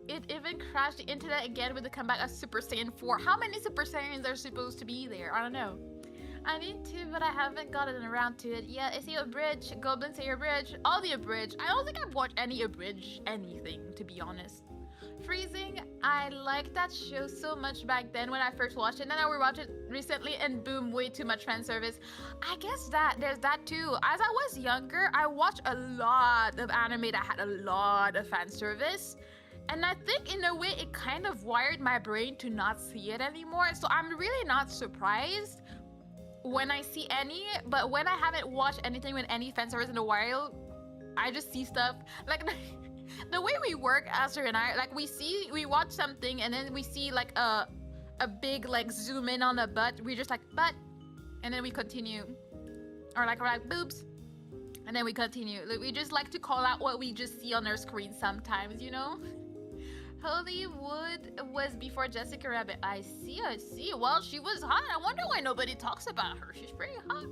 It even crashed the internet again with the comeback of Super Saiyan 4. How many Super Saiyans are supposed to be there? I don't know. I need to, but I haven't gotten around to it. Yeah, I see Abridged, Goblin Slayer Abridged, all the Abridged. I don't think I've watched any Abridged anything, to be honest. Freezing, I liked that show so much back then when I first watched it. And then I rewatched it recently and boom, way too much fan service. I guess that there's that too. As I was younger, I watched a lot of anime that had a lot of fan service. And I think in a way it kind of wired my brain to not see it anymore. So I'm really not surprised when I see any, but when I haven't watched anything with any fan service in a while, I just see stuff like the way we work, Esther and I, like we watch something and then we see like a big like zoom in on a butt. We just like butt, and then we continue, or like we're like boobs, and then we continue. Like, we just like to call out what we just see on our screen sometimes, you know. Hollywood was before Jessica Rabbit. I see. Well, she was hot. I wonder why nobody talks about her. She's pretty hot.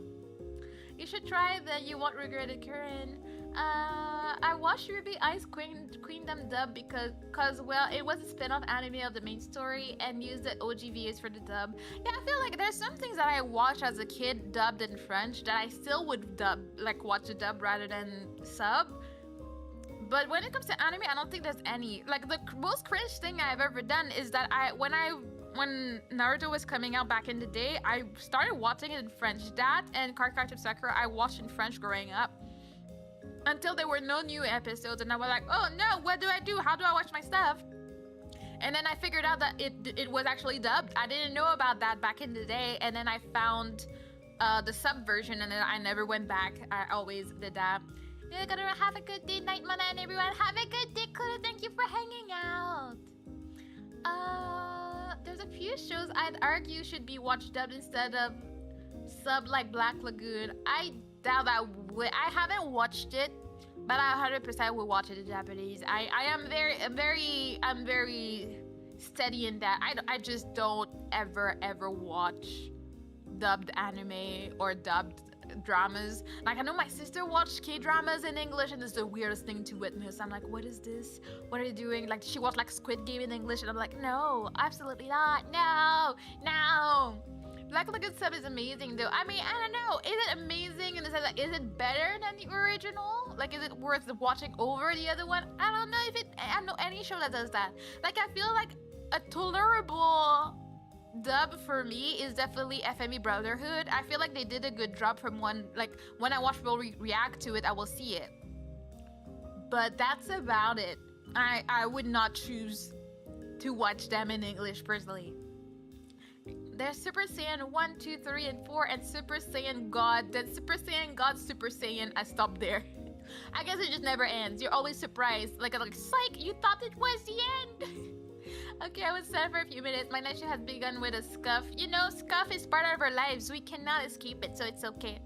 You should try that. You won't regret it, Karen. I watched Ruby Ice Queendom dub because well, it was a spin-off anime of the main story and used the OGVAs for the dub. Yeah, I feel like there's some things that I watched as a kid dubbed in French that I still would watch the dub rather than sub. But when it comes to anime, I don't think there's any. Like, the most cringe thing I've ever done is that when Naruto was coming out back in the day, I started watching it in French. That and Card Captor Sakura I watched in French growing up. Until there were no new episodes, and I was like, oh no, what do I do? How do I watch my stuff? And then I figured out that it was actually dubbed. I didn't know about that back in the day, and then I found the sub version, and then I never went back. I always did that. You're gonna have a good day, Night Mana, and everyone. Have a good day, Kuda. Thank you for hanging out. There's a few shows I'd argue should be watched dubbed instead of sub, like Black Lagoon. I doubt I would. I haven't watched it, but I 100% would watch it in Japanese. I'm very steady in that. I just don't ever watch dubbed anime or dubbed dramas. Like I know my sister watched K-dramas in English, and it's the weirdest thing to witness. I'm like, what is this? What are you doing? Like she watched like Squid Game in English, and I'm like, no, absolutely not. No. Black Lagoon sub is amazing though. I mean, I don't know. Is it amazing in the sense like, is it better than the original? Like, is it worth watching over the other one? I don't know if it. I know any show that does that. Like, I feel like a tolerable dub for me is definitely FME Brotherhood. I feel like they did a good job from one. Like when I watch people react to it, I will see it. But that's about it. I would not choose to watch them in English personally. There's Super Saiyan 1, 2, 3, and 4, and Super Saiyan God. Then Super Saiyan God, Super Saiyan. I stopped there. I guess it just never ends. You're always surprised. Like psych, you thought it was the end. Okay, I was sad for a few minutes. My night shift has begun with a scuff. You know, scuff is part of our lives. We cannot escape it, so it's okay.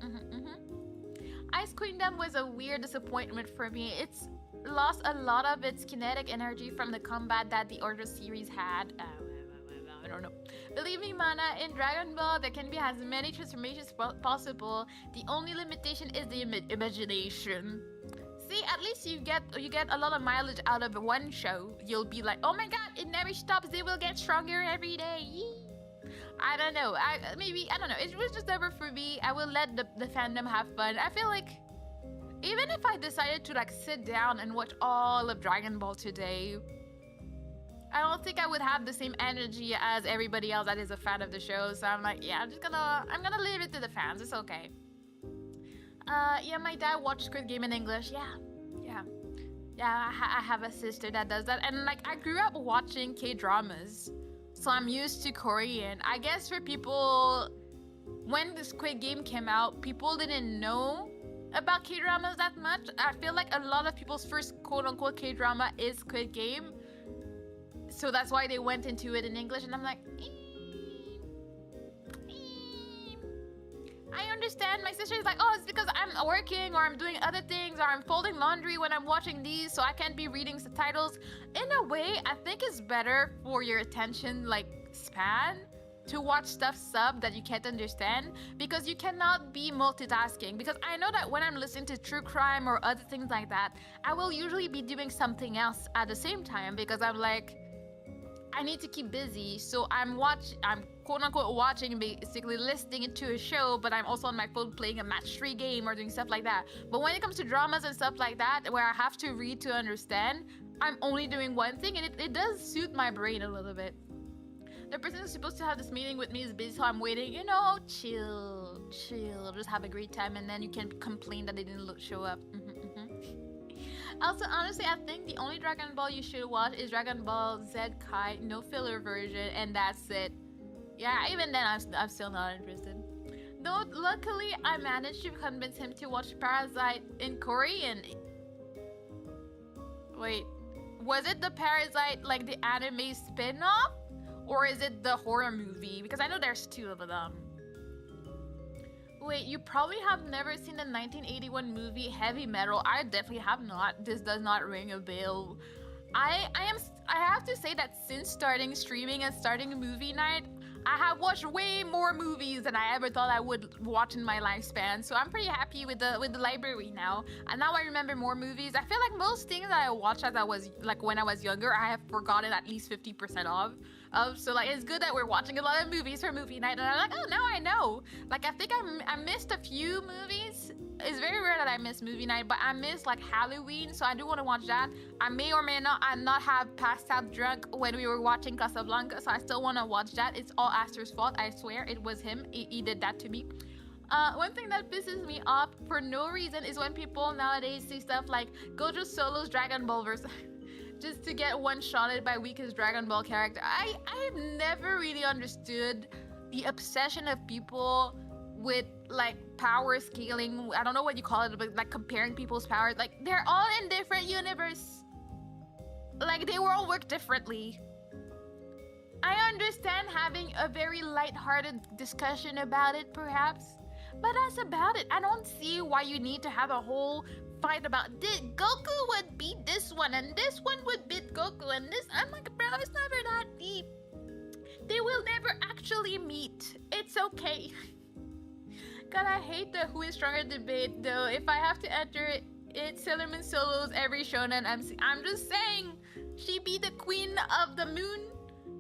Ice Queendom was a weird disappointment for me. It's lost a lot of its kinetic energy from the combat that the Order series had. I don't know. Believe me, Mana, in Dragon Ball, there can be as many transformations possible. The only limitation is the imagination. See, at least you get a lot of mileage out of one show. You'll be like, oh my god, it never stops. They will get stronger every day. Yee. I don't know. I don't know. It was just never for me. I will let the fandom have fun. I feel like even if I decided to like sit down and watch all of Dragon Ball today, I don't think I would have the same energy as everybody else that is a fan of the show. So I'm like, yeah, I'm gonna leave it to the fans. It's okay. Yeah, my dad watched Squid Game in English. Yeah. I have a sister that does that, and like I grew up watching K-dramas, so I'm used to Korean. I guess for people, when the Squid Game came out, people didn't know about K-dramas that much. I feel like a lot of people's first quote-unquote K-drama is Squid Game. So that's why they went into it in English, and I'm like, I understand. My sister is like, oh, it's because I'm working, or I'm doing other things, or I'm folding laundry when I'm watching these, so I can't be reading subtitles. In a way, I think it's better for your attention, like, span to watch stuff sub that you can't understand, because you cannot be multitasking. Because I know that when I'm listening to true crime or other things like that, I will usually be doing something else at the same time, because I'm like, I need to keep busy, so I'm quote-unquote watching, basically listening to a show, but I'm also on my phone playing a match 3 game or doing stuff like that. But when it comes to dramas and stuff like that, where I have to read to understand, I'm only doing one thing, and it does suit my brain a little bit. The person who's supposed to have this meeting with me is busy, so I'm waiting. You know, chill, just have a great time, and then you can complain that they didn't show up. Also, honestly, I think the only Dragon Ball you should watch is Dragon Ball Z Kai, no filler version, and that's it. Yeah, even then, I'm still not interested. Though, luckily, I managed to convince him to watch Parasite in Korean. Wait, was it the Parasite, like the anime spin-off? Or is it the horror movie? Because I know there's 2 of them. Wait, you probably have never seen the 1981 movie Heavy Metal. I definitely have not. This does not ring a bell. I have to say that since starting streaming and starting movie night, I have watched way more movies than I ever thought I would watch in my lifespan. So I'm pretty happy with the library now. And now I remember more movies. I feel like most things that I watched as I was like when I was younger, I have forgotten at least 50% of. So like it's good that we're watching a lot of movies for movie night, and I'm like, oh, now I know. Like I think I missed a few movies. It's very rare that I miss movie night, but I missed like Halloween, so I do want to watch that. I may or may not have passed out drunk when we were watching Casablanca, so I still want to watch that. It's all Astor's fault, I swear. It was him. He did that to me. One thing that pisses me off for no reason is when people nowadays see stuff like Gojo Solo's Dragon Ball verse. Just to get one-shotted by weakest Dragon Ball character. I have never really understood the obsession of people with like power scaling. I don't know what you call it, but like comparing people's powers. Like they're all in different universe. Like they will all work differently. I understand having a very light-hearted discussion about it, perhaps, but that's about it. I don't see why you need to have a whole fight about Goku would beat this one and this one would beat Goku and this. I'm like, bro, it's never that deep. They will never actually meet. It's okay. God, I hate the who is stronger debate, though. If I have to enter it, it's Sailor Moon solos every shonen MC. I'm just saying, she be the queen of the moon,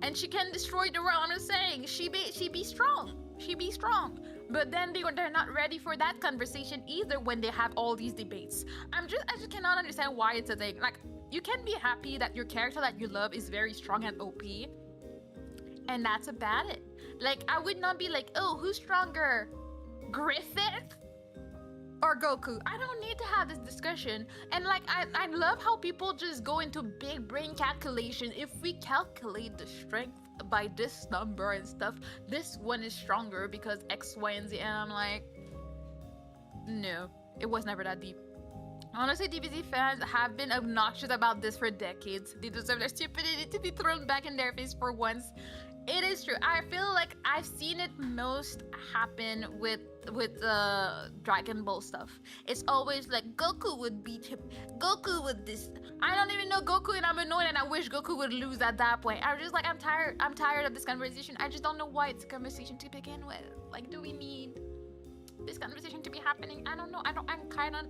and she can destroy the world. I'm just saying, she be strong. She be strong. But then they're not ready for that conversation either when they have all these debates. I just cannot understand why it's a thing. Like, you can be happy that your character that you love is very strong and OP, and that's about it. Like, I would not be like, oh, who's stronger, Griffith or Goku? I don't need to have this discussion. And like, I love how people just go into big brain calculation. If we calculate the strength by this number and stuff, this one is stronger because X, Y, and Z. And I'm like, no, it was never that deep. Honestly, DBZ fans have been obnoxious about this for decades. They deserve their stupidity to be thrown back in their face for once. It is true. I feel like I've seen it most happen with Dragon Ball stuff. It's always like Goku would beat him. Goku would this. I don't even know Goku, and I'm annoyed, and I wish Goku would lose at that point. I'm just like, I'm tired of this conversation. I just don't know why it's a conversation to begin with. Like, do we need this conversation to be happening? I don't know. I kind of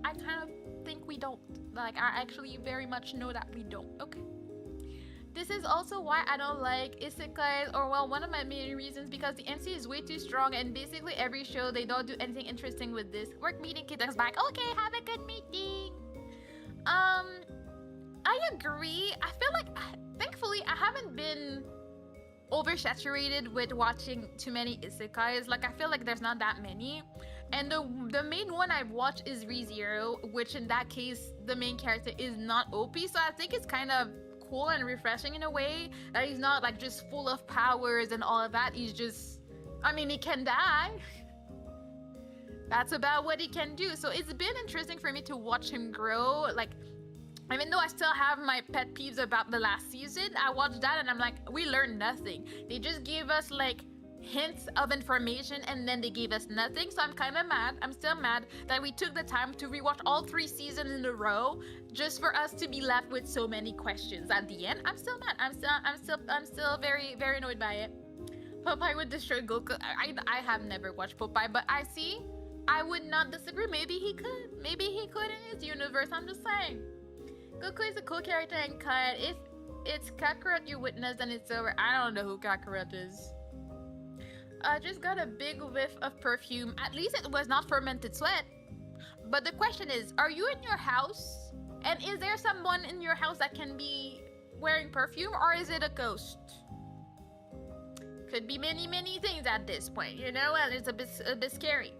think we don't. Like, I actually very much know that we don't. Okay. This is also why I don't like isekais, or well, one of my main reasons, because the MC is way too strong, and basically every show they don't do anything interesting with this. Work meeting, Kita's back. Okay, have a good meeting. I agree. I feel like, thankfully, I haven't been oversaturated with watching too many isekais. Like, I feel like there's not that many. And the main one I've watched is ReZero, which in that case, the main character is not OP. So I think it's kind of cool and refreshing in a way that he's not like just full of powers and all of that. He's just, I mean, he can die. That's about what he can do. So it's been interesting for me to watch him grow. Like, even though I still have my pet peeves about the last season, I watched that and I'm like, we learned nothing. They just gave us like hints of information and then they gave us nothing. So I'm kind of mad. I'm still mad that we took the time to rewatch all 3 seasons in a row just for us to be left with so many questions at the end. I'm still mad. I'm still very, very annoyed by it. Popeye would destroy Goku. I have never watched Popeye, but I would not disagree. Maybe he could. Maybe he could in his universe. I'm just saying. Goku is a cool character and kind. If it's Kakarot you witnessed, then it's over. I don't know who Kakarot is. I just got a big whiff of perfume. At least it was not fermented sweat. But the question is, are you in your house? And is there someone in your house that can be wearing perfume, or is it a ghost? Could be many, many things at this point, you know, and it's a bit scary.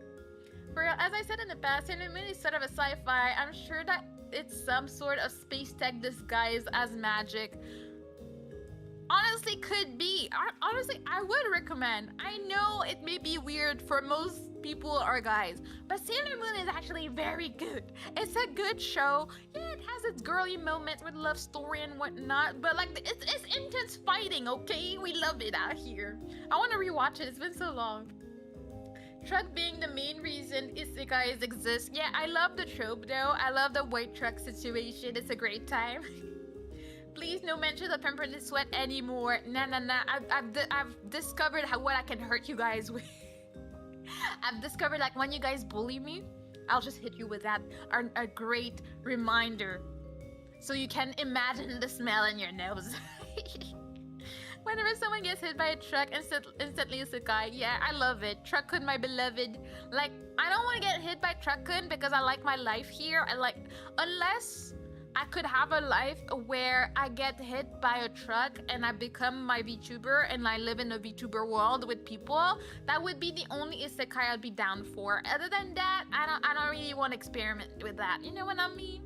For as I said in the past, Sailor Moon is sort of a sci-fi. I'm sure that it's some sort of space tech disguised as magic. Honestly, could be. Honestly, I would recommend. I know it may be weird for most people or guys, but Sailor Moon is actually very good. It's a good show. Yeah, it has its girly moments with love story and whatnot, but like it's intense fighting. Okay, we love it out here. I want to rewatch it. It's been so long. Truck being the main reason isekais exist. Yeah, I love the trope though. I love the white truck situation. It's a great time. Please, no mention of peppermint sweat anymore. Nah. I've discovered what I can hurt you guys with. I've discovered, like, when you guys bully me, I'll just hit you with that. A great reminder. So you can imagine the smell in your nose. Whenever someone gets hit by a truck, instantly isekai. Yeah, I love it. Truck-kun, my beloved. Like, I don't want to get hit by truck-kun because I like my life here. Unless I could have a life where I get hit by a truck and I become my VTuber and I live in a VTuber world with people. That would be the only isekai I'd be down for. Other than that, I don't really want to experiment with that. You know what I mean?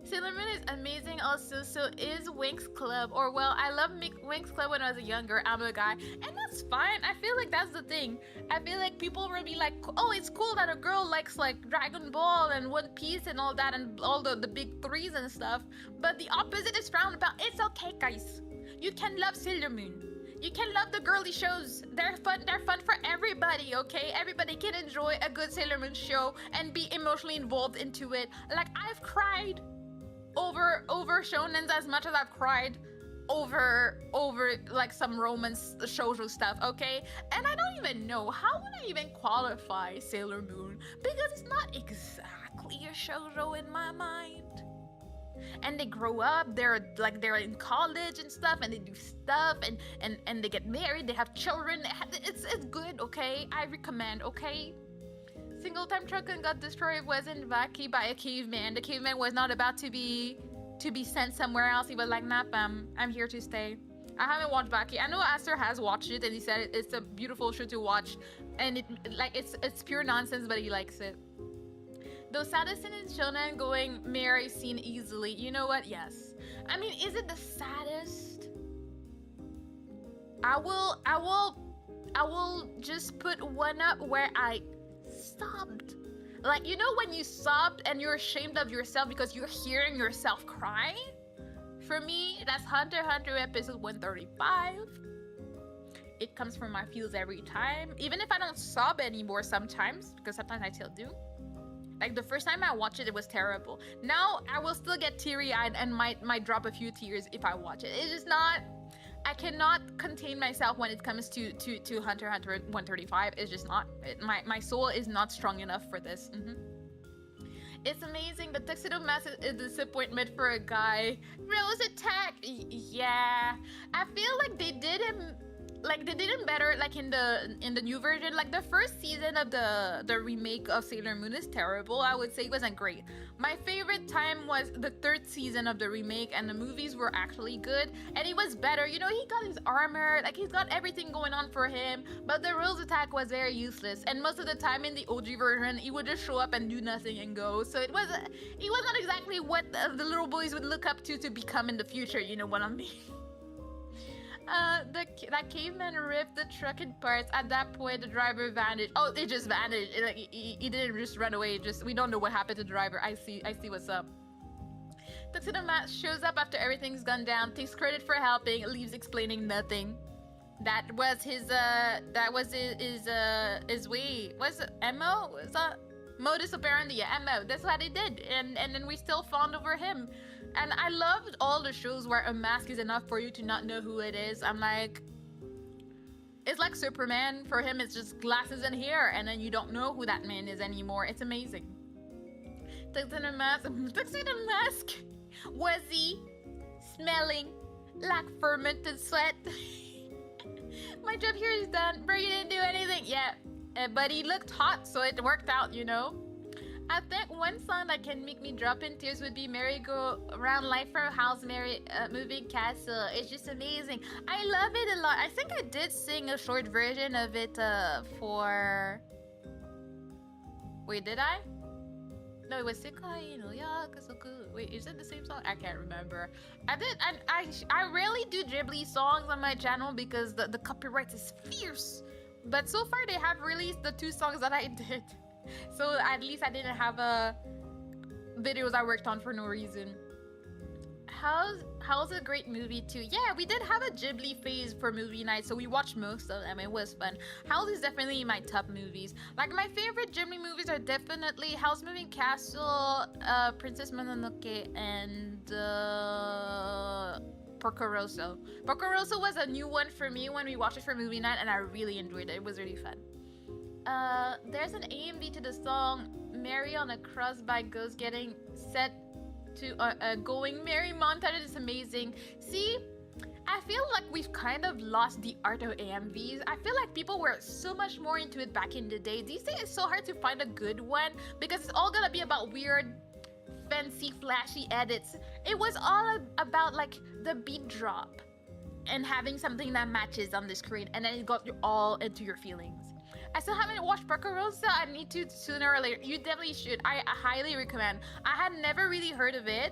Sailor Moon is amazing also, so is Winx Club. Or, well, I loved Winx Club when I was younger. I'm a guy. And that's fine. I feel like that's the thing. I feel like people will be like, oh, it's cool that a girl likes, like, Dragon Ball and One Piece and all that and all the big threes and stuff. But the opposite is frowned about. It's okay, guys. You can love Sailor Moon. You can love the girly shows. They're fun for everybody, okay? Everybody can enjoy a good Sailor Moon show and be emotionally involved into it. Like, I've cried over shonens as much as I've cried over like some romance shoujo stuff, okay? And I don't even know how would I even qualify Sailor Moon, because it's not exactly a shoujo in my mind. And they grow up, they're in college and stuff, and they do stuff, and they get married, they have children. It's good, okay? I recommend, okay? Single time Truckin got destroyed was in Vaki by a caveman. The caveman was not about to be sent somewhere else. He was like, nah, I'm here to stay. I haven't watched Baki. I know Aster has watched it, and he said it's a beautiful show to watch, and it's pure nonsense, but he likes it. Though saddest in shonen going Mary seen easily. You know what? Yes. I mean, is it the saddest? I will just put one up where I sobbed. Like, you know when you sobbed and you're ashamed of yourself because you're hearing yourself cry? For me, that's Hunter x Hunter episode 135. It comes from my feels every time. Even if I don't sob anymore sometimes, because sometimes I still do. Like the first time I watched it, it was terrible. Now I will still get teary-eyed and might drop a few tears if I watch it. It's just not. I cannot contain myself when it comes to Hunter x Hunter 135. It's just not. My soul is not strong enough for this. It's amazing. The Tuxedo Mask is a disappointment for a guy. Rose attack. Yeah, I feel like they did him better, like in the new version. Like the first season of the remake of Sailor Moon is terrible. I would say it wasn't great. My favorite time was the third season of the remake, and the movies were actually good, and it was better. You know, he got his armor, like he's got everything going on for him, but the Rose attack was very useless, and most of the time in the OG version he would just show up and do nothing and go. So it was not exactly what the little boys would look up to become in the future, you know what I mean? That caveman ripped the truck in parts. At that point, the driver vanished. Oh, it just vanished. He didn't just run away. We don't know what happened to the driver. I see what's up. Tuxedo Mask shows up after everything's gone down, takes credit for helping, leaves explaining nothing. That was his way. Was it MO? Was that modus operandi? Yeah, MO. That's what he did. And then we still fawned over him. And I loved all the shows where a mask is enough for you to not know who it is. I'm like, it's like Superman. For him, it's just glasses and hair, and then you don't know who that man is anymore. It's amazing. Tuxedo Mask was he smelling like fermented sweat? My job here is done. Bro, you didn't do anything. Yeah, but he looked hot, so it worked out, you know. I think one song that can make me drop in tears would be Merry Go Round Life from House Mary Moving Castle. It's just amazing. I love it a lot. I think I did sing a short version of it for... Wait, did I? No, it was Sekai no Yakusoku. Wait, is it the same song? I can't remember. I rarely do Ghibli songs on my channel because the copyright is fierce. But so far they have released the 2 songs that I did. So at least I didn't have videos I worked on for no reason. How's a great movie too? Yeah, we did have a Ghibli phase for movie night, so we watched most of them. It was fun. House is definitely my top movies. Like my favorite Ghibli movies are definitely House Moving Castle, Princess Mononoke, and Porco Rosso. Porco Rosso was a new one for me when we watched it for movie night, and I really enjoyed it. It was really fun. There's an AMV to the song Mary on a Cross by Ghost getting set to a Going Mary montage. Is amazing. See, I feel like we've kind of lost the art of AMVs. I feel like people were so much more into it back in the day. These days it's so hard to find a good one because it's all gonna be about weird, fancy, flashy edits. It was all about like the beat drop and having something that matches on the screen, and then it got you all into your feelings. I still haven't watched Porco Rosso. I need to sooner or later. You definitely should. I highly recommend. I had never really heard of it.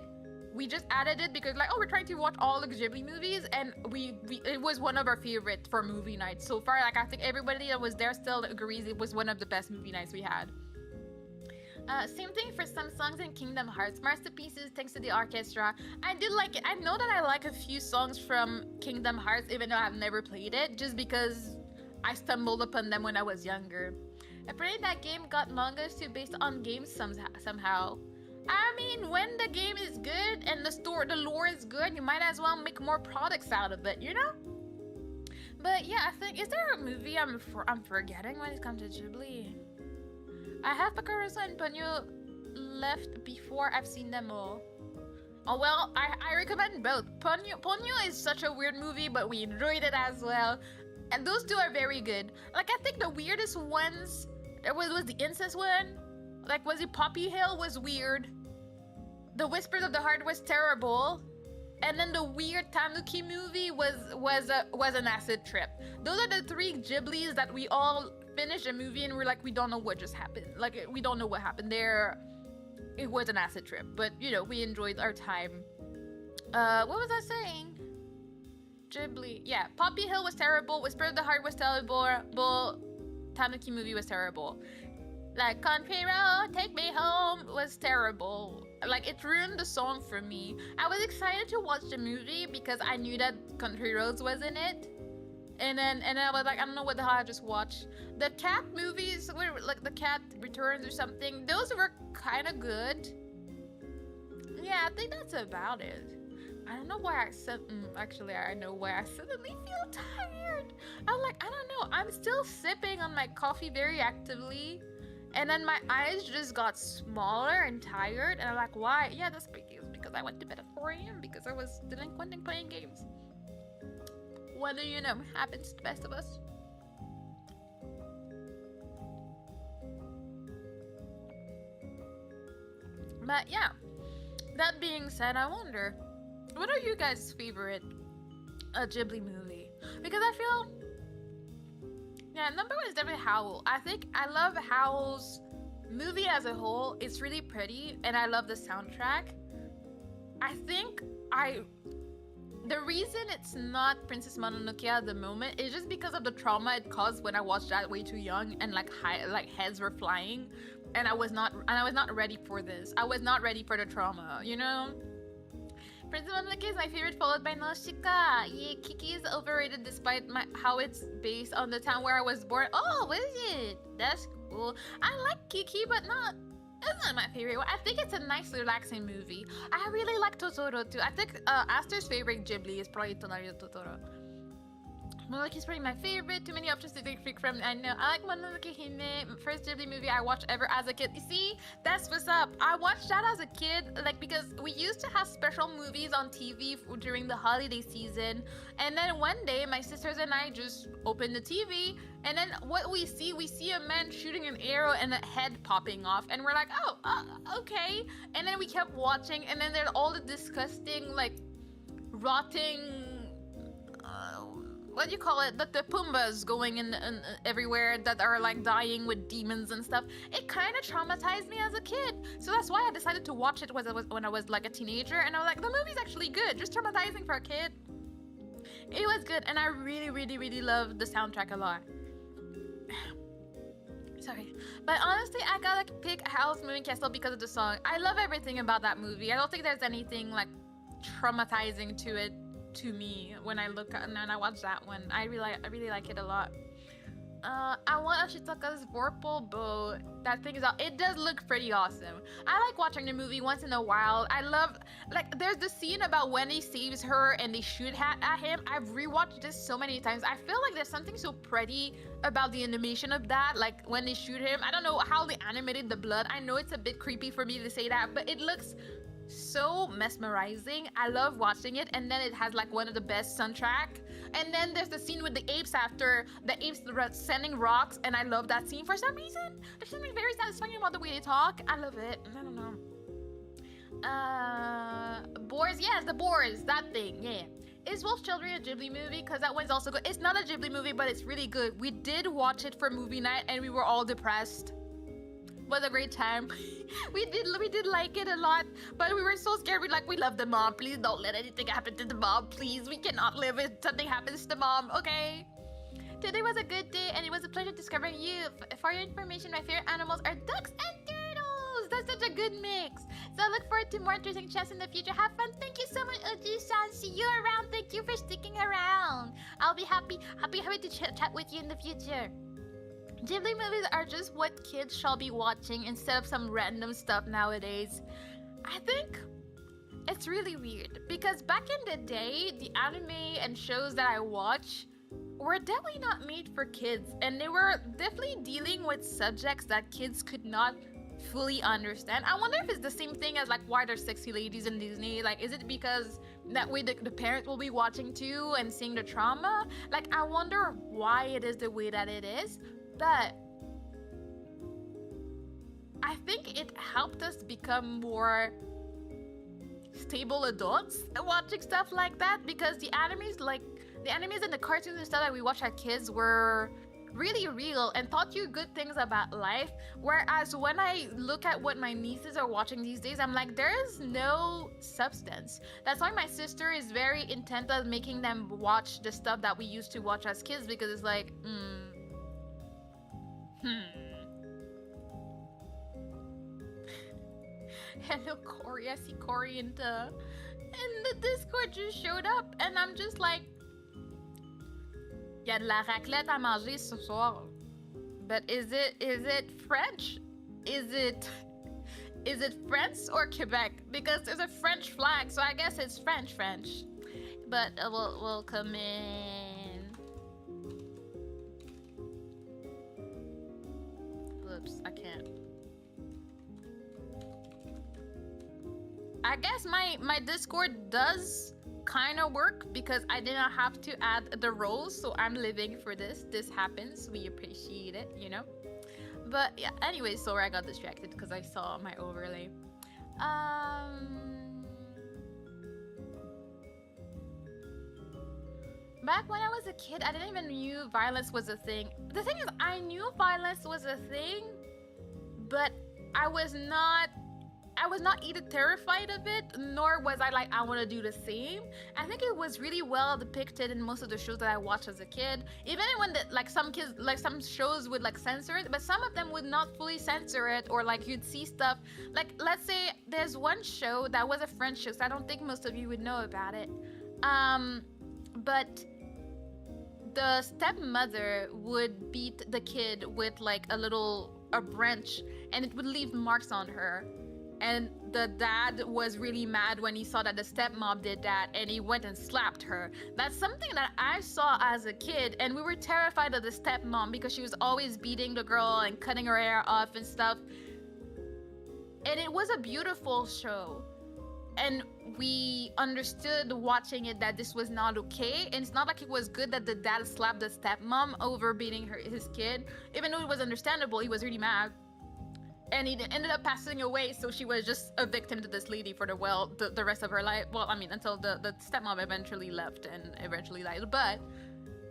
We just added it because like, oh, we're trying to watch all the Ghibli movies, and it was one of our favorites for movie nights so far. Like I think everybody that was there still agrees it was one of the best movie nights we had. Same thing for some songs in Kingdom Hearts. Masterpieces thanks to the orchestra. I did like it. I know that I like a few songs from Kingdom Hearts even though I've never played it, just because I stumbled upon them when I was younger. Apparently that game got mangas too based on games somehow. I mean, when the game is good and the lore is good, you might as well make more products out of it, you know? But yeah, I think, is there a movie I'm forgetting when it comes to Ghibli? I have Pakarosa and Ponyo left before I've seen them all. Oh well, I recommend both. Ponyo is such a weird movie, but we enjoyed it as well. And those two are very good. Like, I think the weirdest ones, was the incest one. Like, was it Poppy Hill was weird. The Whispers of the Heart was terrible. And then the weird Tanuki movie was an acid trip. Those are the three Ghiblis that we all finished a movie and we're like, we don't know what just happened. Like, we don't know what happened there. It was an acid trip, but you know, we enjoyed our time. What was I saying? Ghibli. Yeah, Poppy Hill was terrible. Whisper of the Heart was terrible. Tanuki movie was terrible. Like, Country Road, Take Me Home was terrible. Like, it ruined the song for me. I was excited to watch the movie because I knew that Country Roads was in it. And then I was like, I don't know what the hell I just watched. The cat movies, were like The Cat Returns or something, those were kind of good. Yeah, I think that's about it. I don't know why actually, I know why I suddenly feel tired. I'm like, I don't know. I'm still sipping on my coffee very actively. And then my eyes just got smaller and tired. And I'm like, why? Yeah, that's because I went to bed at 4 a.m. because I was delinquent in playing games. Whether, you know, happens to the best of us. But yeah, that being said, I wonder, what are you guys' favorite Ghibli movie? Because I feel, yeah, number one is definitely Howl. I think I love Howl's movie as a whole. It's really pretty, and I love the soundtrack. I think the reason it's not Princess Mononoke at the moment is just because of the trauma it caused when I watched that way too young, and like heads were flying, and I was not ready for this. I was not ready for the trauma, you know? Princess Mononoke is my favorite, followed by Nausicaa. Yeah, Kiki is overrated despite how it's based on the town where I was born. Oh, what is it? That's cool. I like Kiki, but it's not my favorite one. I think it's a nice, relaxing movie. I really like Totoro too. I think Aster's favorite Ghibli is probably Tonari no Totoro. Mononoke is probably my favorite. Too many options to pick from. I know. I like Mononoke Hime. First Ghibli movie I watched ever as a kid. You see, that's what's up. I watched that as a kid, like, because we used to have special movies on TV during the holiday season. And then one day, my sisters and I just opened the TV, and then what we see a man shooting an arrow and a head popping off, and we're like, oh, okay. And then we kept watching, and then there's all the disgusting, like, rotting. What do you call it? The Pumbas going in everywhere that are like dying with demons and stuff. It kind of traumatized me as a kid. So that's why I decided to watch it when I was like a teenager. And I was like, the movie's actually good. Just traumatizing for a kid. It was good. And I really, really, really loved the soundtrack a lot. Sorry. But honestly, I gotta pick Howl's Moving Castle because of the song. I love everything about that movie. I don't think there's anything like traumatizing to it. To me when I look at and I watch that one. I really like it a lot. I want Ashitaka's Vorpal bow. That thing is out. It does look pretty awesome. I like watching the movie once in a while. I love, like, there's the scene about when he saves her and they shoot at him. I've rewatched this so many times. I feel like there's something so pretty about the animation of that, like when they shoot him. I don't know how they animated the blood. I know it's a bit creepy for me to say that, but it looks so mesmerizing. I love watching it. And then it has like one of the best soundtrack. And then there's the scene with the apes after the apes sending rocks, and I love that scene for some reason. There's something very satisfying about the way they talk. I love it. I don't know. Boars, yes, the Boars, that thing, yeah. Is Wolf Children a Ghibli movie? Because that one's also good. It's not a Ghibli movie, but it's really good. We did watch it for movie night and we were all depressed. Was a great time. we did like it a lot, but we were so scared. We love the mom. Please don't let anything happen to the mom. Please, we cannot live if something happens to mom. Okay. Today was a good day, and it was a pleasure discovering you. For your information, my favorite animals are ducks and turtles. That's such a good mix. So I look forward to more interesting chats in the future. Have fun. Thank you so much, Oji-san. See you around. Thank you for sticking around. I'll be happy to chat with you in the future. Ghibli movies are just what kids shall be watching instead of some random stuff nowadays. I think it's really weird because back in the day, the anime and shows that I watch were definitely not made for kids, and they were definitely dealing with subjects that kids could not fully understand. I wonder if it's the same thing as like why there's sexy ladies in Disney. Like, is it because that way the parents will be watching too and seeing the trauma? Like, I wonder why it is the way that it is, but I think it helped us become more stable adults watching stuff like that, because the animes and the cartoons and stuff that we watched as kids were really real and taught you good things about life. Whereas when I look at what my nieces are watching these days, I'm like, there is no substance. That's why my sister is very intent on making them watch the stuff that we used to watch as kids, because it's like, Hello, Corey. I see Corey in the Discord just showed up, and I'm just like, y a de la raclette à manger ce soir. But is it French? Is it France or Quebec? Because there's a French flag, so I guess it's French. But we'll come in. Whoops, I can't. I guess my Discord does kind of work because I did not have to add the roles, so I'm living for this. This happens. We appreciate it, you know? But yeah, anyway, sorry I got distracted because I saw my overlay. Back when I was a kid, I didn't even knew violence was a thing. The thing is, I knew violence was a thing, but I was not either terrified of it, nor was I like, I want to do the same. I think it was really well depicted in most of the shows that I watched as a kid. Even when some shows would like censor it, but some of them would not fully censor it, or like you'd see stuff. Like, let's say there's one show that was a French show, so I don't think most of you would know about it. But the stepmother would beat the kid with like a branch, and it would leave marks on her. And the dad was really mad when he saw that the stepmom did that, and he went and slapped her. That's something that I saw as a kid, and we were terrified of the stepmom because she was always beating the girl and cutting her hair off and stuff. And it was a beautiful show. And we understood watching it that this was not okay, and it's not like it was good that the dad slapped the stepmom over beating his kid. Even though it was understandable, he was really mad. And he ended up passing away, so she was just a victim to this lady for the rest of her life. Well, I mean, until the stepmom eventually left and eventually died. But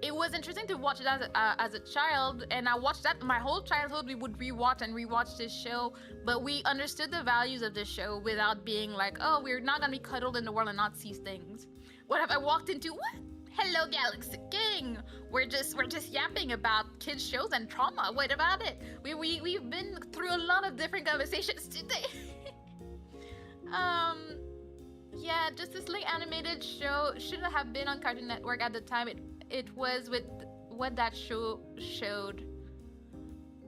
it was interesting to watch it as a child, and I watched that my whole childhood. We would rewatch this show, but we understood the values of this show without being like, oh, we're not gonna be cuddled in the world and not see things. What have I walked into? What? Hello, Galaxy King. We're just yapping about kids shows and trauma. What about it? We've been through a lot of different conversations today. Yeah, Justice League animated show shouldn't have been on Cartoon Network at the time. It was with what that show showed.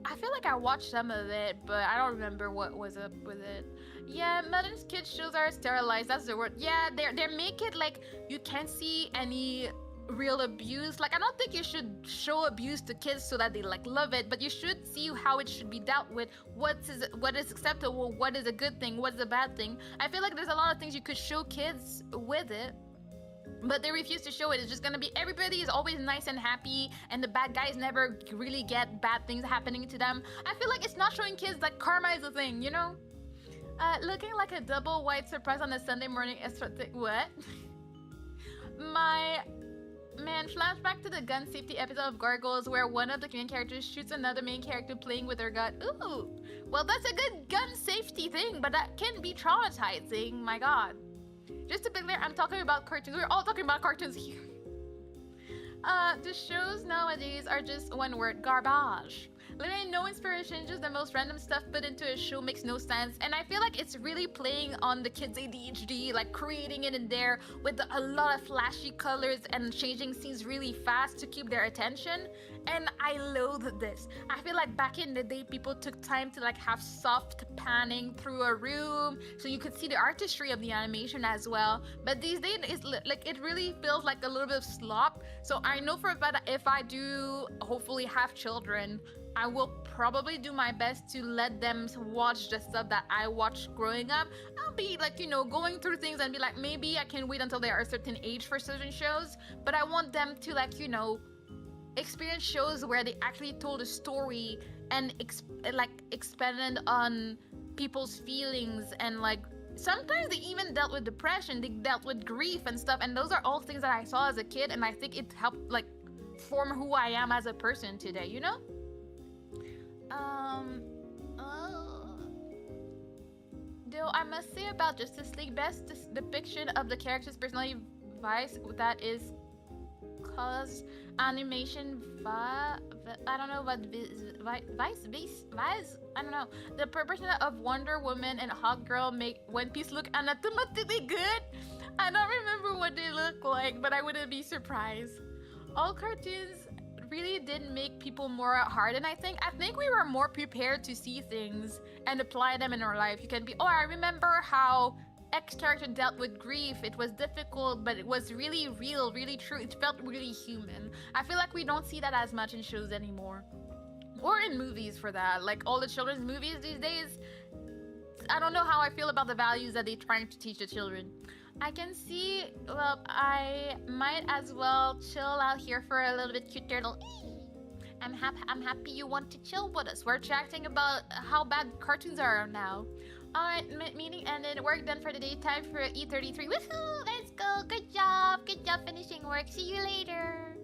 I feel like I watched some of it, but I don't remember what was up with it. Yeah, modern kids shows are sterilized. That's the word. Yeah, they make it like you can't see any real abuse. Like, I don't think you should show abuse to kids so that they like love it, but you should see how it should be dealt with. What is acceptable? What is a good thing? What is a bad thing? I feel like there's a lot of things you could show kids with it, but they refuse to show it. It's just gonna be everybody is always nice and happy, and the bad guys never really get bad things happening to them. I feel like it's not showing kids that karma is a thing, you know? Looking like a double white surprise on a Sunday morning. What? My man, flashback to the gun safety episode of Gargoyles where one of the main characters shoots another main character playing with her gun. Ooh, well, that's a good gun safety thing, but that can be traumatizing. My God. Just to be clear, I'm talking about cartoons. We're all talking about cartoons here. The shows nowadays are just one word: garbage. Literally no inspiration, just the most random stuff put into a show makes no sense. And I feel like it's really playing on the kids' ADHD, like creating it in there with a lot of flashy colors and changing scenes really fast to keep their attention. And I loathe this. I feel like back in the day, people took time to like have soft panning through a room so you could see the artistry of the animation as well. But these days, it's like it really feels like a little bit of slop. So I know for a fact that if I do hopefully have children, I will probably do my best to let them watch the stuff that I watched growing up. I'll be like, going through things and be like, maybe I can wait until they are a certain age for certain shows. But I want them to like, experience shows where they actually told a story and expanded on people's feelings, and like sometimes they even dealt with depression, they dealt with grief and stuff, and those are all things that I saw as a kid, and I think it helped like form who I am as a person today. Though I must say about Justice League, best depiction of the character's personality vice that is cause animation I don't know what vice I don't know. The proportion of Wonder Woman and Hawk Girl make One Piece look anatomically good. I don't remember what they look like, but I wouldn't be surprised. All cartoons really did make people more hardened. I think we were more prepared to see things and apply them in our life. You can be, I remember how X character dealt with grief. It was difficult, but it was really real, really true. It felt really human. I feel like we don't see that as much in shows anymore. Or in movies for that. Like all the children's movies these days, I don't know how I feel about the values that they're trying to teach the children. I can see, I might as well chill out here for a little bit, cute turtle. I'm happy you want to chill with us. We're chatting about how bad cartoons are now. Alright, meeting ended. Work done for the day. Time for E33. Woohoo! Let's go. Good job finishing work. See you later.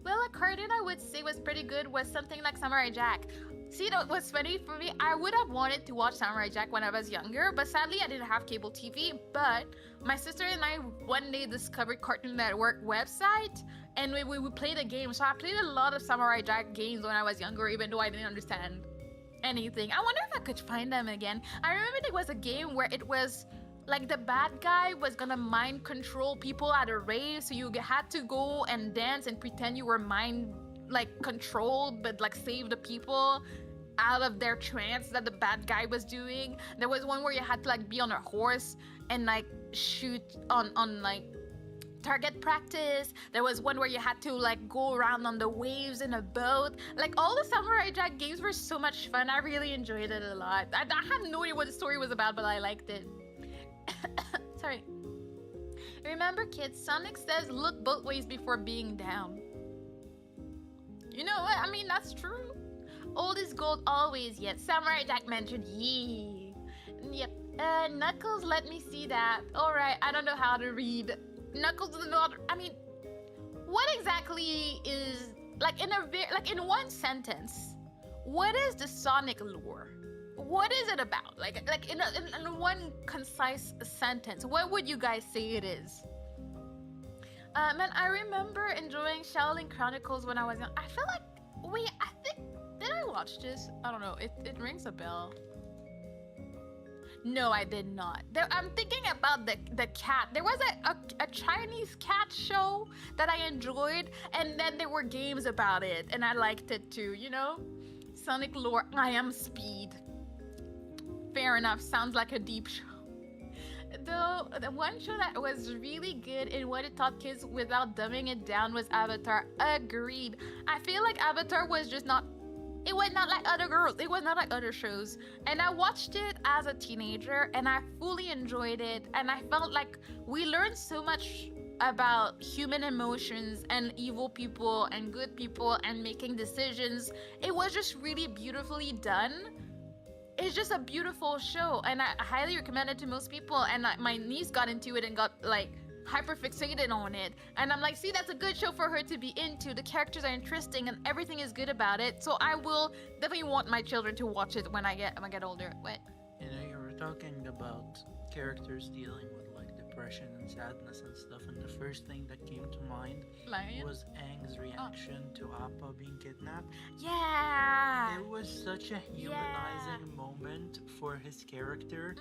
Well, a cartoon I would say was pretty good was something like Samurai Jack. See, that was funny for me. I would have wanted to watch Samurai Jack when I was younger, but sadly I didn't have cable TV. But my sister and I one day discovered Cartoon Network website, and we played a game. So I played a lot of Samurai Jack games when I was younger, even though I didn't understand anything. I wonder if I could find them again. I remember there was a game where it was like the bad guy was gonna mind control people at a rave, so you had to go and dance and pretend you were mind controlled, but like save the people out of their trance that the bad guy was doing. There was one where you had to like be on a horse and like shoot on like target practice. There was one where you had to like go around on the waves in a boat. Like all the Samurai Jack games were so much fun. I really enjoyed it a lot. I had no idea what the story was about, but I liked it. Sorry. Remember, kids, Sonic says look both ways before being down. You know what? I mean, that's true. Old is gold always, yet Samurai Jack mentioned yee. Yep. Knuckles, let me see that. Alright, I don't know how to read. Knuckles doesn't know how to, I mean, what exactly is, in one sentence, what is the Sonic lore? What is it about? Like in one concise sentence, what would you guys say it is? Man, I remember enjoying Shaolin Chronicles when I was young. I feel like, did I watch this? I don't know, it rings a bell. No, I did not. I'm thinking about the cat. There was a Chinese cat show that I enjoyed, and then there were games about it, and I liked it too, Sonic lore, I am Speed. Fair enough, sounds like a deep show. Though, the one show that was really good in what it taught kids without dumbing it down was Avatar. Agreed. I feel like Avatar was just not, it was not like other girls. It was not like other shows. And I watched it as a teenager and I fully enjoyed it. And I felt like we learned so much about human emotions and evil people and good people and making decisions. It was just really beautifully done. It's just a beautiful show and I highly recommend it to most people. And my niece got into it and got like hyper fixated on it, and I'm like, see, that's a good show for her to be into. The characters are interesting and everything is good about it, so I will definitely want my children to watch it when I get older. What?
You were talking about characters dealing with like depression and sadness and stuff, and the first thing that came to mind
Lion?
was Aang's reaction to Appa being kidnapped.
Yeah.
It was such a humanizing moment for his character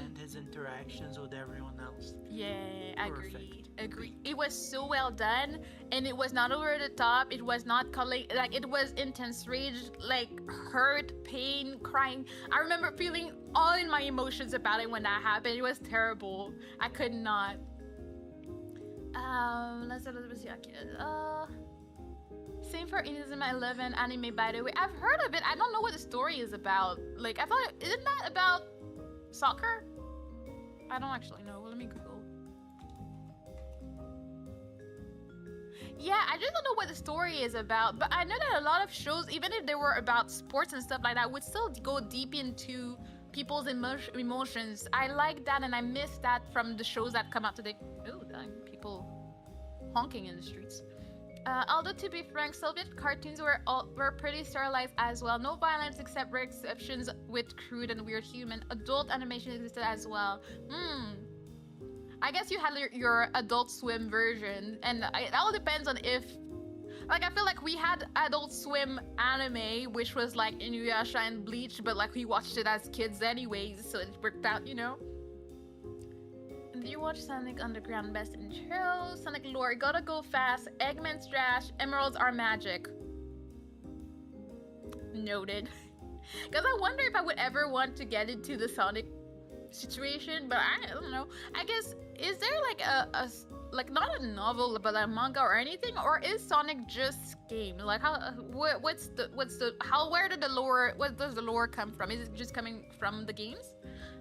and his interactions with everyone else.
Yeah,
Perfect.
Agreed. It was so well done, and it was not over the top. It was not calling, like, it was intense rage, like hurt, pain, crying. I remember feeling all in my emotions about it when that happened. It was terrible. I could not. Let's see. Same for Inazuma 11 anime, by the way. I've heard of it. I don't know what the story is about. Like, I thought, isn't that about soccer? I don't actually know. Let me Google. Yeah, I just don't know what the story is about, but I know that a lot of shows, even if they were about sports and stuff like that, would still go deep into people's emotions. I like that, and I miss that from the shows that come out today. Oh, dang, people honking in the streets. Although, to be frank, Soviet cartoons were pretty sterilized as well. No violence except rare exceptions with crude and weird human. Adult animation existed as well. I guess you had your Adult Swim version, and it all depends on if... Like, I feel like we had Adult Swim anime, which was like Inuyasha and Bleach, but like we watched it as kids anyways, so it worked out, you know? Do you watch Sonic Underground Best Intro? Sonic Lore, Gotta Go Fast, Eggman's Trash, Emeralds Are Magic. Noted. Because I wonder if I would ever want to get into the Sonic situation, but I don't know. I guess, is there like a like, not a novel but a manga or anything, or is Sonic just game? Like, how where did the lore, what does the lore come from? Is it just coming from the games?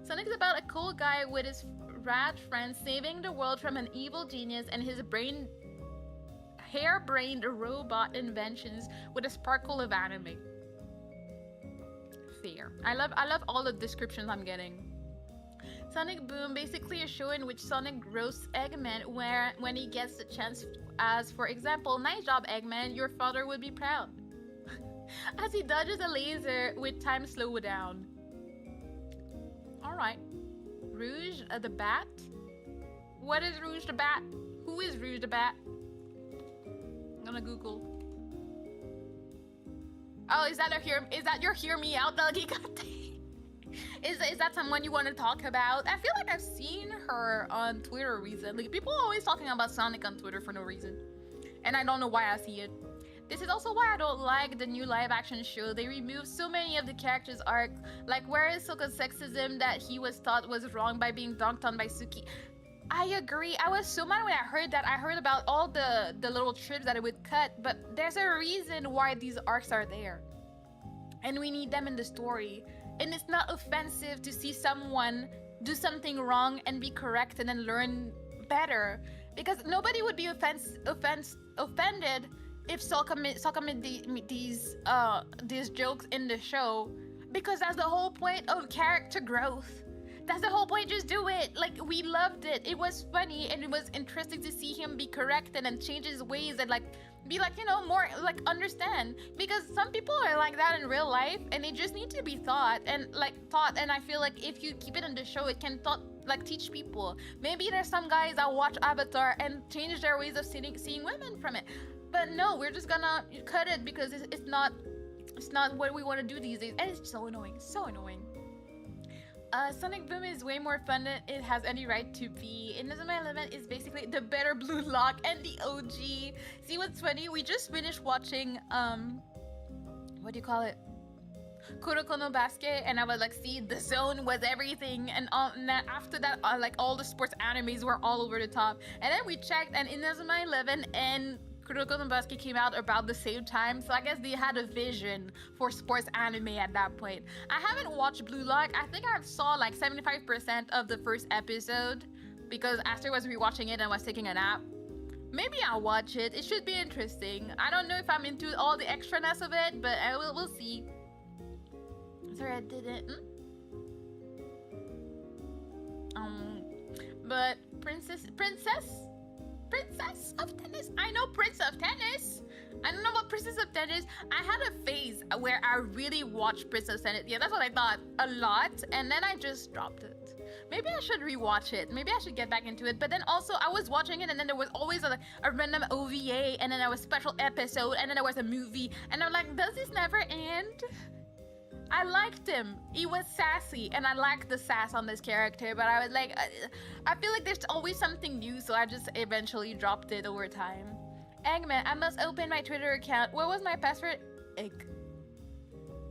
Sonic is about a cool guy with his rat friend saving the world from an evil genius and his hair-brained robot inventions with a sparkle of anime. Fair. I love all the descriptions I'm getting. Sonic Boom, basically a show in which Sonic roasts Eggman when he gets the chance, as for example, nice job Eggman, your father would be proud. As he dodges a laser with time slowdown. Alright. Rouge the Bat? What is Rouge the Bat? Who is Rouge the Bat? I'm gonna Google. Oh, is that your hear me out, Dougie? Is that someone you want to talk about? I feel like I've seen her on Twitter recently. People are always talking about Sonic on Twitter for no reason. And I don't know why I see it. This is also why I don't like the new live action show. They removed so many of the characters' arc. Like, where is Soka's sexism that he was thought was wrong by being dunked on by Suki? I agree. I was so mad when I heard that. I heard about all the little trips that it would cut. But there's a reason why these arcs are there. And we need them in the story. And it's not offensive to see someone do something wrong and be corrected and learn better. Because nobody would be offended if Sokka made these jokes in the show. Because that's the whole point of character growth. That's the whole point, just do it. Like, we loved it. It was funny and it was interesting to see him be corrected and change his ways and like be like, you know, more like understand, because some people are like that in real life and they just need to be taught and I feel like if you keep it in the show, it can teach people. Maybe there's some guys that watch Avatar and change their ways of seeing women from it, but no, we're just gonna cut it because it's not what we want to do these days, and it's so annoying. Sonic Boom is way more fun than it has any right to be. Inazuma 11 is basically the better Blue Lock and the OG. See what's funny? We just finished watching, what do you call it? Kuroko no Basket, and I was like, see, the zone was everything, and after that, like all the sports animes were all over the top. And then we checked, and Inazuma 11 and Kuroko no Basket came out about the same time, so I guess they had a vision for sports anime at that point. I haven't watched Blue Lock. I think I saw like 75% of the first episode because Aster was rewatching it and was taking a nap. Maybe I'll watch it. It should be interesting. I don't know if I'm into all the extraness of it, but we'll see. Sorry, I didn't. But Princess of Tennis. I know Prince of Tennis. I don't know what Princess of Tennis. I had a phase where I really watched Princess of Tennis. Yeah, that's what I thought a lot, and then I just dropped it. Maybe I should rewatch it. Maybe I should get back into it. But then also, I was watching it, and then there was always a random OVA, and then there was special episode, and then there was a movie, and I'm like, does this never end? I liked him. He was sassy, and I liked the sass on this character, but I was like, I feel like there's always something new, so I just eventually dropped it over time. Eggman, I must open my Twitter account. What was my password? Egg.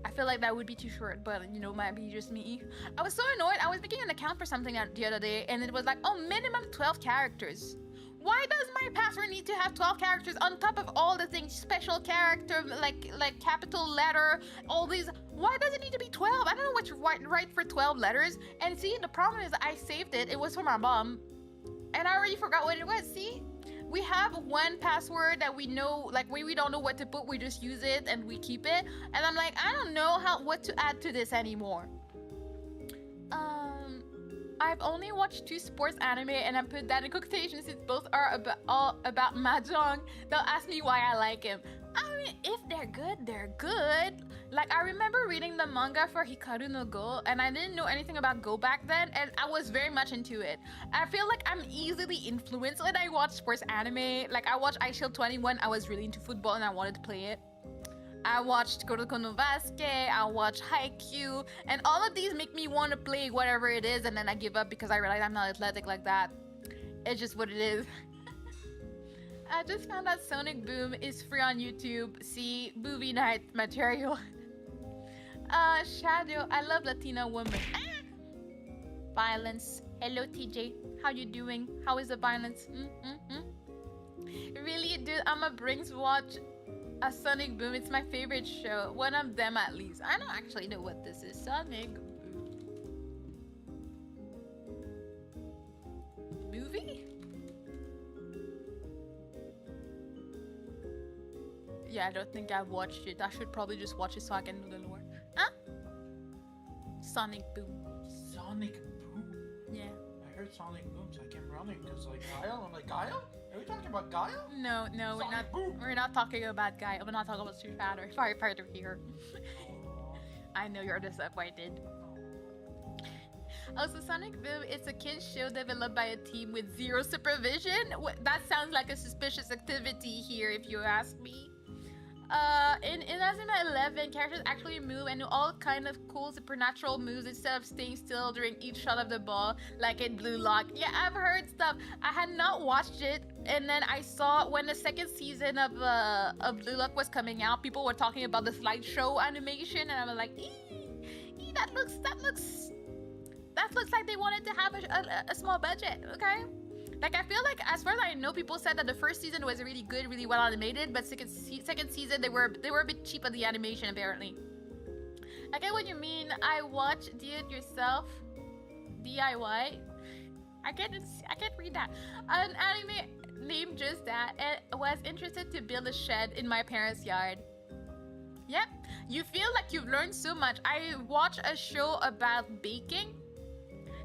I feel like that would be too short, but you know, might be just me. I was so annoyed. I was making an account for something the other day, and it was like, oh, minimum 12 characters. Why does my password need to have 12 characters on top of all the things? Special character, like capital letter, all these. Why does it need to be 12? I don't know what to write for 12 letters. And see, the problem is I saved it. It was for my mom. And I already forgot what it was. See? We have one password that we know, like we don't know what to put. We just use it and we keep it. And I'm like, I don't know what to add to this anymore. I've only watched 2 sports anime, and I put that in quotations since both are all about mahjong. They'll ask me why I like him. I mean, if they're good, they're good. Like, I remember reading the manga for Hikaru no Go, and I didn't know anything about Go back then, and I was very much into it. I feel like I'm easily influenced when I watch sports anime. Like, I watched Ice Shield 21, I was really into football, and I wanted to play it. I watched Kuroko no Basket, I watched Haikyuu, and all of these make me want to play whatever it is, and then I give up because I realize I'm not athletic like that. It's just what it is. I just found out Sonic Boom is free on YouTube. See, movie night material. Shadow, I love Latina women. Violence. Hello, TJ. How you doing? How is the violence? Really, dude, I'm a Brinks watch. A Sonic Boom, it's my favorite show. One of them at least. I don't actually know what this is. Sonic Boom. Movie? Yeah, I don't think I've watched it. I should probably just watch it so I can know the lore. Huh? Sonic Boom.
Sonic Boom?
Yeah.
I heard Sonic Boom, so I came running because like Guile. I'm like, Guile? Are we talking about Guile?
No, we're not.
Boom.
We're not talking about Guy. We're not talking about Street Fighter here. I know you're disappointed. Also, Sonic Boom, it's a kids show developed by a team with zero supervision. That sounds like a suspicious activity here, if you ask me. In Inazuma 11, characters actually move and do all kind of cool supernatural moves instead of staying still during each shot of the ball, like in Blue Lock. Yeah, I've heard stuff. I had not watched it, and then I saw when the second season of Blue Lock was coming out, people were talking about the slideshow animation, and I was like, that looks like they wanted to have a small budget, okay? Like, I feel like, as far as I know, people said that the first season was really good, really well animated, but second season, they were a bit cheap on the animation, apparently. I get what you mean. I watch Do It Yourself, DIY. I can't read that. An anime named just that, and was interested to build a shed in my parents' yard. Yep, you feel like you've learned so much. I watch a show about baking.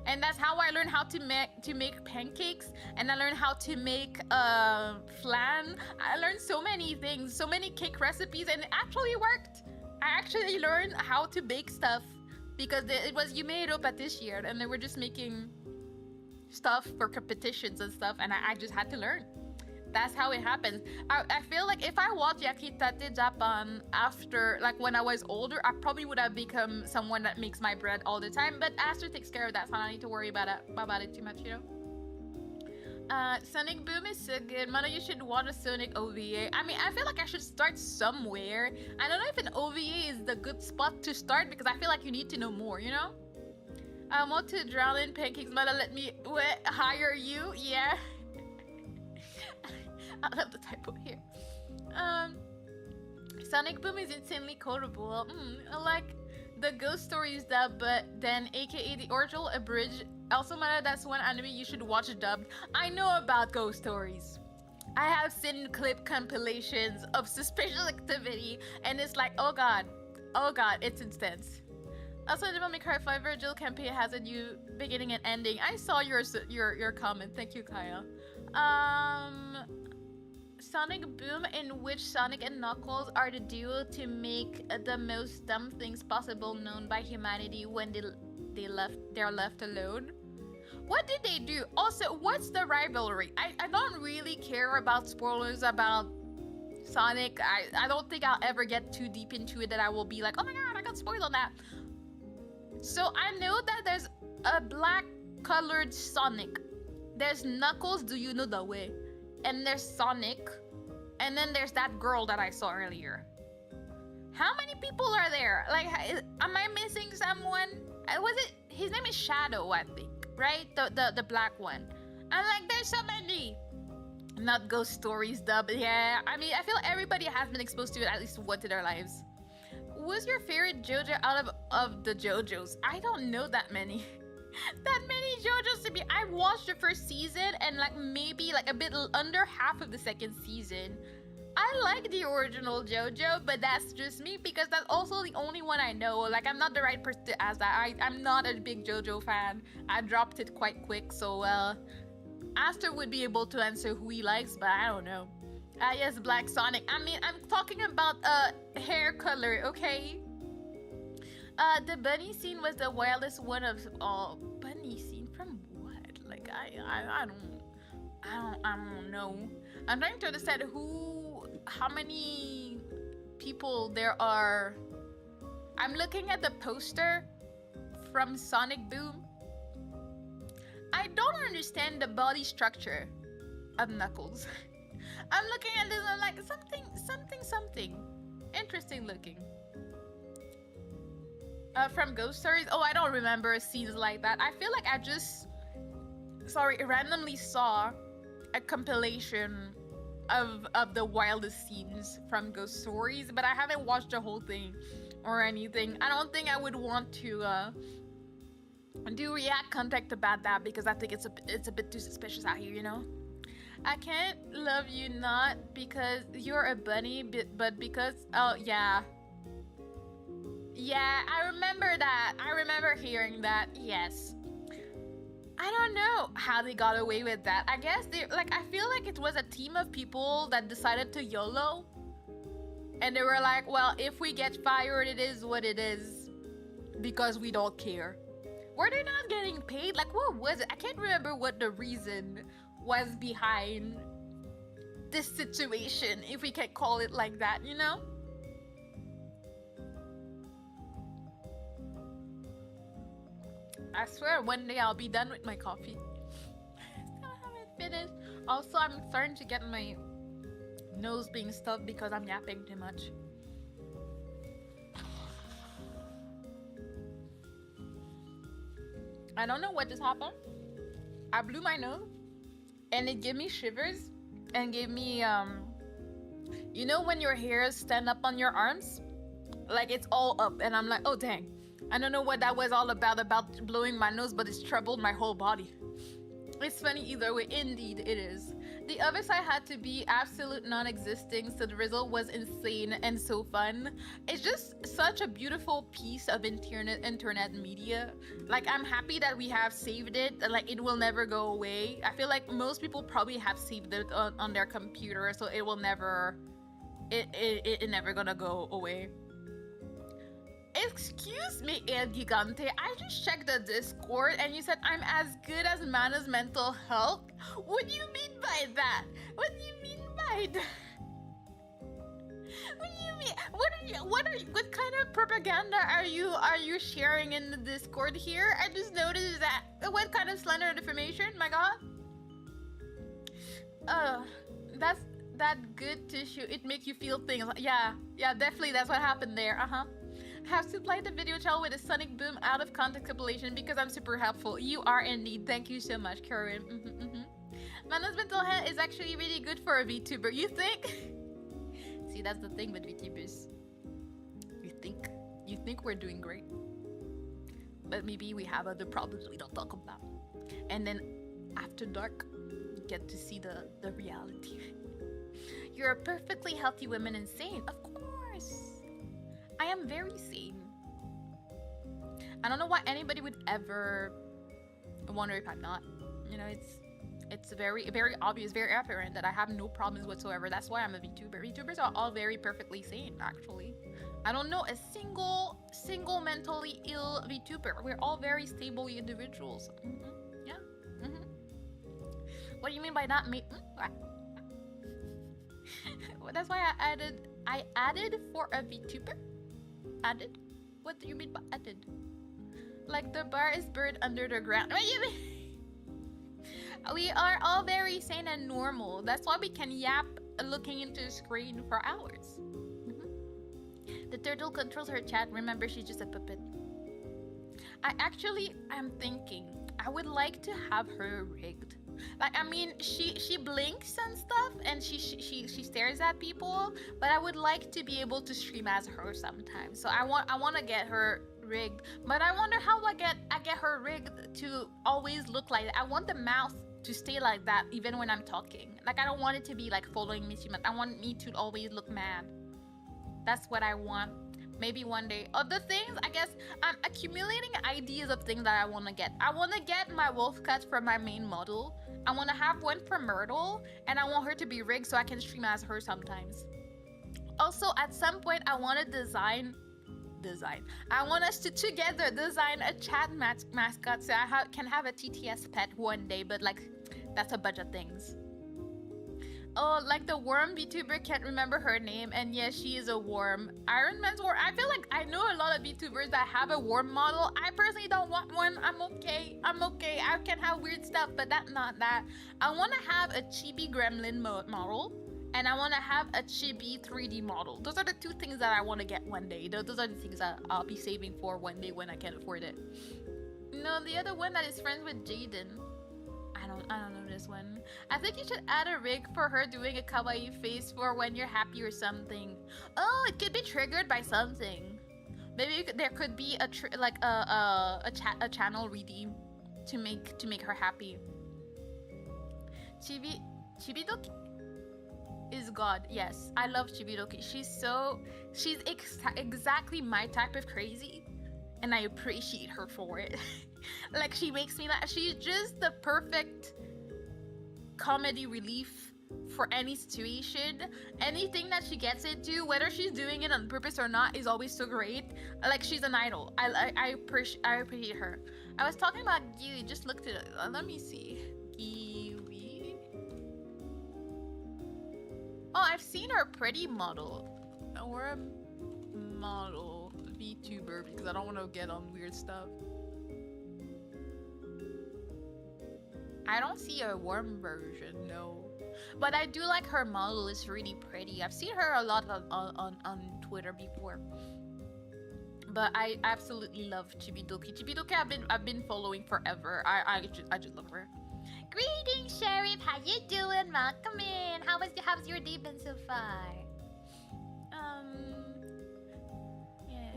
And that's how I learned how to make pancakes, and I learned how to make flan. I learned so many things, so many cake recipes, and it actually worked. I actually learned how to bake stuff because it was Yumeiro Patisserie, and they were just making stuff for competitions and stuff, and I just had to learn. That's how it happens. I feel like if I watched Yakitate Japan after, like when I was older, I probably would have become someone that makes my bread all the time. But Aster takes care of that, so I don't need to worry about it too much, you know? Sonic Boom is so good. Mono, you should watch a Sonic OVA. I mean, I feel like I should start somewhere. I don't know if an OVA is the good spot to start because I feel like you need to know more, you know? I want to drown in pancakes. Mono, let me hire you. Yeah. I love the typo here. Sonic Boom is insanely quotable. I like the ghost stories dub, but then aka the original abridged. Also, Mara, that's one anime you should watch dubbed. I know about ghost stories. I have seen clip compilations of suspicious activity, and it's like, oh god, it's intense. Also, Devil May Cry 5 Virgil campaign has a new beginning and ending. I saw your comment. Thank you, Kaya. Sonic Boom, in which Sonic and Knuckles are the duo to make the most dumb things possible known by humanity when they're left alone. What did they do? Also, what's the rivalry? I don't really care about spoilers about Sonic. I don't think I'll ever get too deep into it that I will be like, oh my god, I got spoiled on that. So I know that there's a black colored Sonic. There's Knuckles, do you know the way? And there's Sonic. And then there's that girl that I saw earlier. How many people are there? Like, am I missing someone? Was it, his name is Shadow, I think, right? The black one. I'm like, there's so many. Not ghost stories, but yeah. I mean, I feel everybody has been exposed to it at least once in their lives. Who's your favorite JoJo out of the JoJos? I don't know that many. That many JoJos to be. I watched the first season and like maybe like a bit under half of the second season. I like the original JoJo, but that's just me because that's also the only one I know. Like, I'm not the right person to ask that. I'm not a big JoJo fan. I dropped it quite quick, so Aster would be able to answer who he likes, but I don't know. Yes, Black Sonic. I mean, I'm talking about hair color, okay? The bunny scene was the wildest one of all. Bunny scene from what? Like, I don't know. I'm trying to understand how many people there are. I'm looking at the poster from Sonic Boom. I don't understand the body structure of Knuckles. I'm looking at this, I'm like, something. Interesting looking. From Ghost Stories? Oh, I don't remember scenes like that. I feel like I just, randomly saw a compilation of the wildest scenes from Ghost Stories, but I haven't watched the whole thing or anything. I don't think I would want to do react content about that because I think it's a bit too suspicious out here, you know? I can't love you not because you're a bunny, but because, oh yeah. Yeah, I remember that. I remember hearing that, yes. I don't know how they got away with that. I guess I feel like it was a team of people that decided to YOLO. And they were like, well, if we get fired, it is what it is. Because we don't care. Were they not getting paid? Like, what was it? I can't remember what the reason was behind this situation, if we can call it like that, you know? I swear one day I'll be done with my coffee. Still haven't finished. Also, I'm starting to get my nose being stuffed because I'm yapping too much. I don't know what just happened. I blew my nose and it gave me shivers and gave me you know when your hairs stand up on your arms? Like it's all up and I'm like, oh dang. I don't know what that was all about blowing my nose, but it's troubled my whole body. It's funny either way, indeed it is. The other side had to be absolute non-existing, so the result was insane and so fun. It's just such a beautiful piece of internet media. Like, I'm happy that we have saved it, like it will never go away. I feel like most people probably have saved it on their computer, so it will never, it never gonna go away. Excuse me, El Gigante, I just checked the Discord and you said I'm as good as Mana's mental health? What do you mean by that? What do you mean by that? What do you mean? What kind of propaganda are you sharing in the Discord here? I just noticed that. What kind of slender information? My god. That's that good tissue. It makes you feel things. Yeah, definitely that's what happened there. Have supplied the video channel with a Sonic Boom out of context compilation because I'm super helpful. You are indeed. Thank you so much, Karen. Mana's mental health is actually really good for a VTuber. You think? See, that's the thing with VTubers. You think we're doing great, but maybe we have other problems we don't talk about. And then after dark, you get to see the reality. You're a perfectly healthy woman and sane, of course. I am very sane. I don't know why anybody would ever wonder if I'm not. You know, it's very, very obvious, very apparent that I have no problems whatsoever. That's why I'm a VTuber. VTubers are all very perfectly sane, actually. I don't know a single mentally ill VTuber. We're all very stable individuals. Yeah. What do you mean by not me? Well, that's why I added for a VTuber. Added? What do you mean by added? Like the bar is buried under the ground. What do you mean? We are all very sane and normal. That's why we can yap looking into a screen for hours. The turtle controls her chat. Remember, she's just a puppet. I'm thinking I would like to have her rigged. Like, I mean, she blinks and stuff, and she stares at people. But I would like to be able to stream as her sometimes. So I want to get her rigged. But I wonder how I get her rigged to always look like that. I want the mouth to stay like that even when I'm talking. Like, I don't want it to be like following me too much. I want me to always look mad. That's what I want. Maybe one day. Other things, I guess I'm accumulating ideas of things that I want to get. I want to get my wolf cut for my main model. I want to have one for Myrtle, and I want her to be rigged so I can stream as her sometimes. Also, at some point, I want to design. I want us to together design a chat mascot so I can have a TTS pet one day, but like, that's a bunch of things. Oh, like the worm VTuber can't remember her name, and yes, she is a worm. Iron Man's worm. I feel like I know a lot of VTubers that have a worm model. I personally don't want one. I'm okay. I can have weird stuff, but that's not that. I want to have a chibi gremlin model, and I want to have a chibi 3D model. Those are the two things that I want to get one day. Those are the things that I'll be saving for one day when I can afford it. No, the other one that is friends with Jaden. I don't know this one. I think you should add a rig for her doing a kawaii face for when you're happy or something. Oh, it could be triggered by something. Maybe there could be a channel redeem to make her happy. Chibidoki is God. Yes, I love Chibidoki. She's exactly my type of crazy, and I appreciate her for it. Like, she makes me laugh. She's just the perfect comedy relief for any situation. Anything that she gets into, whether she's doing it on purpose or not, is always so great. Like, she's an idol. I appreciate her. I was talking about Kiwi. Just looked at it. Let me see. Kiwi. Oh, I've seen her pretty model. Or a model VTuber, because I don't want to get on weird stuff. I don't see a worm version, no. But I do like her model. It's really pretty. I've seen her a lot on Twitter before. But I absolutely love Chibidoki. Chibidoki I've been following forever. I just love her. Greetings, Sheriff. How you doing? Welcome in. How's your day been so far?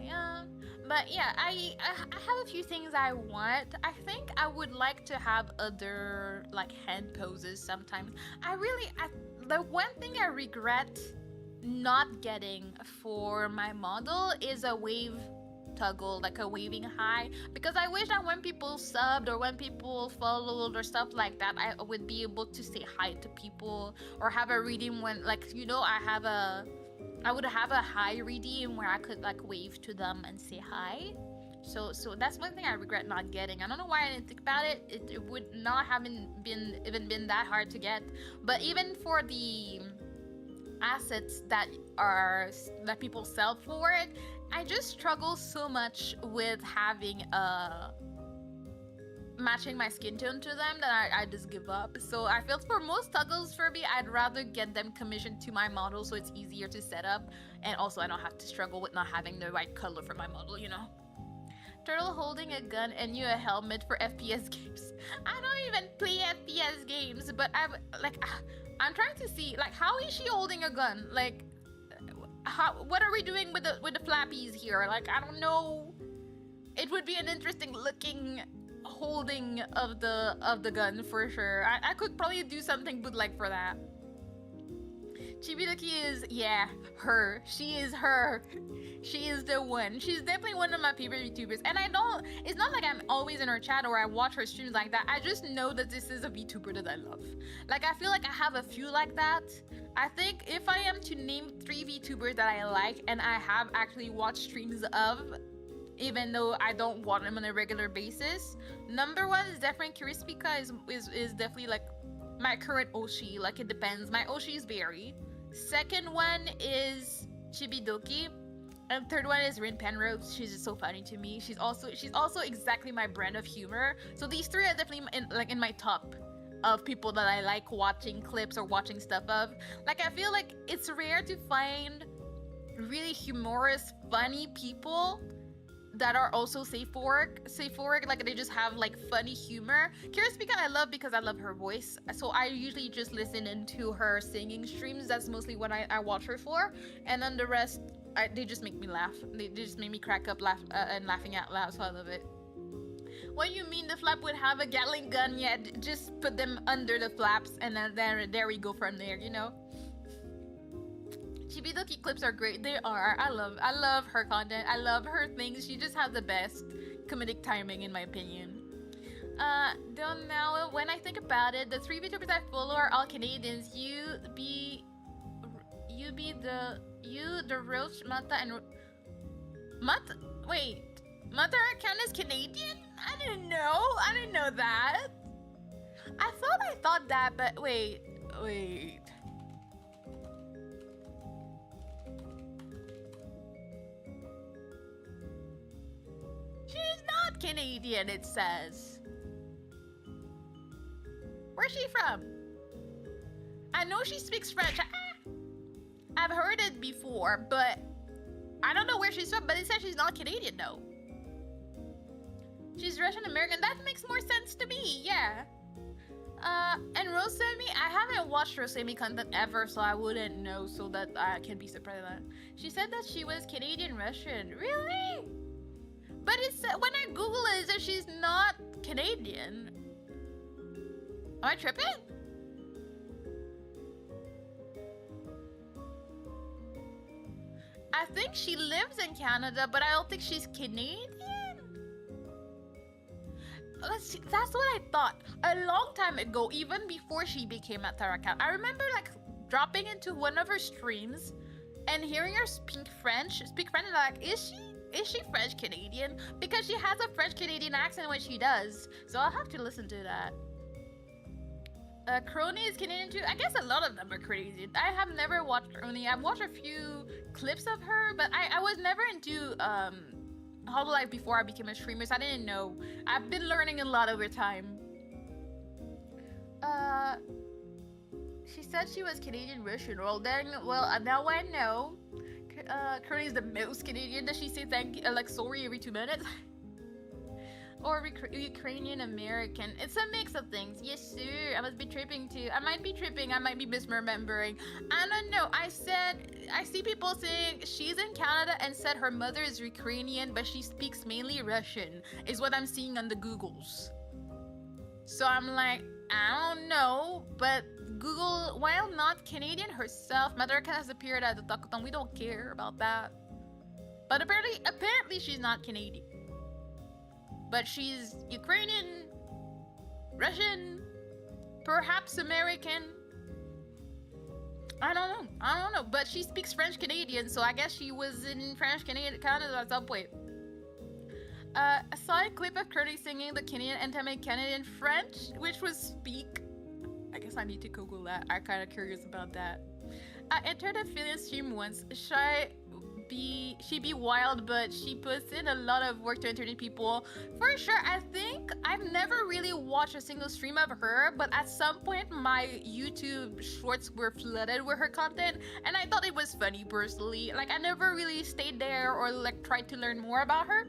Yeah. But yeah, I have a few things I want. I think I would like to have other like hand poses sometimes. The one thing I regret not getting for my model is a wave toggle, like a waving hi, because I wish that when people subbed or when people followed or stuff like that, I would be able to say hi to people or have a reading when, like, you know, I would have a hi redeem where I could like wave to them and say hi. So that's one thing I regret not getting. I don't know why I didn't think about it. It would not have been that hard to get. But even for the assets that people sell for it, I just struggle so much with having matching my skin tone to them that I just give up. So I feel for most toggles for me, I'd rather get them commissioned to my model so it's easier to set up, and also I don't have to struggle with not having the right color for my model, you know. Turtle holding a gun and you a helmet for FPS games. I don't even play FPS games, but I'm trying to see, like, how is she holding a gun? Like, what are we doing with the flappies here? Like, I don't know. It would be an interesting looking holding of the gun for sure. I could probably do something bootleg for that. Chibidoki is, yeah, her. She is her. She is the one. She's definitely one of my favorite VTubers. And it's not like I'm always in her chat or I watch her streams like that. I just know that this is a VTuber that I love. Like, I feel like I have a few like that. I think if I am to name 3 VTubers that I like and I have actually watched streams of, even though I don't watch them on a regular basis, number 1 is definitely Curispika is definitely like my current Oshi. Like, it depends. My Oshi is Berry. Second one is Chibidoki. And third one is Rin Penrose. She's just so funny to me. She's also exactly my brand of humor. So these three are definitely in my top of people that I like watching clips or watching stuff of. Like, I feel like it's rare to find really humorous, funny people that are also safe for work. Like, they just have like funny humor. Kira Speaker I love because I love her voice, so I usually just listen into her singing streams. That's mostly what I watch her for, and then the rest they just make me laugh. They just make me crack up and laughing out loud, so I love it. What you mean the flap would have a Gatling gun? Yeah, just put them under the flaps and then there we go from there, you know. Chibidoki clips are great. They are. I love her content. I love her things. She just has the best comedic timing, in my opinion. Don't know. When I think about it, the 3 VTubers I follow are all Canadians. You, the Roach, Mata, and Mata. Wait, Mata Arcana is Canadian? I didn't know that. I thought that, but wait. She's not Canadian, it says. Where's she from? I know she speaks French. I've heard it before, but I don't know where she's from, but it says she's not Canadian, though. She's Russian American. That makes more sense to me, yeah. And Rosemi, I haven't watched Rosemi content ever, so I wouldn't know, so that I can be surprised at that. She said that she was Canadian Russian. Really? But it's when I Google it, it says she's not Canadian. Am I tripping? I think she lives in Canada, but I don't think she's Canadian. Let's see, that's what I thought a long time ago, even before she became a Tarakan. I remember like dropping into one of her streams and hearing her speak French, and like, is she French Canadian? Because she has a French Canadian accent when she does. So I'll have to listen to that. Crony is Canadian too. I guess a lot of them are Canadian. I have never watched Crony. I've watched a few clips of her, but I was never into Hololive before I became a streamer, so I didn't know. I've been learning a lot over time. She said she was Canadian Russian. Well, now I know. Crony is the most Canadian. Does she say like sorry every 2 minutes? Or Ukrainian American. It's a mix of things. Yes, sir. I must be tripping too. I might be tripping. I might be misremembering. I don't know. I see people saying she's in Canada and said her mother is Ukrainian, but she speaks mainly Russian, is what I'm seeing on the Googles. So I'm like, I don't know, but Google, while not Canadian herself, Mother has appeared at the Takutan. We don't care about that. But apparently she's not Canadian. But she's Ukrainian, Russian, perhaps American. I don't know. But she speaks French Canadian, so I guess she was in French Canadian Canada at some point. I saw a clip of Curtis singing the Canadian anthem in Canadian French, which was Speak. I guess I need to Google that. I'm kind of curious about that. I entered a Philly stream once. She be wild, but she puts in a lot of work to entertain people. For sure, I think I've never really watched a single stream of her, but at some point my YouTube shorts were flooded with her content, and I thought it was funny personally. Like, I never really stayed there or like tried to learn more about her.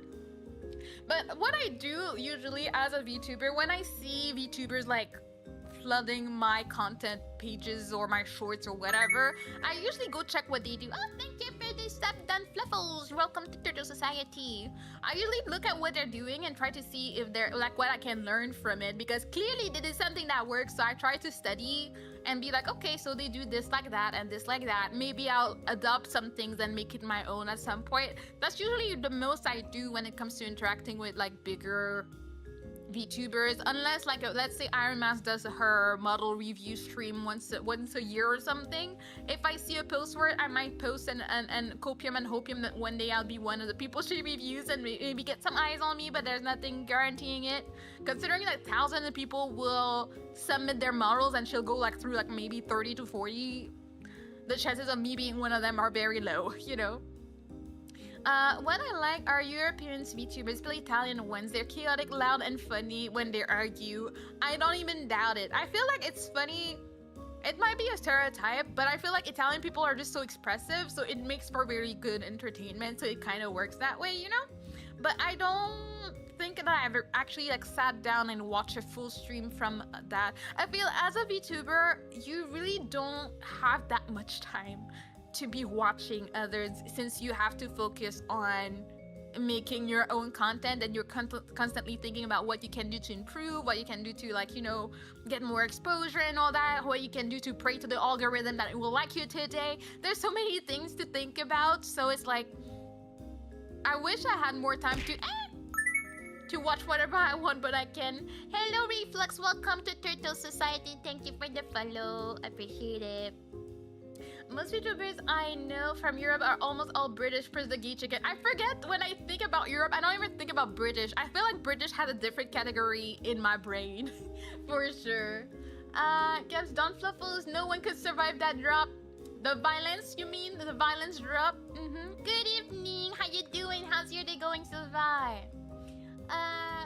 But what I do usually as a VTuber, when I see VTubers like flooding my content pages or my shorts or whatever, I usually go check what they do. Oh, thank you for this stuff done, Fluffles. Welcome to Turtle Society. I usually look at what they're doing and try to see if they're like what I can learn from it, because clearly this is something that works. So I try to study and be like, okay, so they do this like that and this like that. Maybe I'll adopt some things and make it my own at some point. That's usually the most I do when it comes to interacting with like bigger VTubers, unless like let's say Iron Mask does her model review stream once a year or something. If I see a post for it, I might post and copium and hopium that one day I'll be one of the people she reviews and maybe get some eyes on me, but there's nothing guaranteeing it. Considering that thousands of people will submit their models and she'll go like through like maybe 30 to 40, the chances of me being one of them are very low, you know. What I like are European VTubers, play Italian ones. They're chaotic, loud, and funny when they argue. I don't even doubt it. I feel like it's funny. It might be a stereotype, but I feel like Italian people are just so expressive, so it makes for very good entertainment, so it kind of works that way, you know? But I don't think that I ever actually like sat down and watched a full stream from that. I feel as a VTuber, you really don't have that much time to be watching others, since you have to focus on making your own content and you're constantly thinking about what you can do to improve, what you can do to, like, you know, get more exposure and all that, what you can do to pray to the algorithm that it will like you today. There's so many things to think about, so it's like I wish I had more time to watch whatever I want, but I can. Hello Reflux, welcome to Turtle Society. Thank you for the follow, appreciate it. Most VTubers I know from Europe are almost all British, plus the gay chicken. I forget when I think about Europe, I don't even think about British. I feel like British has a different category in my brain, for sure. Gabs, don't fluffles, no one could survive that drop. The violence, you mean? The violence drop? Good evening, how you doing? How's your day going so far?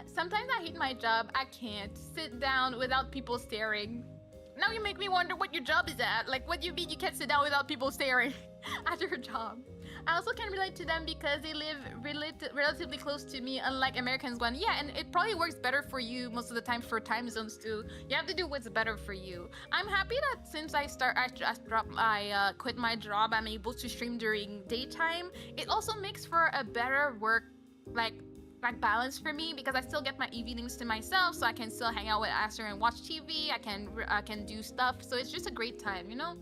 Sometimes I hate my job. I can't sit down without people staring. Now you make me wonder what your job is at. Like, what do you mean you can't sit down without people staring at your job? I also can relate to them because they live relatively close to me, unlike Americans one. Yeah, and it probably works better for you most of the time for time zones too. You have to do what's better for you. I'm happy that since I quit my job, I'm able to stream during daytime. It also makes for a better work, like balance for me, because I still get my evenings to myself, so I can still hang out with Aster and watch TV. I can do stuff, so it's just a great time, you know.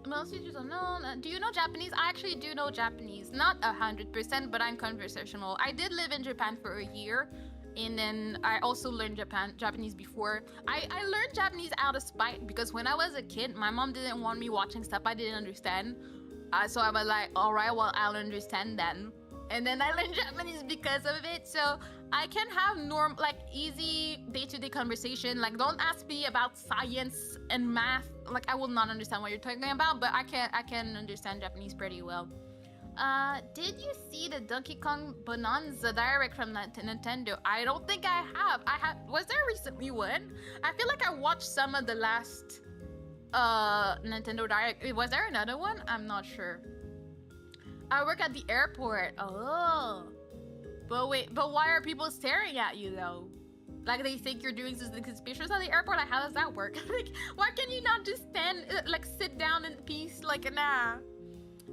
Most teachers don't know. Do you know Japanese? I actually do know Japanese, not 100%, but I'm conversational. I did live in Japan for a year, and then I also learned Japanese before. I learned Japanese out of spite, because when I was a kid, my mom didn't want me watching stuff I didn't understand. So I was like, all right, well, I'll understand then. And then I learned Japanese because of it, so I can have easy day-to-day conversation. Like, don't ask me about science and math. Like, I will not understand what you're talking about, but I can understand Japanese pretty well. Did you see the Donkey Kong Bonanza Direct from Nintendo? I don't think I have. Was there recently one? I feel like I watched some of the last Nintendo Direct. Was there another one? I'm not sure. I work at the airport. Oh. But wait, but why are people staring at you though? Like, they think you're doing something suspicious at the airport? Like, how does that work? Like, why can you not just sit down in peace? Like, nah.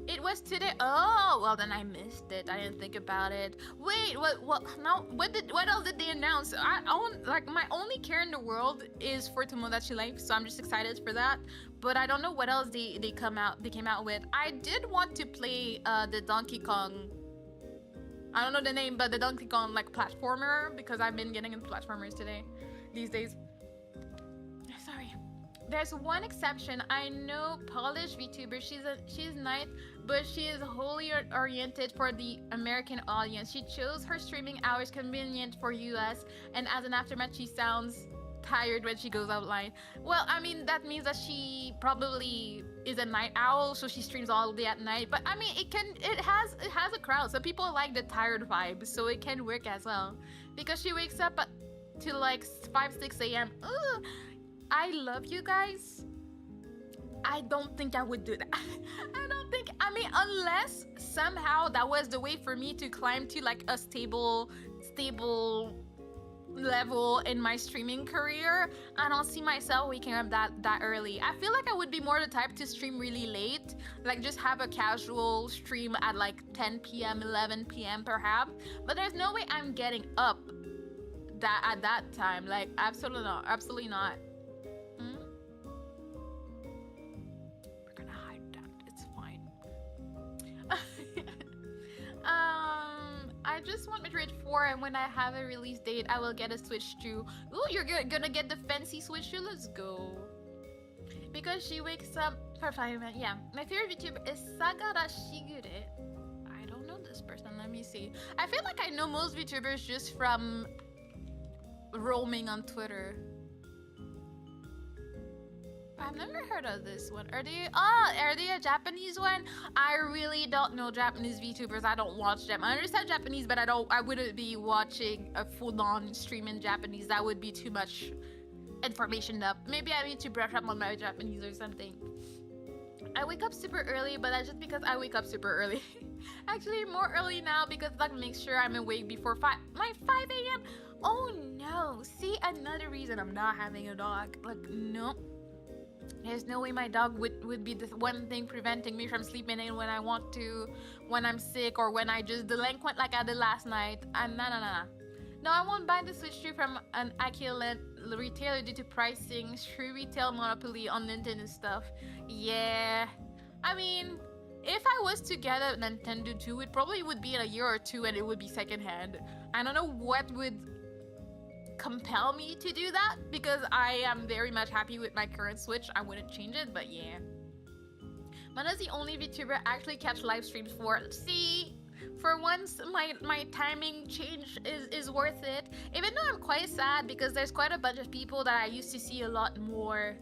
It was today. Oh, well then I missed it. I didn't think about it. Wait, what now? What else did they announce? My only care in the world is for Tomodachi Life, so I'm just excited for that. But I don't know what else they came out with. I did want to play the Donkey Kong. I don't know the name, but the Donkey Kong platformer, because I've been getting into platformers these days. Sorry. There's one exception. I know Polish VTuber. She's nice, but she is wholly oriented for the American audience. She chose her streaming hours convenient for US, and as an aftermath, she sounds tired when she goes online. Well, I mean, that means that she probably is a night owl, so she streams all day at night. But I mean, it has a crowd. So people like the tired vibe, so it can work as well. Because she wakes up to 5-6 a.m. Ugh. I love you guys. I don't think I would do that. I mean, unless somehow that was the way for me to climb to a stable level in my streaming career. I don't see myself waking up that early. I feel like I would be more the type to stream really late, just have a casual stream at 10 p.m., 11 p.m. perhaps. But there's no way I'm getting up at that time. Absolutely not. I just want Metroid 4, and when I have a release date, I will get a Switch 2. Ooh, you're gonna get the fancy Switch 2? Let's go. Because she wakes up for 5 minutes. Yeah, my favorite VTuber is Sagara Shigure. I don't know this person. Let me see. I feel like I know most VTubers just from roaming on Twitter. I've never heard of this one. Are they a Japanese one? I really don't know Japanese VTubers. I don't watch them. I understand Japanese, but I wouldn't be watching a full-on stream in Japanese. That would be too much information up. Maybe I need to brush up on my Japanese or something. I wake up super early, but that's just because I wake up super early. Actually, more early now because that makes sure I'm awake before 5 a.m. Oh no! See, another reason I'm not having a dog. Like, no. There's no way my dog would be the one thing preventing me from sleeping in when I want to, when I'm sick, or when I just delinquent like I did last night. Nah. No, I won't buy the Switch 2 from an equivalent retailer due to pricing, true retail monopoly on Nintendo stuff. Yeah. I mean, if I was to get a Nintendo 2, it probably would be in a year or two and it would be secondhand. I don't know what would compel me to do that because I am very much happy with my current Switch. I wouldn't change it, but yeah. Mana's the only VTuber I actually catch live streams for. See, for once my timing change is worth it. Even though I'm quite sad because there's quite a bunch of people that I used to see a lot more,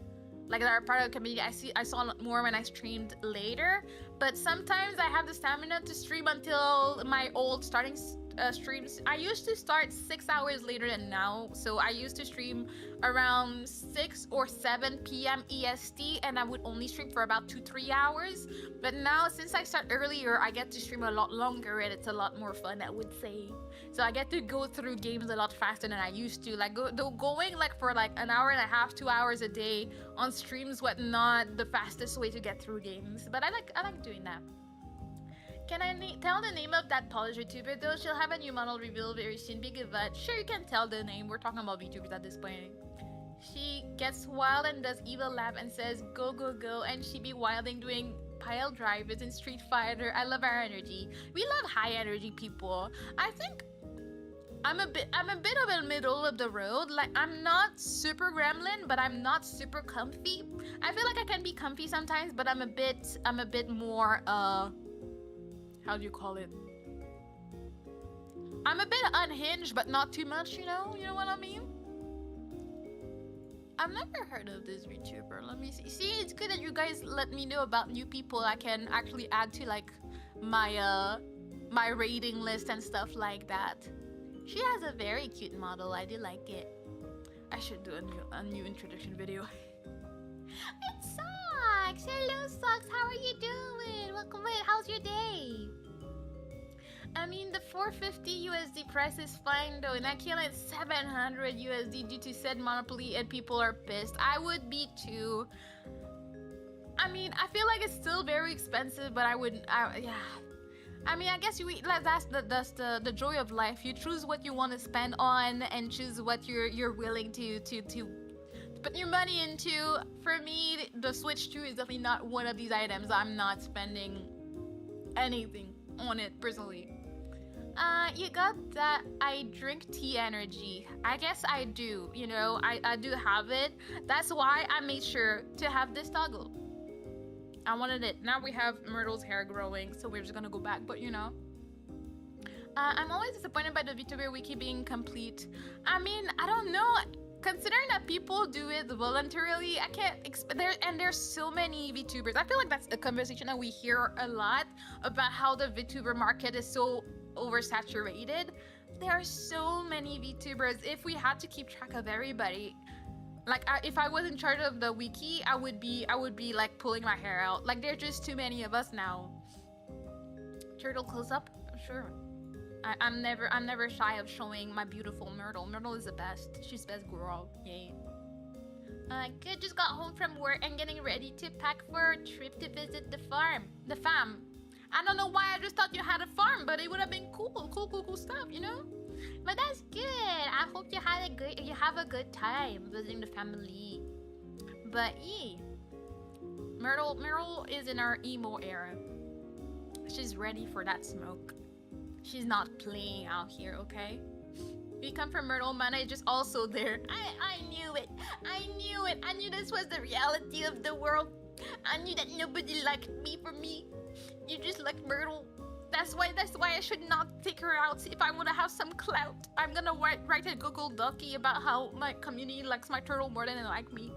like that are part of the community. I saw a lot more when I streamed later, but sometimes I have the stamina to stream until my old starting streams. I used to start 6 hours later than now, so I used to stream around 6 or 7 p.m. EST, and I would only stream for about 2-3 hours. But now, since I start earlier, I get to stream a lot longer, and it's a lot more fun, I would say. So I get to go through games a lot faster than I used to. Like going like for like an hour and a half, 2 hours a day on streams was not the fastest way to get through games, but I like doing that. Can I tell the name of that Polish VTuber though? She'll have a new model reveal very soon. Big event. Sure, you can tell the name. We're talking about VTubers at this point. She gets wild and does evil laugh and says go go go, and she be wilding doing pile drivers in Street Fighter. I love our energy. We love high energy people. I think I'm a bit of a middle of the road. Like, I'm not super gremlin, but I'm not super comfy. I feel like I can be comfy sometimes, but I'm a bit more how do you call it? I'm a bit unhinged, but not too much, you know what I mean? I've never heard of this VTuber. Let me see. See, it's good that you guys let me know about new people I can actually add to like my my rating list and stuff like that. She has a very cute model. I do like it. I should do a new introduction video. It sucks. Hello, sucks. How are you doing? Welcome in. How's your day? I mean, the 450 USD price is fine though, and I kill it 700 USD due to said monopoly, and people are pissed. I would be too. I mean, I feel like it's still very expensive, but yeah. I mean, I guess that's the joy of life. You choose what you want to spend on and choose what you're willing to put your money into. For me, the Switch 2 is definitely not one of these items. I'm not spending anything on it personally. You got that I drink tea energy. I guess I do, you know, I do have it. That's why I made sure to have this toggle. I wanted it. Now we have Myrtle's hair growing, so we're just gonna go back, but you know. I'm always disappointed by the VTuber wiki being complete. I mean, I don't know. Considering that people do it voluntarily, I can't there's so many VTubers. I feel like that's a conversation that we hear a lot about how the VTuber market is so oversaturated. There are so many VTubers. If we had to keep track of everybody, like if I was in charge of the wiki, I would be like pulling my hair out. Like, there's just too many of us now. Turtle close up? Sure. I'm never shy of showing my beautiful Myrtle. Myrtle is the best. She's the best girl. Yay. Good, just got home from work and getting ready to pack for a trip to visit the farm. The fam. I don't know why I just thought you had a farm, but it would have been cool stuff, you know? But that's good. I hope you have a good time visiting the family. But yeah, Myrtle is in our emo era. She's ready for that smoke. She's not playing out here, okay? We come from Myrtle, Mana is just also there. I knew it. I knew it. I knew this was the reality of the world. I knew that nobody liked me for me. You just like Myrtle. That's why I should not take her out. If I want to have some clout, I'm gonna write a Google Docy about how my community likes my turtle more than they like me.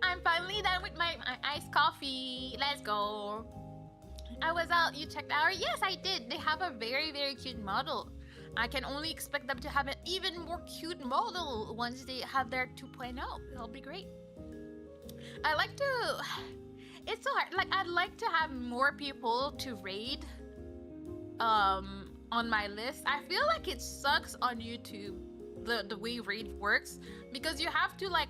I'm finally done with my iced coffee. Let's go. I was out. You checked out? Yes, I did. They have a very, very cute model. I can only expect them to have an even more cute model once they have their 2.0. It'll be great. I like to... It's so hard. Like, I'd like to have more people to raid on my list. I feel like it sucks on YouTube, the way raid works, because you have to, like,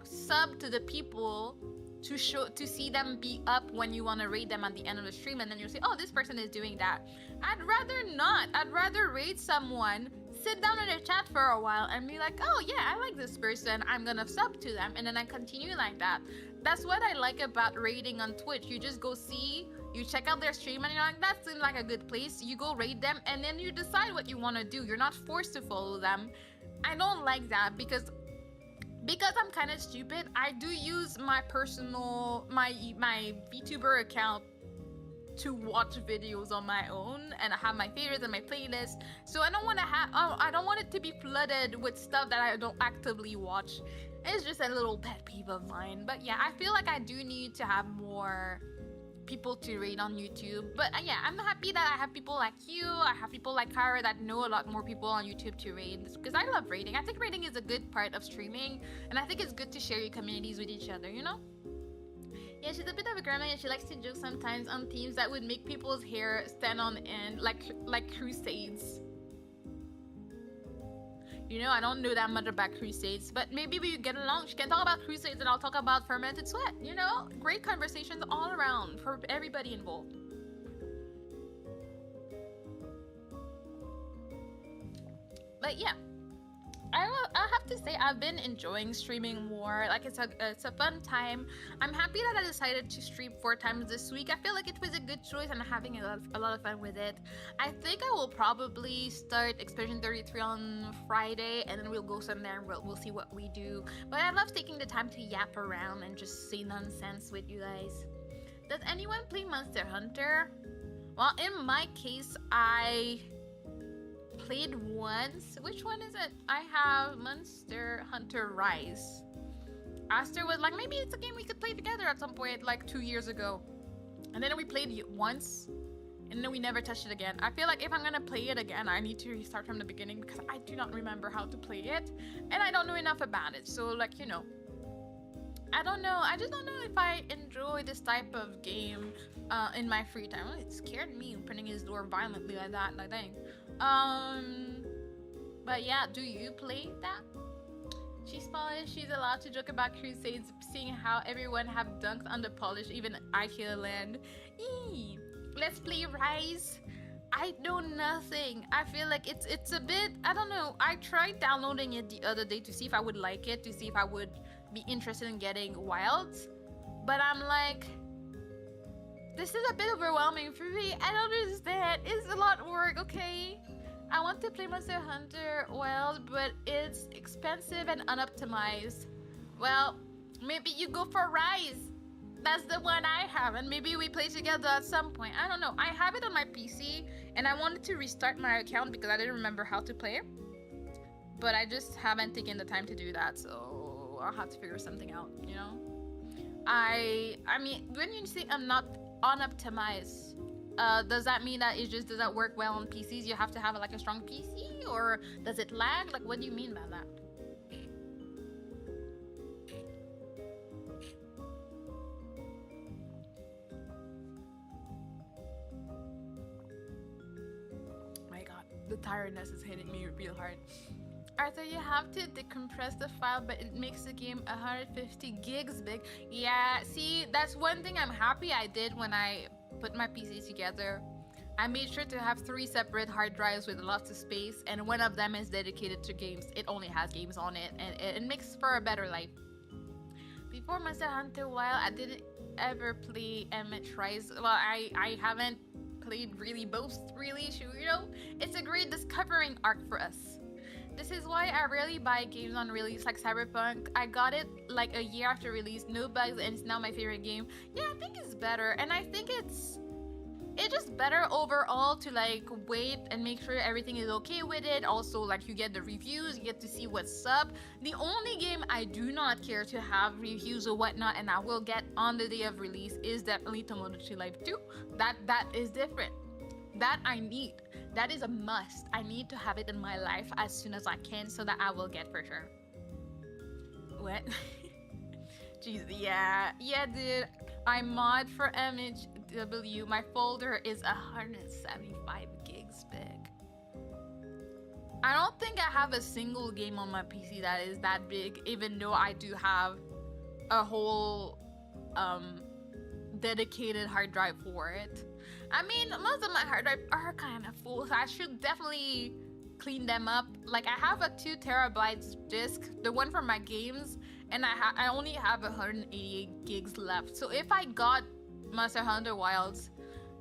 sub to the people to see them be up when you want to raid them at the end of the stream, and then you say, oh, this person is doing that. I'd rather not. I'd rather raid someone, sit down in the chat for a while and be like, oh yeah, I like this person, I'm gonna sub to them, and then I continue like that. That's what I like about raiding on Twitch. You just go see, you check out their stream, and you're like, that seems like a good place. You go raid them, and then you decide what you want to do. You're not forced to follow them. I don't like that because I'm kind of stupid. I do use my personal, my VTuber account to watch videos on my own, and I have my favorites and my playlist. So I don't want to have, I don't want it to be flooded with stuff that I don't actively watch. It's just a little pet peeve of mine. But yeah, I feel like I do need to have more people to raid on YouTube. But yeah, I'm happy that I have people like you. I have people like Kara that know a lot more people on YouTube to raid, because I love raiding. I think raiding is a good part of streaming, and I think it's good to share your communities with each other, you know? Yeah, she's a bit of a grandma, and she likes to joke sometimes on themes that would make people's hair stand on end, like crusades. You know, I don't know that much about crusades, but maybe we get along. She can talk about crusades and I'll talk about fermented sweat. You know, great conversations all around for everybody involved. But yeah, I have to say I've been enjoying streaming more. Like, it's a fun time. I'm happy that I decided to stream 4 times this week. I feel like it was a good choice and I'm having a lot of fun with it. I think I will probably start Expedition 33 on Friday, and then we'll go somewhere and we'll see what we do. But I love taking the time to yap around and just say nonsense with you guys. Does anyone play Monster Hunter? Well, in my case, I played once. Which one is it? I have Monster Hunter Rise. Aster was like, maybe it's a game we could play together at some point, like 2 years ago. And then we played it once, and then we never touched it again. I feel like if I'm gonna play it again, I need to restart from the beginning, because I do not remember how to play it, and I don't know enough about it. So, like, you know, I don't know. I just don't know if I enjoy this type of game in my free time. Well, it scared me opening his door violently like that, I think. But yeah, do you play that? She's Polish, she's allowed to joke about crusades, seeing how everyone have dunked on the Polish, even IKEA land. Eee. Let's play Rise. I know nothing. I feel like it's a bit, I don't know. I tried downloading it the other day to see if I would like it, to see if I would be interested in getting wilds. But I'm like, this is a bit overwhelming for me. I don't understand. It's a lot of work, okay? I want to play Monster Hunter Wild, but it's expensive and unoptimized. Well, maybe you go for Rise. That's the one I have, and maybe we play together at some point. I don't know. I have it on my PC, and I wanted to restart my account because I didn't remember how to play it. But I just haven't taken the time to do that, so I'll have to figure something out, you know? I mean, when you say I'm not unoptimized, does that mean that it just doesn't work well on PCs? You have to have like a strong PC, or does it lag? Like, what do you mean by that? My god, the tiredness is hitting me real hard. Arthur, you have to decompress the file, but it makes the game 150 gigs big. Yeah, see, that's one thing I'm happy I did when I put my PC together. I made sure to have 3 separate hard drives with lots of space, and one of them is dedicated to games. It only has games on it, and it makes for a better life. Before Monster Hunter Wild, I didn't ever play MH Rise. Well, I haven't played really both, really, you know? It's a great discovering arc for us. This is why I rarely buy games on release like Cyberpunk. I got it like a year after release, no bugs, and it's now my favorite game. Yeah, I think it's better, and I think it's just better overall to like wait and make sure everything is okay with it. Also, like you get the reviews, you get to see what's up. The only game I do not care to have reviews or whatnot, and I will get on the day of release, is definitely Tomodachi Life 2. That is different. That I need. That is a must. I need to have it in my life as soon as I can, so that I will get for sure. What? Jeez, yeah, dude. I mod for MHW. My folder is 175 gigs big. I don't think I have a single game on my PC that is that big, even though I do have a whole dedicated hard drive for it. I mean, most of my hard drives are kind of full, so I should definitely clean them up. Like, I have a 2 terabytes disk, the one for my games, and I only have 188 gigs left. So if I got Monster Hunter Wilds,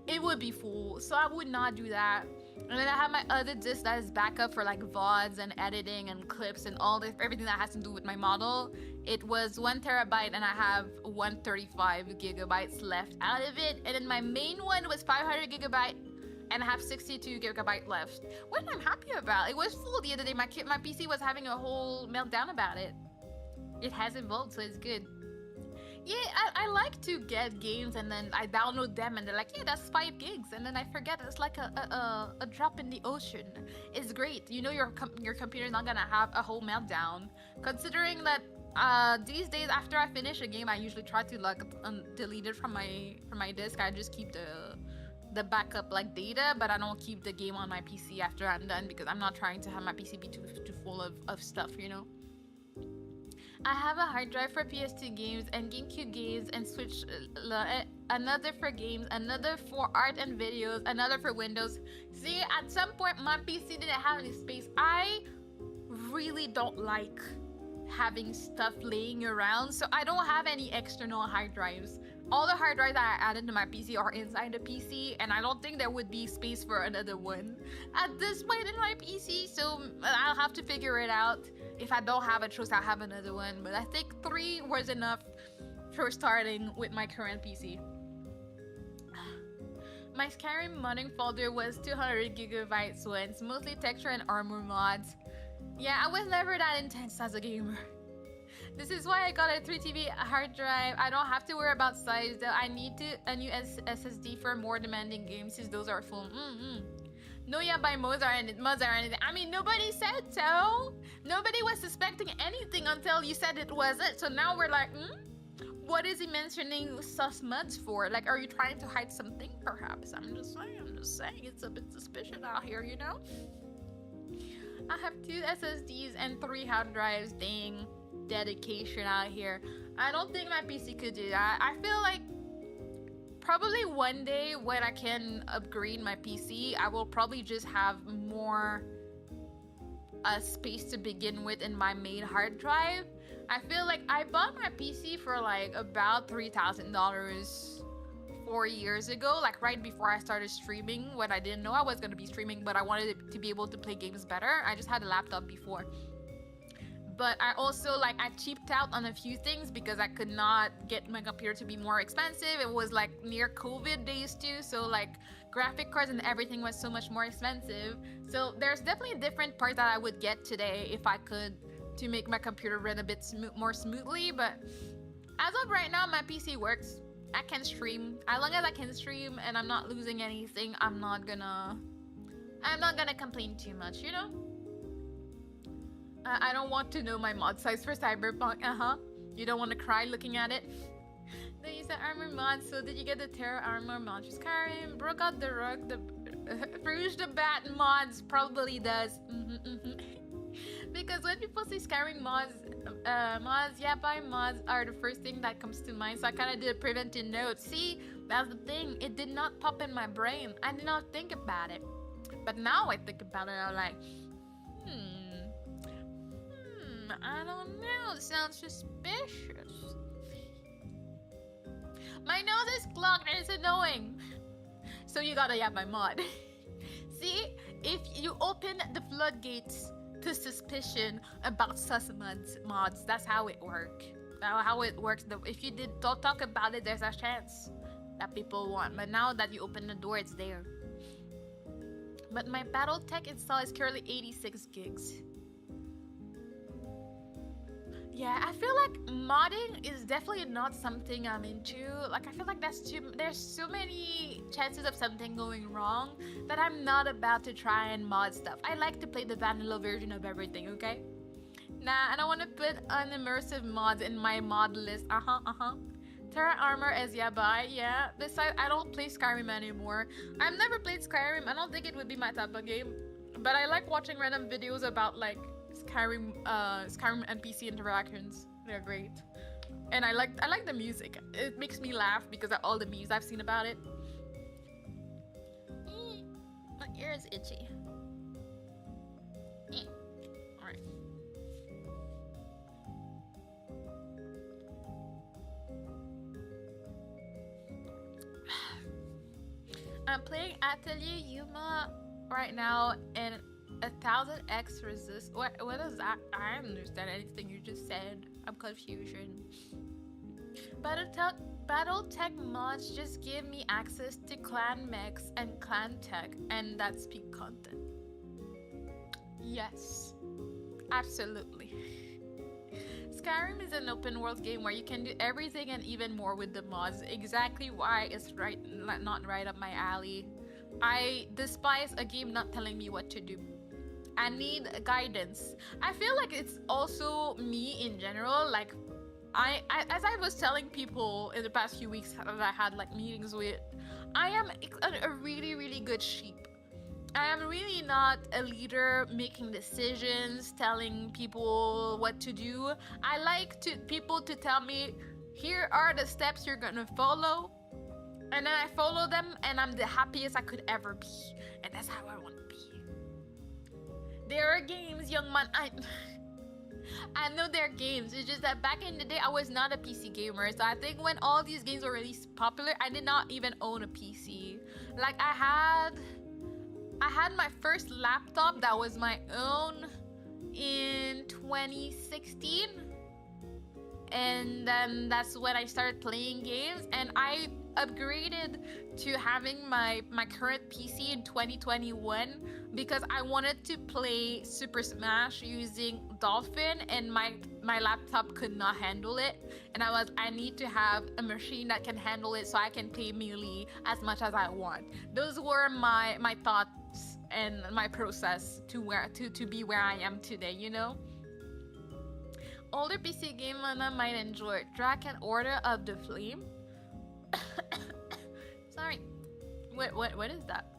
it would be full, so I would not do that. And then I have my other disc that is backup for like VODs and editing and clips and all this, everything that has to do with my model. It was 1 terabyte and I have 135 gigabytes left out of it. And then my main one was 500 gigabyte and I have 62 gigabyte left, which I'm happy about. It was full the other day. My PC was having a whole meltdown about it. It has evolved, so it's good. Yeah, I like to get games and then I download them and they're like, yeah, that's 5 gigs, and then I forget. It's like a drop in the ocean. It's great. You know your computer's not gonna have a whole meltdown. Considering that these days after I finish a game, I usually try to like delete it from my disk. I just keep the backup like data, but I don't keep the game on my PC after I'm done because I'm not trying to have my PC be too full of stuff, you know. I have a hard drive for PS2 games and GameCube games and Switch, another for games, another for art and videos, another for Windows. See, at some point my PC didn't have any space. I really don't like having stuff laying around, so I don't have any external hard drives. All the hard drives that I added to my PC are inside the PC, and I don't think there would be space for another one at this point in my PC, so I'll have to figure it out. If I don't have a choice, I'll have another one, but I think 3 was enough for starting with my current PC. My Skyrim modding folder was 200 gigabytes once, mostly texture and armor mods. Yeah, I was never that intense as a gamer. This is why I got a 3TB hard drive. I don't have to worry about size though. I need a new SSD for more demanding games since those are full. No, yeah, by mods or anything. I mean, nobody said so. Nobody was suspecting anything until you said it wasn't. So now we're like, what is he mentioning sus mods for? Like, are you trying to hide something perhaps? I'm just saying, it's a bit suspicious out here, you know? I have 2 SSDs and 3 hard drives. Dang, dedication out here. I don't think my PC could do that. I feel like probably one day when I can upgrade my PC, I will probably just have more space to begin with in my main hard drive. I feel like I bought my PC for like about $3,000 4 years ago, like right before I started streaming, when I didn't know I was going to be streaming, but I wanted to be able to play games better. I just had a laptop before. But I also, like, I cheaped out on a few things because I could not get my computer to be more expensive. It was like near COVID days too, so like graphic cards and everything was so much more expensive. So there's definitely a different part that I would get today if I could, to make my computer run a bit more smoothly. But as of right now, my PC works. I can stream. As long as I can stream and I'm not losing anything, I'm not gonna complain too much, you know? I don't want to know my mod size for Cyberpunk. You don't want to cry looking at it. Then you said armor mod. So did you get the Terra armor mod? Just Skyrim broke out the rug. The Rouge the Bat mods probably does. Because when people say Skyrim mods, buy mods are the first thing that comes to mind. So I kind of did a preventive note. See, that's the thing. It did not pop in my brain. I did not think about it. But now I think about it. I'm like, I don't know. It sounds suspicious. My nose is clogged and it's annoying. So you gotta have my mod. See, if you open the floodgates to suspicion about sus mods, that's how it works. How it works. If you don't talk about it, there's a chance that people want. But now that you open the door, it's there. But my BattleTech install is currently 86 gigs. Yeah, I feel like modding is definitely not something I'm into. Like, I feel like there's so many chances of something going wrong that I'm not about to try and mod stuff. I like to play the vanilla version of everything, okay? Nah, I don't want to put unimmersive mods in my mod list. Terra Armor as Yabai, yeah. Besides, I don't play Skyrim anymore. I've never played Skyrim. I don't think it would be my type of game. But I like watching random videos about, like, Skyrim NPC interactions. They're great. And I like the music. It makes me laugh because of all the memes I've seen about it. My ear is itchy. Alright. I'm playing Atelier Yuma right now and 1000x resist. What is that? I don't understand anything you just said. I'm confusion. BattleTech mods just give me access to clan mechs and clan tech, and that's peak content. Yes, absolutely. Skyrim is an open world game where you can do everything and even more with the mods. Exactly why it's not right up my alley. I despise a game not telling me what to do. I need guidance. I feel like it's also me in general. Like, as I was telling people in the past few weeks that I had like meetings with, I am a really, really good sheep. I am really not a leader making decisions, telling people what to do. I like people to tell me, here are the steps you're gonna follow, and then I follow them, and I'm the happiest I could ever be, and that's how I want to be. There are games, young man. I know there are games. It's just that back in the day, I was not a PC gamer. So I think when all these games were really popular, I did not even own a PC. Like, I had my first laptop that was my own in 2016. And then that's when I started playing games, and I upgraded to having my current PC in 2021 because I wanted to play Super Smash using Dolphin, and my laptop could not handle it, and I need to have a machine that can handle it so I can play Melee as much as I want. Those were my thoughts and my process to be where I am today, you know. Older PC gamer might enjoy Dragon Order of the Flame. Sorry. What is that?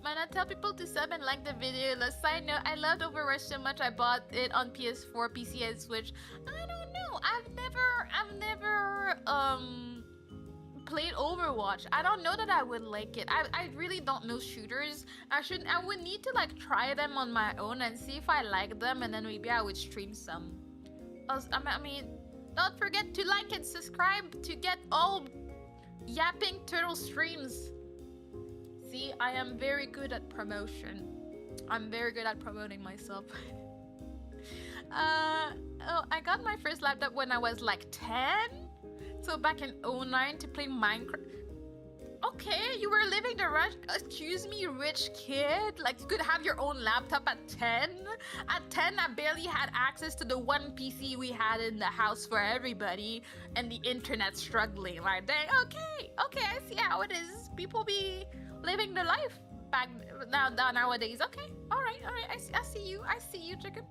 Man, I tell people to sub and like the video. Let's side note, I loved Overwatch so much I bought it on PS4, PC, and Switch. I don't know. I've never played Overwatch. I don't know that I would like it. I really don't know shooters. I would need to like try them on my own and see if I like them, and then maybe I would stream some. I mean, don't forget to like and subscribe to get all Yapping Turtle streams. See, I am very good at promotion. I'm very good at promoting myself. I got my first laptop when I was like 10. So back in 2009 to play Minecraft. Okay, you were living the rush. Excuse me, rich kid. Like, you could have your own laptop at 10? At 10, I barely had access to the one PC we had in the house for everybody, and the internet struggling. Like, dang, okay, I see how it is. People be living their life back nowadays. Okay, all right. I see you, chicken.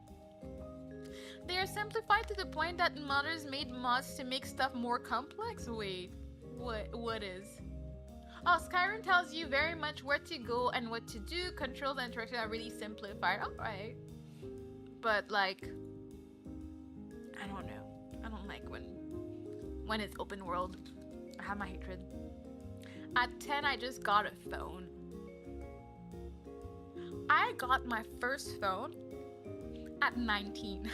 They are simplified to the point that modders made mods to make stuff more complex. Wait, what is? Oh, Skyrim tells you very much where to go and what to do. Controls and interaction are really simplified. Alright. But like, I don't know. I don't like when it's open world. I have my hatred. At 10, I just got a phone. I got my first phone at 19.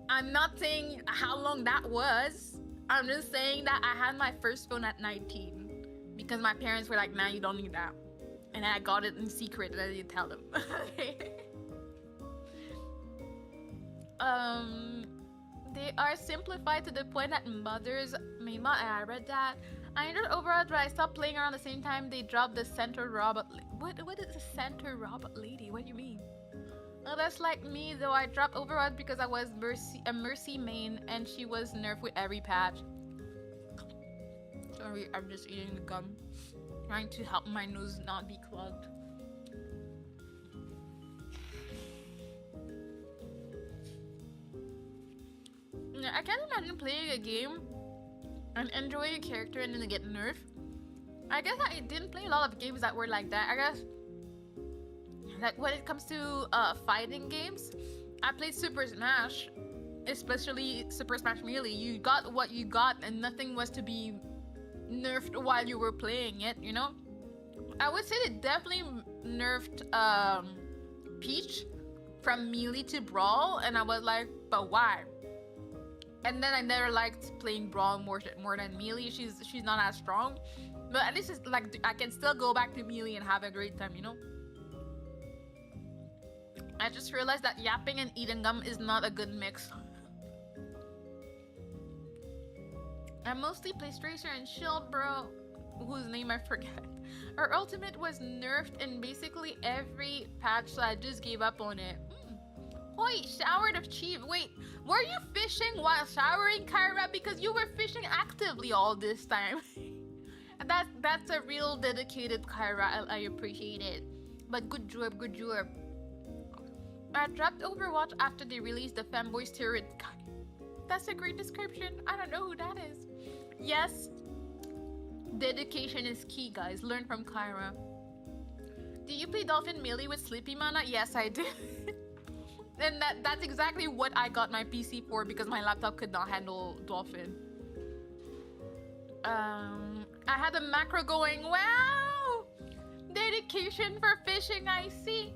I'm not saying how long that was. I'm just saying that I had my first phone at 19 because my parents were like, "Nah, you don't need that," and I got it in secret and I didn't tell them. They are simplified to the point that mothers may not. I read that. I entered Overwatch, but I stopped playing around the same time they dropped the center robot. What is the center robot lady? What do you mean? Well, that's like me, though. I dropped Overwatch because I was Mercy main, and she was nerfed with every patch. Sorry, I'm just eating the gum, trying to help my nose not be clogged. I can't imagine playing a game and enjoying a character and then get nerfed. I guess I didn't play a lot of games that were like that. I guess like when it comes to fighting games, I played Super Smash, especially Super Smash Melee. You got what you got and nothing was to be nerfed while you were playing it, you know? I would say they definitely nerfed Peach from Melee to Brawl, and I was like, but why? And then I never liked playing Brawl more than Melee. She's not as strong, but at least it's like I can still go back to Melee and have a great time, you know? I just realized that yapping and eating gum is not a good mix. I mostly play Tracer and Shield, bro, whose name I forget. Her ultimate was nerfed in basically every patch, so I just gave up on it. Wait, showered of Chief. Wait, were you fishing while showering, Kyra? Because you were fishing actively all this time. That's a real dedicated Kyra. I appreciate it. But good job, good job. I dropped Overwatch after they released the Fanboy Steroid. That's a great description. I don't know who that is. Yes, dedication is key, guys. Learn from Kyra. Do you play Dolphin Melee with Sleepy Mana? Yes, I do. And that's exactly what I got my PC for, because my laptop could not handle Dolphin. I had a macro going. Wow! Dedication for fishing, I see.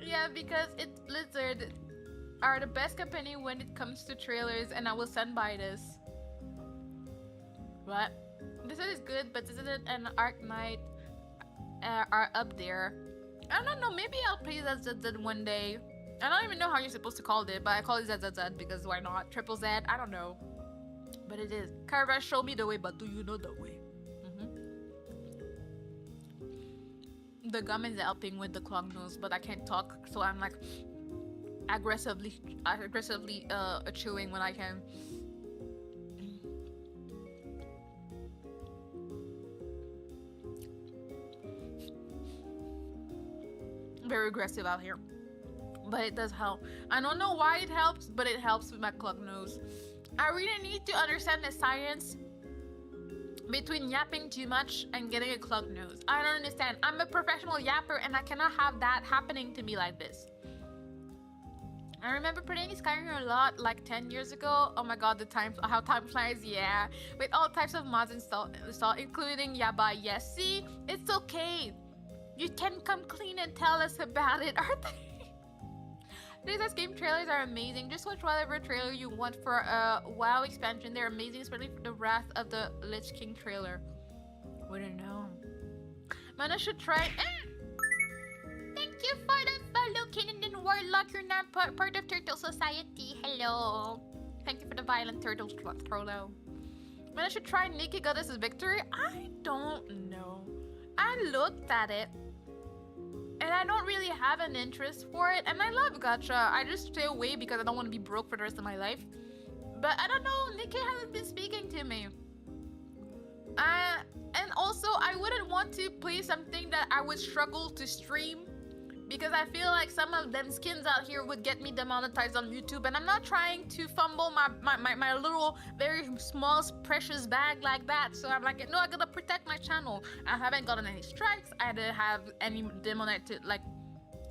Yeah, because Blizzard are the best company when it comes to trailers, and I will stand by this. What? Blizzard is good, but Blizzard and Arknight are up there. I don't know, maybe I'll play ZZZ one day. I don't even know how you're supposed to call it, but I call it ZZZ because why not? Triple Z, I don't know. But it is. Kyra, show me the way, but do you know the way? The gum is helping with the clogged nose, but I can't talk, so I'm like aggressively chewing when I can. Very aggressive out here, but it does help. I don't know why it helps, but it helps with my clogged nose. I really need to understand the science between yapping too much and getting a clogged nose. I don't understand. I'm a professional yapper and I cannot have that happening to me like this. I remember playing Skyrim a lot, like 10 years ago. Oh my god, how time flies, yeah. With all types of mods installed, including Yaba. Yes, see? It's okay. You can come clean and tell us about it, aren't they? These game trailers are amazing. Just watch whatever trailer you want for a WoW expansion. They're amazing, especially for the Wrath of the Lich King trailer. Wouldn't know. Mana should try. Thank you for the follow, King and Warlock. You're not part of Turtle Society. Hello. Thank you for the violent turtle trollo. Mana should try Nikki Goddess's Victory. I don't know. I looked at it, and I don't really have an interest for it. And I love gacha. I just stay away because I don't want to be broke for the rest of my life. But I don't know. Nikki hasn't been speaking to me. And also, I wouldn't want to play something that I would struggle to stream, because I feel like some of them skins out here would get me demonetized on YouTube, and I'm not trying to fumble my little, very small, precious bag like that. So I'm like, no, I gotta protect my channel. I haven't gotten any strikes. I didn't have any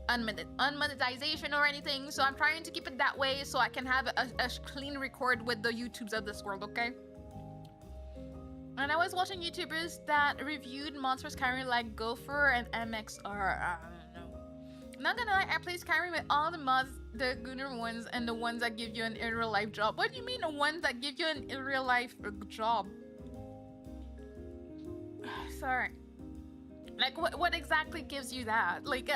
unmonetization or anything. So I'm trying to keep it that way so I can have a clean record with the YouTubes of this world, okay? And I was watching YouTubers that reviewed monsters Skyrim like Gopher and MXR. I don't know. Not gonna lie, I play Skyrim with all the mods the gooner ones and the ones that give you an in real life job. What do you mean the ones that give you an in real life job? Sorry. Like what exactly gives you that? Like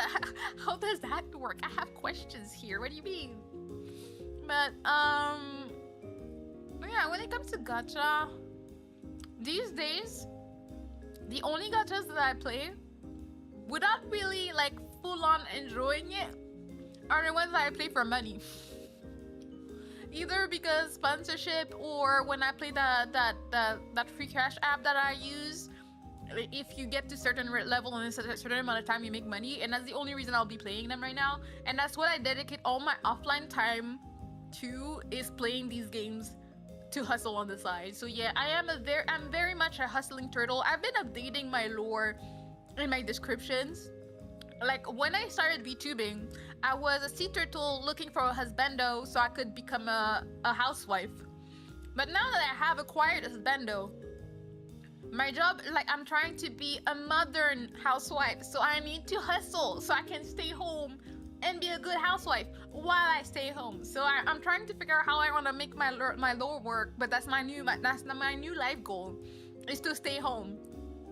how does that work? I have questions here. What do you mean? But yeah, when it comes to gacha, these days the only gachas that I play without really like full on enjoying it are the ones that I play for money. Either because sponsorship or when I play that free cash app that I use. If you get to certain level in a certain amount of time, you make money, and that's the only reason I'll be playing them right now. And that's what I dedicate all my offline time to, is playing these games to hustle on the side. So yeah, I'm very much a hustling turtle. I've been updating my lore in my descriptions. Like when I started VTubing, I was a sea turtle looking for a husbando so I could become a housewife. But now that I have acquired a husbando, my job, like I'm trying to be a modern housewife, so I need to hustle so I can stay home and be a good housewife while I stay home. So I'm trying to figure out how I want to make my lore work, but that's my new life goal, is to stay home.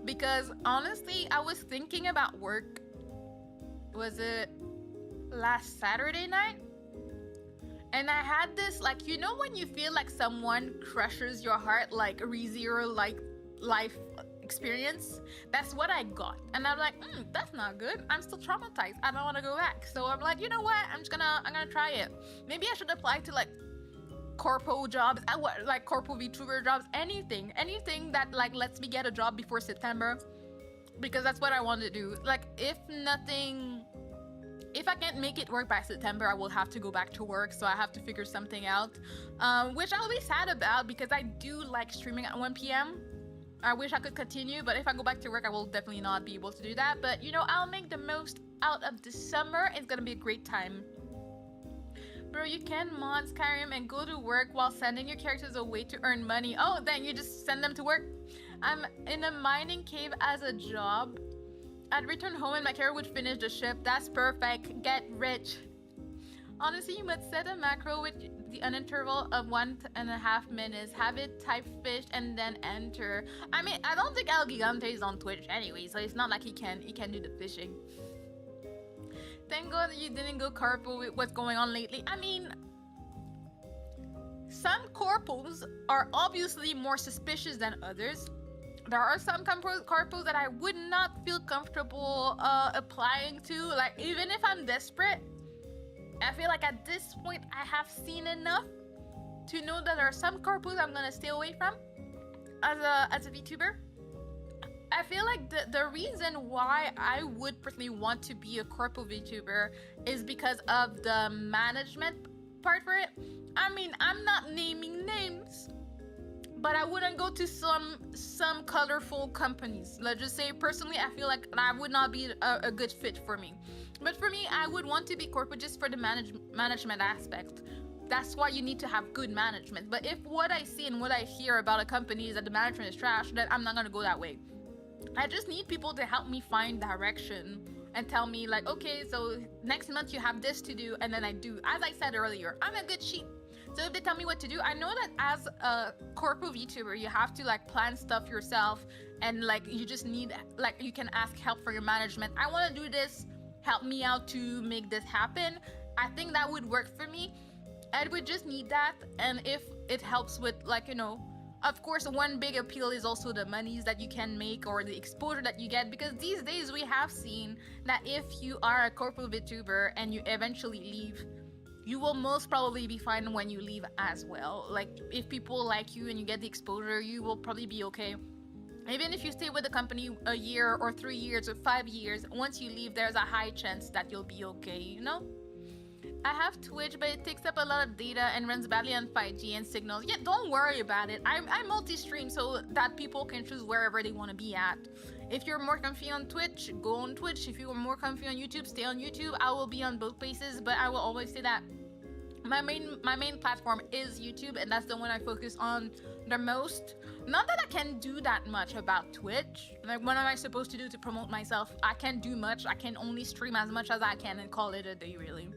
Because honestly, I was thinking about work. Was it last Saturday night? And I had this, like, you know when you feel like someone crushes your heart, like ReZero, like life experience? That's what I got. And I'm like, that's not good. I'm still traumatized. I don't want to go back. So I'm like, you know what? I'm gonna try it. Maybe I should apply to like corpo jobs, like corpo VTuber jobs, anything that like lets me get a job before September, because that's what I want to do. Like if I can't make it work by September, I will have to go back to work, so I have to figure something out, which I'll be sad about because I do like streaming at 1 p.m. I wish I could continue, but if I go back to work, I will definitely not be able to do that. But you know, I'll make the most out of the summer. It's gonna be a great time. Bro, you can mod Skyrim and go to work while sending your characters away to earn money. Oh, then you just send them to work. I'm in a mining cave as a job. I'd return home and my character would finish the ship. That's perfect. Get rich. Honestly, you must set a macro with the uninterval of 1.5 minutes. Have it type fish and then enter. I mean, I don't think El Gigante is on Twitch anyway, so it's not like he can do the fishing. Thank God you didn't go corpo with what's going on lately. I mean, some corpos are obviously more suspicious than others. There are some corpos that I would not feel comfortable applying to. Like, even if I'm desperate, I feel like at this point I have seen enough to know that there are some corpos I'm gonna stay away from as a VTuber. I feel like the reason why I would personally want to be a corpo VTuber is because of the management part for it. I mean, I'm not naming names, but I wouldn't go to some colorful companies. Let's just say personally, I feel like that would not be a good fit for me. But for me, I would want to be corporate just for the management aspect. That's why you need to have good management. But if what I see and what I hear about a company is that the management is trash, then I'm not gonna go that way. I just need people to help me find direction and tell me like, okay, so next month you have this to do, and then I do. As I said earlier, I'm a good sheep. So if they tell me what to do, I know that as a corpo VTuber, you have to like plan stuff yourself, and like you just need, like, you can ask help for your management. I want to do this, help me out to make this happen. I think that would work for me. I would just need that, and if it helps with, like, you know, of course, one big appeal is also the monies that you can make or the exposure that you get, because these days we have seen that if you are a corpo VTuber and you eventually leave, you will most probably be fine when you leave as well. Like, if people like you and you get the exposure, you will probably be okay. Even if you stay with the company a year or 3 years or 5 years, once you leave, there's a high chance that you'll be okay, you know? I have Twitch, but it takes up a lot of data and runs badly on 5G and signals. Yeah, don't worry about it. I multi-stream so that people can choose wherever they want to be at. If you're more comfy on Twitch, go on Twitch. If you're more comfy on YouTube, stay on YouTube. I will be on both places, but I will always say that my main platform is YouTube, and that's the one I focus on the most. Not that I can do that much about Twitch. Like, what am I supposed to do to promote myself? I can't do much. I can only stream as much as I can and call it a day, really.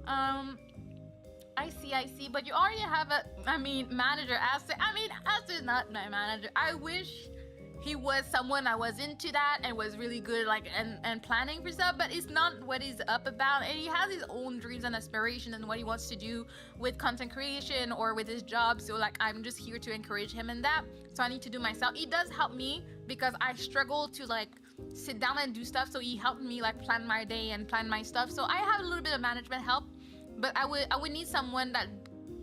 I see. But you already have manager. Aster is not my manager. I wish he was someone I was into that and was really good and planning for stuff, but it's not what he's up about, and he has his own dreams and aspirations and what he wants to do with content creation or with his job. So I'm just here to encourage him in that. So I need to do myself. He does help me because I struggle to sit down and do stuff, so he helped me plan my day and plan my stuff. So I have a little bit of management help, but I would need someone that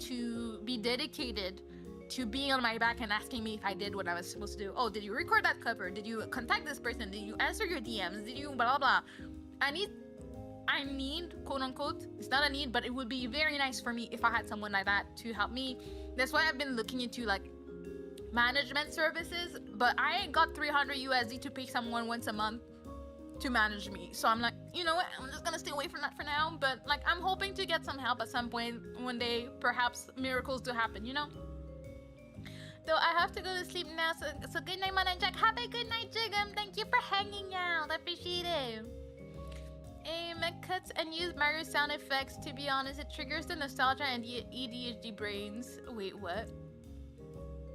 to be dedicated to being on my back and asking me if I did what I was supposed to do. Oh, did you record that cover? Did you contact this person? Did you answer your DMs? Did you blah blah? I need quote unquote, it's not a need, but it would be very nice for me if I had someone like that to help me. That's why I've been looking into management services, but I ain't got 300 USD to pay someone once a month to manage me. So I'm you know what, I'm just gonna stay away from that for now, but I'm hoping to get some help at some point one day, perhaps miracles to happen, you know. So I have to go to sleep now, so good night, Mana and Jack. Have a good night, Jigum. Thank you for hanging out. I appreciate it. Aim cuts and use Mario sound effects. To be honest, it triggers the nostalgia and the ADHD brains. Wait, what?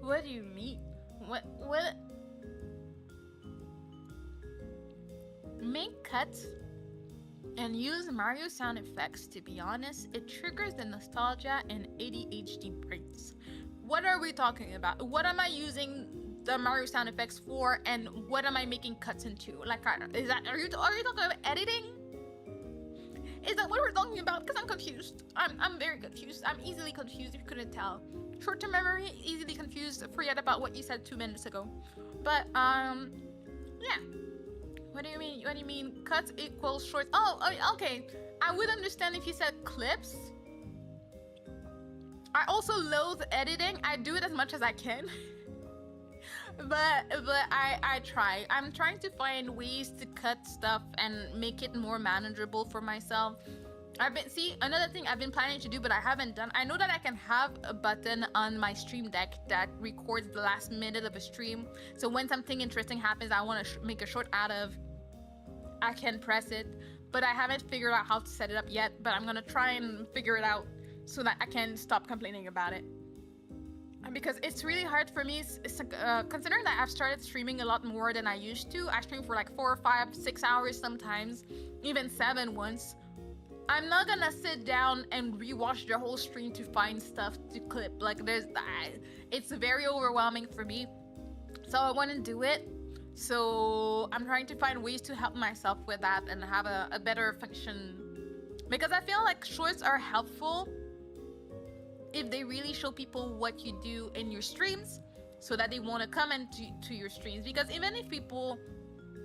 What do you mean? What? Make cuts and use Mario sound effects. To be honest, it triggers the nostalgia and ADHD brains. What are we talking about? What am I using the Mario sound effects for, and what am I making cuts into? Are you talking about editing? Is that what we're talking about? Because I'm confused. I'm very confused. I'm easily confused if you couldn't tell. Short-term memory, easily confused. Forget about what you said 2 minutes ago. But yeah. What do you mean? What do you mean? Cuts equals shorts? Oh, okay. I would understand if you said clips. I also loathe editing. I do it as much as I can. but I try. I'm trying to find ways to cut stuff and make it more manageable for myself. Another thing I've been planning to do, but I haven't done. I know that I can have a button on my stream deck that records the last minute of a stream. So when something interesting happens, I want to make a short out of, I can press it. But I haven't figured out how to set it up yet. But I'm gonna try and figure it out so that I can stop complaining about it. Because it's really hard for me, considering that I've started streaming a lot more than I used to. I stream for 4, 5, 6 hours sometimes, even 7 once. I'm not gonna sit down and rewatch the whole stream to find stuff to clip. It's very overwhelming for me. So I want to do it. So I'm trying to find ways to help myself with that and have a better function. Because I feel like shorts are helpful if they really show people what you do in your streams, so that they want to come into your streams. Because even if people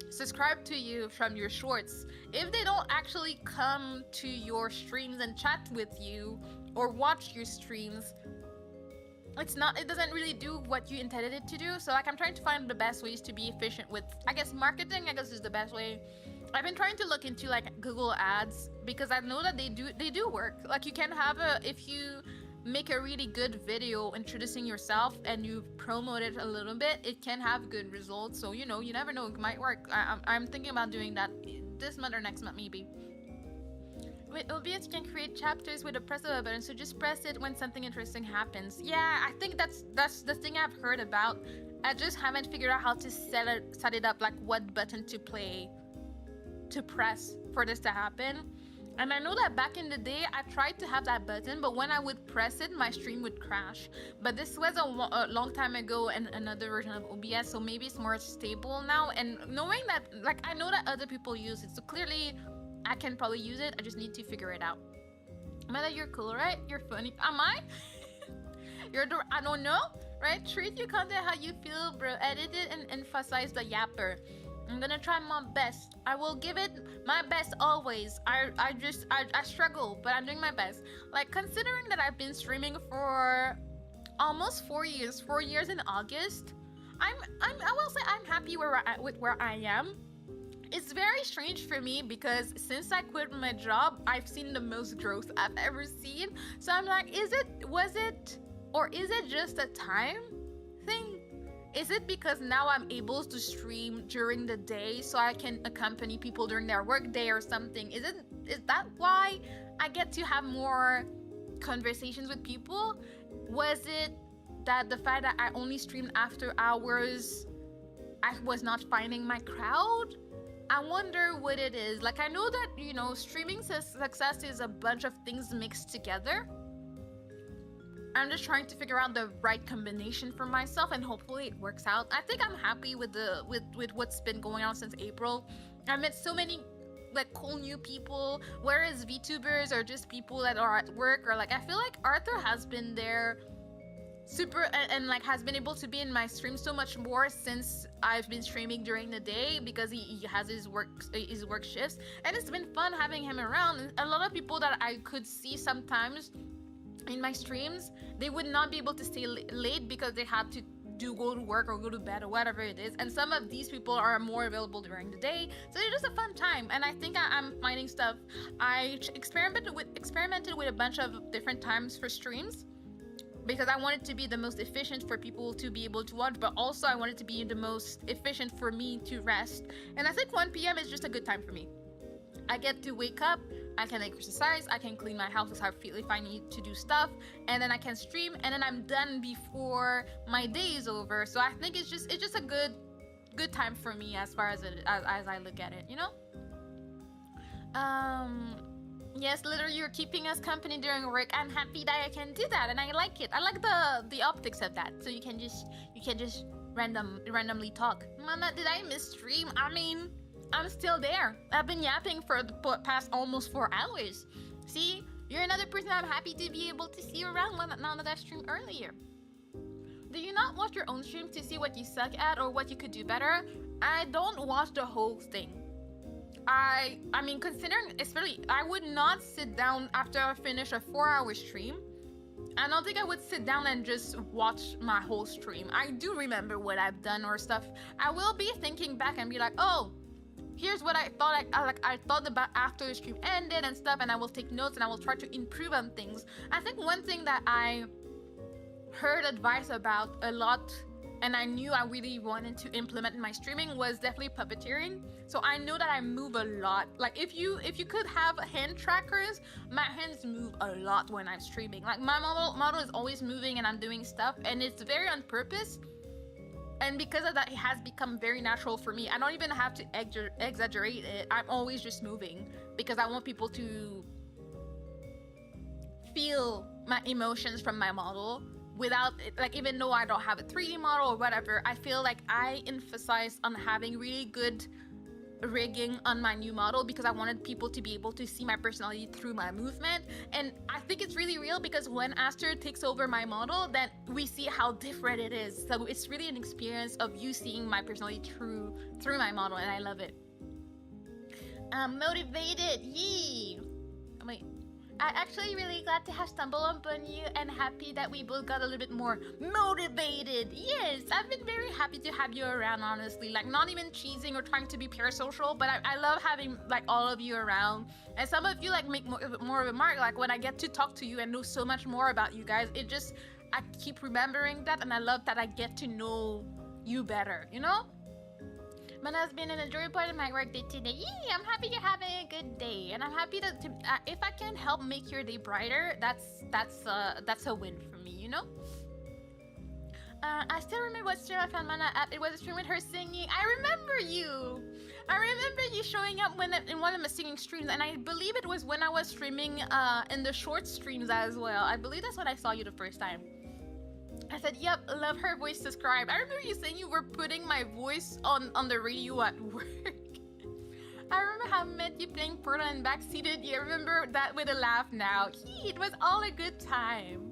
subscribe to you from your shorts, if they don't actually come to your streams and chat with you or watch your streams, it doesn't really do what you intended it to do. So I'm trying to find the best ways to be efficient with, marketing, is the best way. I've been trying to look into Google ads, because I know that they do work. You can have if you make a really good video introducing yourself and you promote it a little bit, it can have good results. So you never know, it might work. I'm thinking about doing that this month or next month maybe. With OBS you can create chapters with a press of a button, so just press it when something interesting happens. Yeah, I think that's the thing I've heard about. I just haven't figured out how to set it up, what button to press for this to happen. And I know that back in the day, I tried to have that button, but when I would press it, my stream would crash. But this was a long time ago and another version of OBS, so maybe it's more stable now. And knowing that, I know that other people use it, so clearly I can probably use it. I just need to figure it out. Meta, you're cool, right? You're funny. Am I? I don't know, right? Treat your content how you feel, bro. Edit it and emphasize the yapper. I'm gonna try my best. I will give it my best always. I struggle, but I'm doing my best. Considering that I've been streaming for almost 4 years, 4 years in August, I will say I'm happy with where I am. It's very strange for me because since I quit my job, I've seen the most growth I've ever seen. So I'm was it just a time thing? Is it because now I'm able to stream during the day so I can accompany people during their work day or something? Is that why I get to have more conversations with people? Was it that the fact that I only streamed after hours, I was not finding my crowd? I wonder what it is. Like, I know that, you know, streaming success is a bunch of things mixed together. I'm just trying to figure out the right combination for myself, and hopefully it works out. I think I'm happy with with what's been going on since April. I met so many like cool new people, whereas VTubers are just people that are at work, or like I feel like Arthur has been there super and like has been able to be in my stream so much more since I've been streaming during the day, because he has his work shifts, and it's been fun having him around. And a lot of people that I could see sometimes in my streams, they would not be able to stay late because they had to go to work or go to bed or whatever it is, and some of these people are more available during the day, so it's just a fun time. And I think I'm finding stuff. I experimented with a bunch of different times for streams, because I wanted to be the most efficient for people to be able to watch, but also I wanted to be the most efficient for me to rest. And I think 1 p.m. is just a good time for me. I get to wake up, I can exercise, I can clean my house if I need to do stuff, and then I can stream, and then I'm done before my day is over. So I think it's just a good time for me as far as as I look at it, you know? Yes, literally, you're keeping us company during work. I'm happy that I can do that, and I like it. I like the optics of that. So you can just randomly talk. Mana, did I miss stream? I mean, I'm still there. I've been yapping for the past almost 4 hours. See, you're another person I'm happy to be able to see around now that I streamed earlier. Do you not watch your own stream to see what you suck at or what you could do better? I don't watch the whole thing. I mean, considering, especially, I would not sit down after I finish a 4-hour stream. I don't think I would sit down and just watch my whole stream. I do remember what I've done or stuff. I will be thinking back and be like, oh, here's what I thought I thought about after the stream ended and stuff, and I will take notes and I will try to improve on things. I think one thing that I heard advice about a lot, and I knew I really wanted to implement in my streaming, was definitely puppeteering. So I know that I move a lot. Like, if you could have hand trackers, my hands move a lot when I'm streaming. Like, my model is always moving and I'm doing stuff, and it's very on purpose. And because of that, it has become very natural for me. I don't even have to exaggerate it. I'm always just moving because I want people to feel my emotions from my model without, like, even though I don't have a 3D model or whatever, I feel like I emphasize on having really good rigging on my new model because I wanted people to be able to see my personality through my movement. And I think it's really real because when Aster takes over my model, then we see how different it is. So it's really an experience of you seeing my personality through my model, and I love it. I'm motivated, yee! Wait, I'm actually really glad to have stumbled upon you and happy that we both got a little bit more motivated. Yes, I've been very happy to have you around, honestly. Like, not even cheesing or trying to be parasocial, but I love having, like, all of you around. And some of you, like, make more of a mark. Like, when I get to talk to you and know so much more about you guys, it just, I keep remembering that, and I love that I get to know you better, you know? But has been an enjoyable part of my work day today. Yay, I'm happy you're having a good day, and I'm happy that if I can help make your day brighter, that's a win for me, you know. I still remember what stream I found Mana at. It was a stream with her singing. I remember you. I remember you showing up in one of my singing streams, and I believe it was when I was streaming in the short streams as well. I believe that's when I saw you the first time. I said, yep, love her voice, subscribe. I remember you saying you were putting my voice on the radio at work. I remember how I met you playing Portal and Backseated. You remember that with a laugh now. It was all a good time.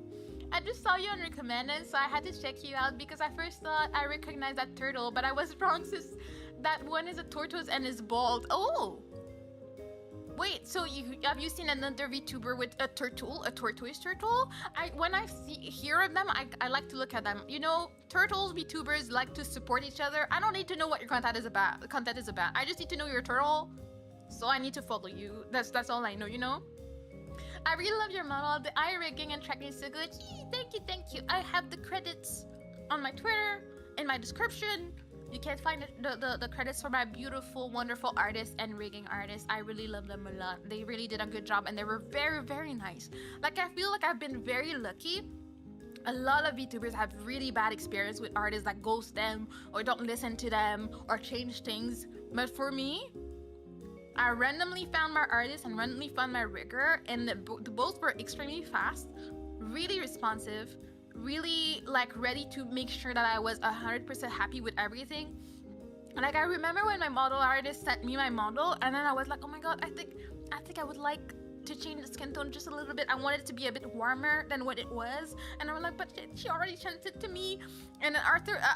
I just saw you on recommended, so I had to check you out because I first thought I recognized that turtle, but I was wrong since that one is a tortoise and is bald. Oh! Wait, so have you seen another VTuber with a tortoise turtle? When I hear of them, I like to look at them. You know, turtles, VTubers like to support each other. I don't need to know what your content is about. I just need to know you're a turtle, so I need to follow you. That's all I know, you know? I really love your model. The eye rigging and tracking is so good. Yee, thank you. I have the credits on my Twitter, in my description. You can't find the credits for my beautiful, wonderful artists and rigging artists. I really love them a lot. They really did a good job, and they were very, very nice. Like, I feel like I've been very lucky. A lot of VTubers have really bad experience with artists that ghost them or don't listen to them or change things. But for me, I randomly found my artist and randomly found my rigger, and both were extremely fast, really responsive, really like ready to make sure that I was 100% happy with everything. Like, I remember when my model artist sent me my model, and then I was like, oh my god, I think I would like to change the skin tone just a little bit. I wanted it to be a bit warmer than what it was, and I was like, but she already sent it to me. And then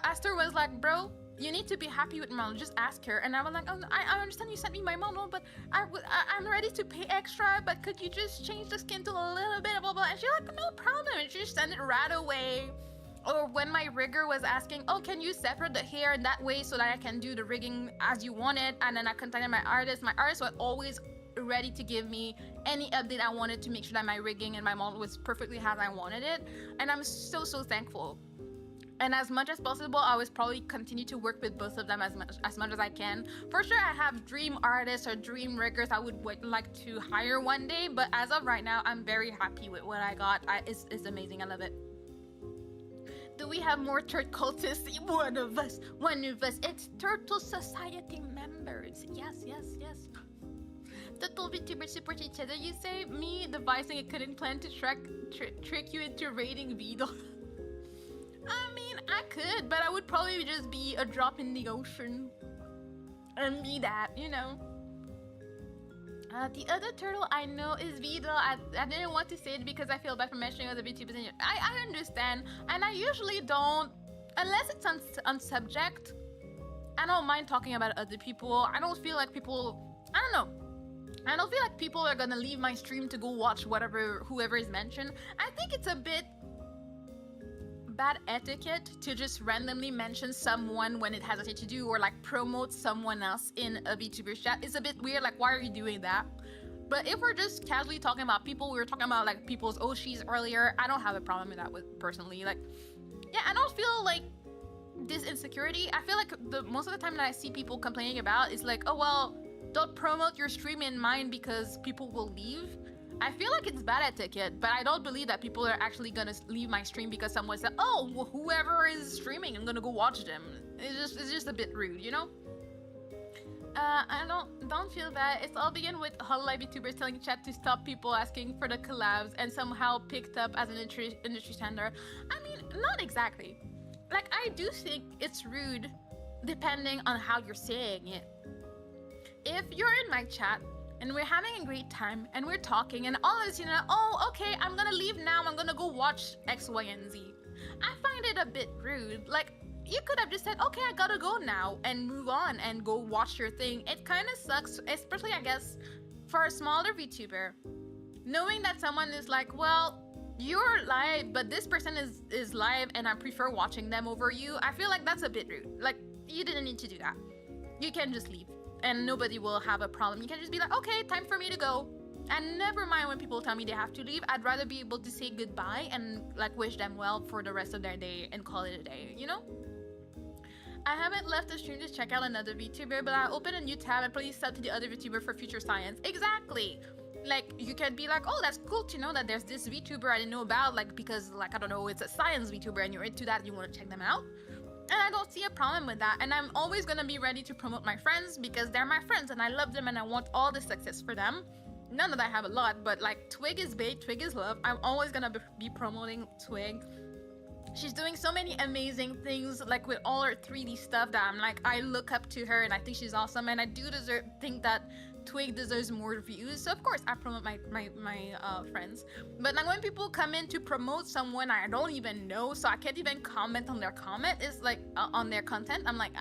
Aster was like, bro, you need to be happy with model, just ask her. And I was like, oh, I understand you sent me my model, but I'm ready to pay extra, but could you just change the skin tone a little bit, blah blah. And she's like, no problem, and she just sent it right away. Or when my rigger was asking, oh, can you separate the hair in that way so that I can do the rigging as you want it? And then I contacted my artist was always ready to give me any update I wanted to make sure that my rigging and my model was perfectly as I wanted it. And I'm so thankful. And as much as possible, I will probably continue to work with both of them as much as I can. For sure, I have dream artists or dream riggers I would like to hire one day, but as of right now, I'm very happy with what I got. It's amazing. I love it. Do we have more turtle cultists? One of us. It's Turtle Society members. Yes. Turtle VTubers support each other, you say? Me devising a cunning plan to trick you into raiding Beetle. I mean, I could, but I would probably just be a drop in the ocean. And be that, you know. The other turtle I know is Beetle. I didn't want to say it because I feel bad for mentioning other VTubers. I understand, and I usually don't, unless it's on subject. I don't mind talking about other people. I don't feel like people, I don't know. I don't feel like people are gonna leave my stream to go watch whoever is mentioned. I think it's a bit bad etiquette to just randomly mention someone when it has nothing to do, or like promote someone else in a VTuber chat. It's a bit weird, like, why are you doing that? But if we're just casually talking about people, we were talking about like people's Oshis earlier, I don't have a problem with that personally. Like, yeah, I don't feel like this insecurity. I feel like most of the time that I see people complaining about is like, oh well, don't promote your stream in mine because people will leave. I feel like it's bad etiquette, but I don't believe that people are actually gonna leave my stream because someone said, oh, well, whoever is streaming, I'm gonna go watch them. It's just a bit rude, you know? I don't feel bad. It's all began with Hololive VTubers telling chat to stop people asking for the collabs, and somehow picked up as an industry standard. I mean, not exactly. Like, I do think it's rude depending on how you're saying it. If you're in my chat and we're having a great time and we're talking and all of a sudden, oh, okay, I'm gonna leave now, I'm gonna go watch X, Y, and Z. I find it a bit rude. Like, you could have just said, okay, I gotta go now and move on and go watch your thing. It kind of sucks, especially, I guess, for a smaller VTuber. Knowing that someone is like, well, you're live, but this person is live and I prefer watching them over you. I feel like that's a bit rude. Like, you didn't need to do that. You can just leave and nobody will have a problem. You can just be like, okay, time for me to go. And never mind when people tell me they have to leave. I'd rather be able to say goodbye and like wish them well for the rest of their day and call it a day, you know? I haven't left the stream to check out another VTuber, but I opened a new tab and please sub to the other VTuber for future science. Exactly. Like, you can be like, oh, that's cool to know that there's this VTuber I didn't know about, like, because, like, I don't know, it's a science VTuber and you're into that and you want to check them out. And I don't see a problem with that. And I'm always gonna be ready to promote my friends because they're my friends and I love them and I want all the success for them. None that I have a lot, but like, Twig is bait, Twig is love. I'm always gonna be promoting Twig. She's doing so many amazing things, like with all her 3D stuff that I'm like, I look up to her and I think she's awesome, and I do think that Twig deserves more views. So of course I promote my friends. But like when people come in to promote someone I don't even know, so I can't even comment on their comment, it's like on their content, I'm like,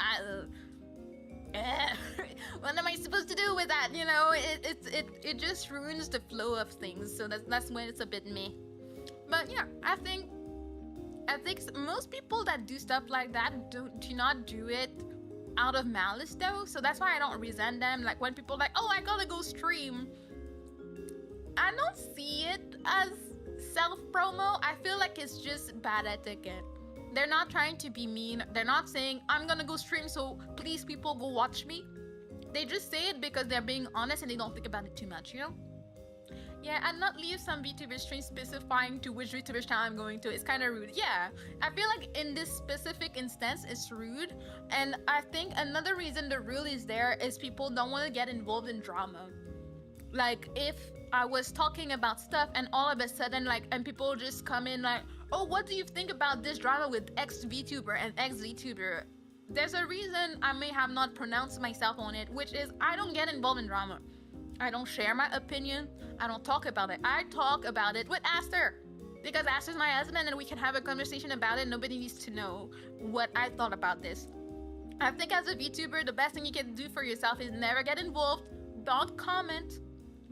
what am I supposed to do with that? You know, it just ruins the flow of things. So that's when it's a bit meh. But yeah, I think most people that do stuff like that do not do it out of malice though, so that's why I don't resent them. Like when people are like, oh, I gotta go stream, I don't see it as self-promo. I feel like it's just bad etiquette. They're not trying to be mean. They're not saying, I'm gonna go stream, so please, people, go watch me. They just say it because they're being honest and they don't think about it too much, you know? Yeah, and not leave some VTuber stream specifying to which VTuber channel I'm going to. It's kind of rude. Yeah, I feel like in this specific instance, it's rude. And I think another reason the rule is there is people don't want to get involved in drama. Like, if I was talking about stuff and all of a sudden, like, and people just come in like, oh, what do you think about this drama with X VTuber and X VTuber? There's a reason I may have not pronounced myself on it, which is I don't get involved in drama. I don't share my opinion. I don't talk about it. I talk about it with Aster. Because Aster's my husband and we can have a conversation about it. Nobody needs to know what I thought about this. I think as a VTuber, the best thing you can do for yourself is never get involved. Don't comment.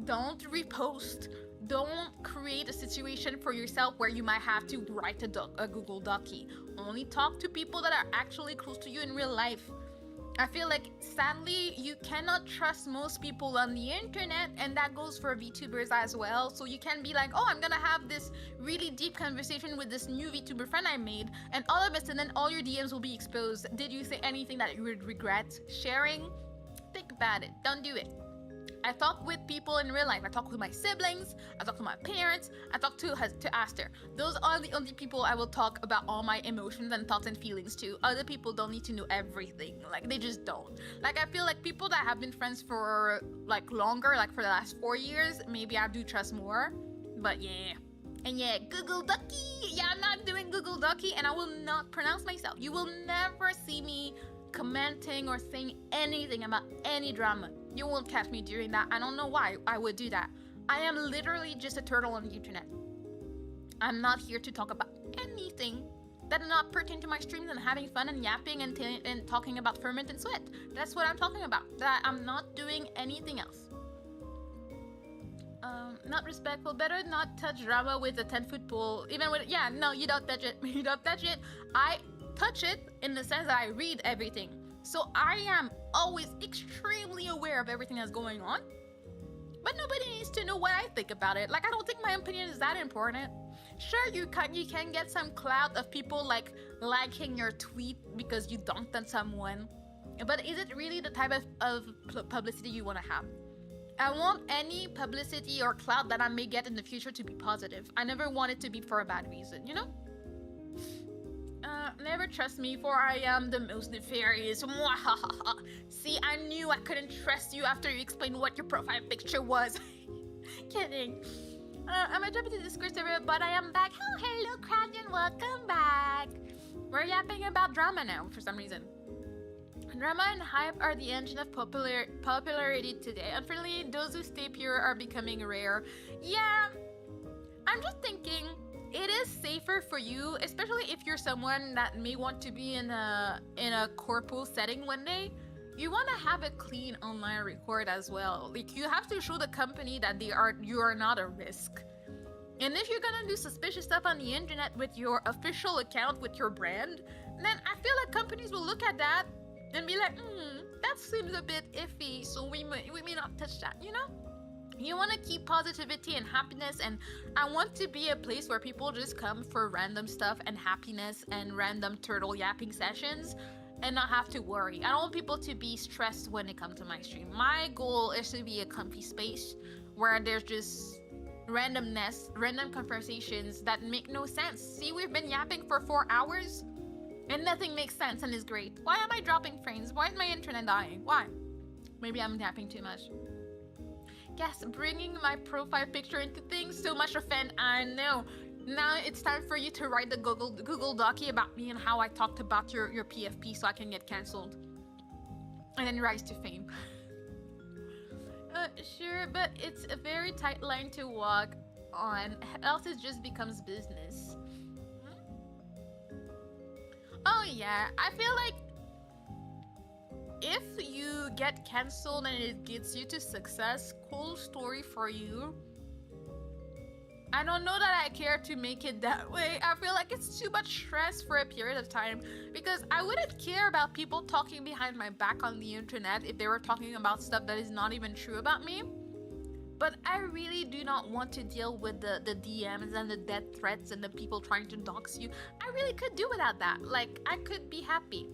Don't repost. Don't create a situation for yourself where you might have to write a Google Docie. Only talk to people that are actually close to you in real life. I feel like, sadly, you cannot trust most people on the internet, and that goes for VTubers as well. So you can be like, oh, I'm gonna have this really deep conversation with this new VTuber friend I made, and all of a sudden, all your DMs will be exposed. Did you say anything that you would regret sharing? Think about it. Don't do it. I talk with people in real life. I talk with my siblings. I talk to my parents. I talk to Aster. Those are the only people I will talk about all my emotions and thoughts and feelings to. Other people don't need to know everything. Like, they just don't. Like, I feel like people that have been friends for, like, longer, like, for the last 4 years, maybe I do trust more. But, yeah. And, yeah, Google Docie. Yeah, I'm not doing Google Docie, and I will not pronounce myself. You will never see me commenting or saying anything about any drama. You won't catch me doing that. I don't know why I would do that. I am literally just a turtle on the internet. I'm not here to talk about anything that does not pertain to my streams and having fun and yapping and talking about ferment and sweat. That's what I'm talking about. That I'm not doing anything else. Not respectful. Better not touch drama with a 10-foot pole. Even with, yeah, no, you don't touch it. You don't touch it. I touch it in the sense that I read everything. So I am always extremely aware of everything that's going on. But nobody needs to know what I think about it. Like, I don't think my opinion is that important. Sure, you can get some clout of people like liking your tweet because you dunked on someone. But is it really the type of publicity you want to have? I want any publicity or clout that I may get in the future to be positive. I never want it to be for a bad reason, you know? Never trust me, for I am the most nefarious. See, I knew I couldn't trust you after you explained what your profile picture was. Kidding. I'm a jump into Discord server, but I am back. Oh, hello, Cranion. Welcome back. We're yapping about drama now, for some reason. Drama and hype are the engine of popularity today. Unfortunately, those who stay pure are becoming rare. Yeah, I'm just thinking, it is safer for you, especially if you're someone that may want to be in a corpo setting one day. You want to have a clean online record as well. Like, you have to show the company that you are not a risk. And if you're gonna do suspicious stuff on the internet with your official account with your brand, then I feel like companies will look at that and be like, that seems a bit iffy, so we may not touch that, you know? You want to keep positivity and happiness, and I want to be a place where people just come for random stuff and happiness and random turtle yapping sessions and not have to worry. I don't want people to be stressed when they come to my stream. My goal is to be a comfy space where there's just randomness, random conversations that make no sense. See, we've been yapping for 4 hours and nothing makes sense and is great. Why am I dropping frames? Why is my internet dying? Why? Maybe I'm yapping too much. Yes, bringing my profile picture into things, so much offend. I know. Now it's time for you to write the Google Docie about me and how I talked about your PFP so I can get cancelled. And then rise to fame. Sure, but it's a very tight line to walk on, else it just becomes business. Oh yeah, I feel like if you get cancelled and it gets you to success, cool story for you. I don't know that I care to make it that way. I feel like it's too much stress for a period of time, because I wouldn't care about people talking behind my back on the internet if they were talking about stuff that is not even true about me. But I really do not want to deal with the DMs and the death threats and the people trying to dox you. I really could do without that. Like, I could be happy.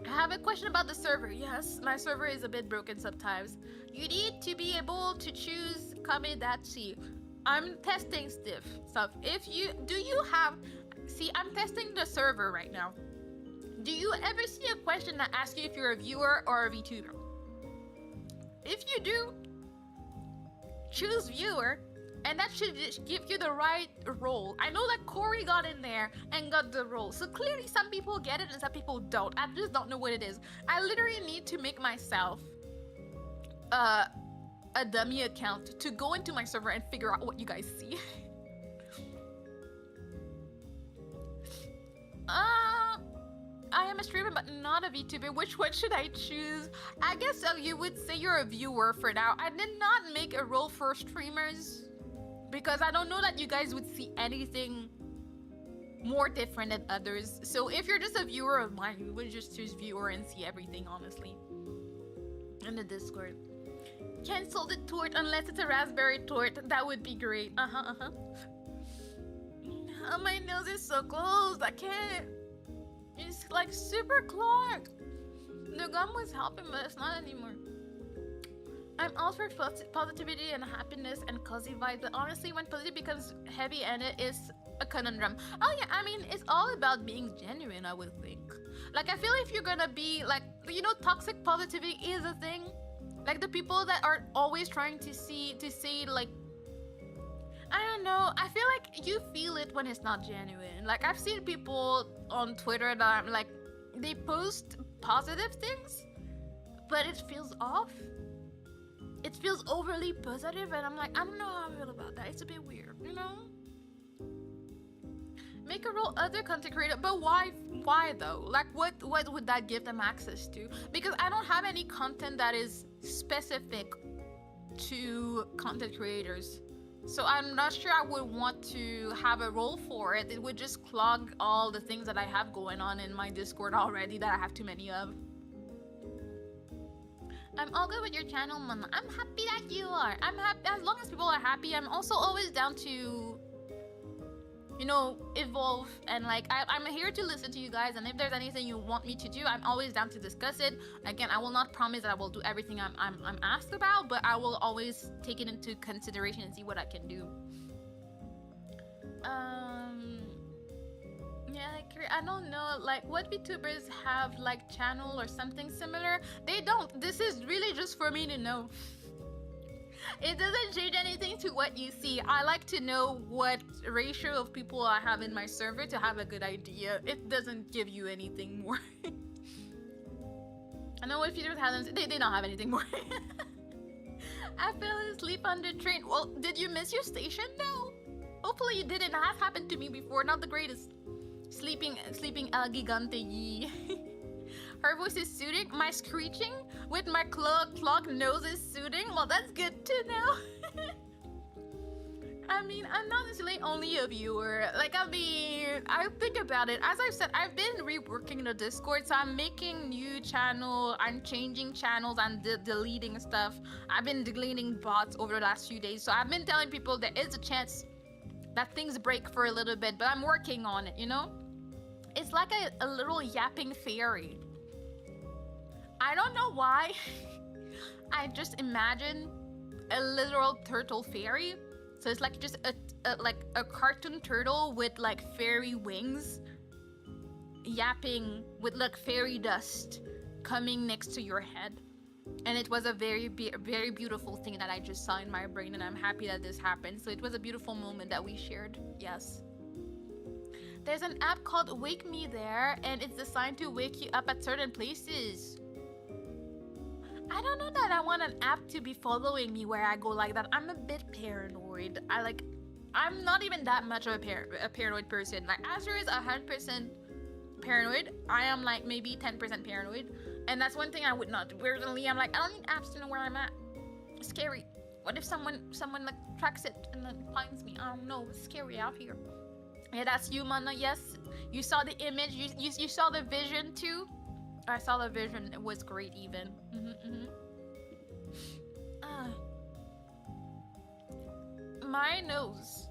I have a question about the server. Yes, my server is a bit broken sometimes. You need to be able to choose Kamidachi. I'm testing stuff. Do you have... See, I'm testing the server right now. Do you ever see a question that asks you if you're a viewer or a VTuber? If you do, choose viewer, and that should give you the right role. I know that Corey got in there and got the role, so clearly some people get it and some people don't. I just don't know what it is. I literally need to make myself a dummy account to go into my server and figure out what you guys see. I am a streamer but not a VTuber. Which one should I choose? I guess you would say you're a viewer for now. I did not make a role for streamers because I don't know that you guys would see anything more different than others. So if you're just a viewer of mine, you would just choose viewer and see everything, honestly. In the Discord. Cancel the tort unless it's a raspberry tort. That would be great. Oh, my nose is so closed. I can't. It's like super clogged. The gum was helping, but it's not anymore. I'm all for positivity and happiness and cozy vibes, but honestly, when positivity becomes heavy and it is a conundrum. Oh yeah, I mean, it's all about being genuine, I would think. Like, I feel if you're gonna be like, you know, toxic positivity is a thing. Like the people that are always trying to say like, I don't know, I feel like you feel it when it's not genuine. Like, I've seen people on Twitter that I'm like, they post positive things, but it feels off. It feels overly positive, and I'm like, I don't know how I feel about that. It's a bit weird, you know? Make a role other content creator, but why though? Like, what would that give them access to? Because I don't have any content that is specific to content creators. So I'm not sure I would want to have a role for it. It would just clog all the things that I have going on in my Discord already that I have too many of. I'm all good with your channel, Mama. I'm happy that you are. I'm happy as long as people are happy. I'm also always down to, you know, evolve, and like I'm here to listen to you guys, and if there's anything you want me to do, I'm always down to discuss it. Again, I will not promise that I will do everything I'm asked about, but I will always take it into consideration and see what I can do. Yeah, like, I don't know, like, what VTubers have like channel or something similar? They don't. This is really just for me to know. It doesn't change anything to what you see. I like to know what ratio of people I have in my server to have a good idea. It doesn't give you anything more. I know what VTubers have, they don't have anything more. I fell asleep on the train. Well, did you miss your station? No. Hopefully you didn't. That has happened to me before. Not the greatest. Sleeping El Gigante. Her voice is soothing. My screeching with my clogged nose is soothing. Well, that's good to know. I mean, I'm not necessarily only a viewer. Like, I mean, I think about it. As I've said, I've been reworking the Discord, so I'm making new channel. I'm changing channels and deleting stuff. I've been deleting bots over the last few days, so I've been telling people there is a chance that things break for a little bit, but I'm working on it, you know? It's like a little yapping fairy. I don't know why. I just imagine a literal turtle fairy. So it's like just a cartoon turtle with like fairy wings, yapping with like fairy dust coming next to your head. And it was a very beautiful thing that I just saw in my brain, and I'm happy that this happened. So it was a beautiful moment that we shared. Yes. There's an app called Wake Me There, and it's designed to wake you up at certain places. I don't know that I want an app to be following me where I go like that. I'm a bit paranoid. I'm not even that much of a paranoid person. Like, Azure is 100% paranoid. I am like maybe 10% paranoid. And that's one thing I would not do. Weirdly, I'm like, I don't need apps to know where I'm at. It's scary. What if someone like tracks it and then finds me? I don't know. It's scary out here. Yeah, that's you, Mana. Yes, you saw the image. You saw the vision too. I saw the vision. It was great, even. my nose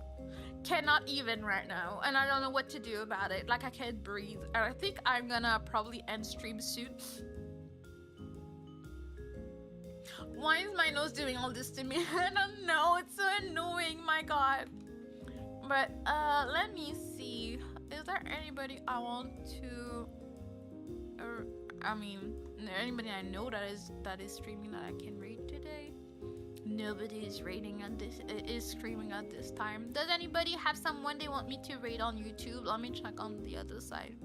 cannot even right now, and I don't know what to do about it. Like, I can't breathe, and I think I'm gonna probably end stream soon. Why is my nose doing all this to me? I don't know, it's so annoying, my god. But let me see, is there anybody I want to, or I mean, anybody I know that is streaming that I can read today? Nobody is rating at this, is streaming at this time. Does anybody have someone they want me to rate on YouTube? Let me check on the other side.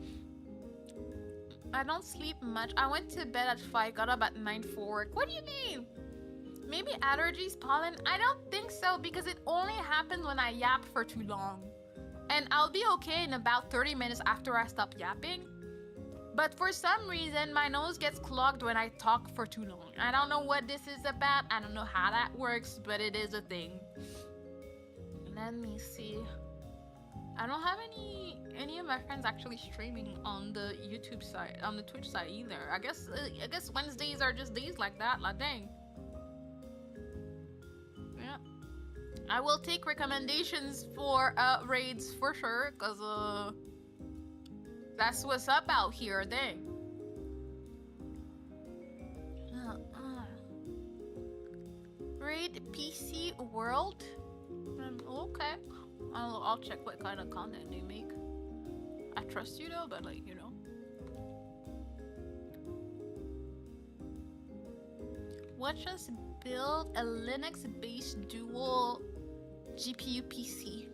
I don't sleep much. I went to bed at 5, got up at 9 for work. What do you mean? Maybe allergies, pollen? I don't think so, because it only happens when I yap for too long. And I'll be okay in about 30 minutes after I stop yapping. But for some reason, my nose gets clogged when I talk for too long. I don't know what this is about. I don't know how that works, but it is a thing. Let me see. I don't have any of my friends actually streaming on the YouTube side, on the Twitch side either. I guess Wednesdays are just days like that. Like, dang. Yeah. I will take recommendations for raids for sure, cause that's what's up out here, dang. Raid PC World? Okay. I'll check what kind of content they make. I trust you though, but like, you know. Watch us build a Linux-based dual GPU PC.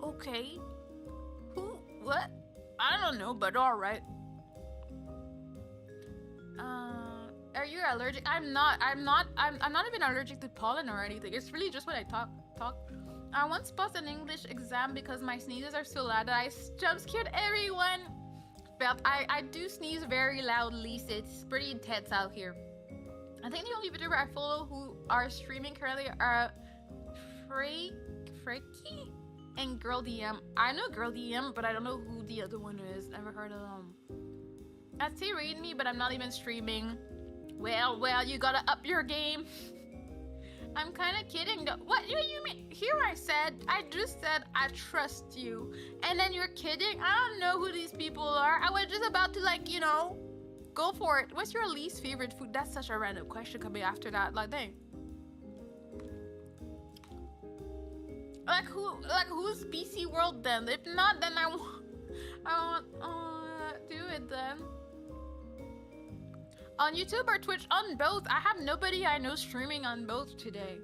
Okay. Who? What? I don't know, but alright. Are you allergic? I'm not even allergic to pollen or anything. It's really just when I talk. I once passed an English exam because my sneezes are so loud that I jump scared everyone. But I do sneeze very loudly, so it's pretty intense out here. I think the only VTuber I follow who are streaming currently are Freaky and Girl DM. I know Girl DM, but I don't know who the other one is. Never heard of them. I'd say raid me, but I'm not even streaming. Well, you gotta up your game. I'm kind of kidding though. What do you mean? Here I just said I trust you, and then you're kidding? I don't know who these people are. I was just about to, like, you know, go for it. What's your least favorite food? That's such a random question coming after that. Like, dang. Like who's PC World then? If not, then I won't do it then. On YouTube or Twitch? On both. I have nobody I know streaming on both today.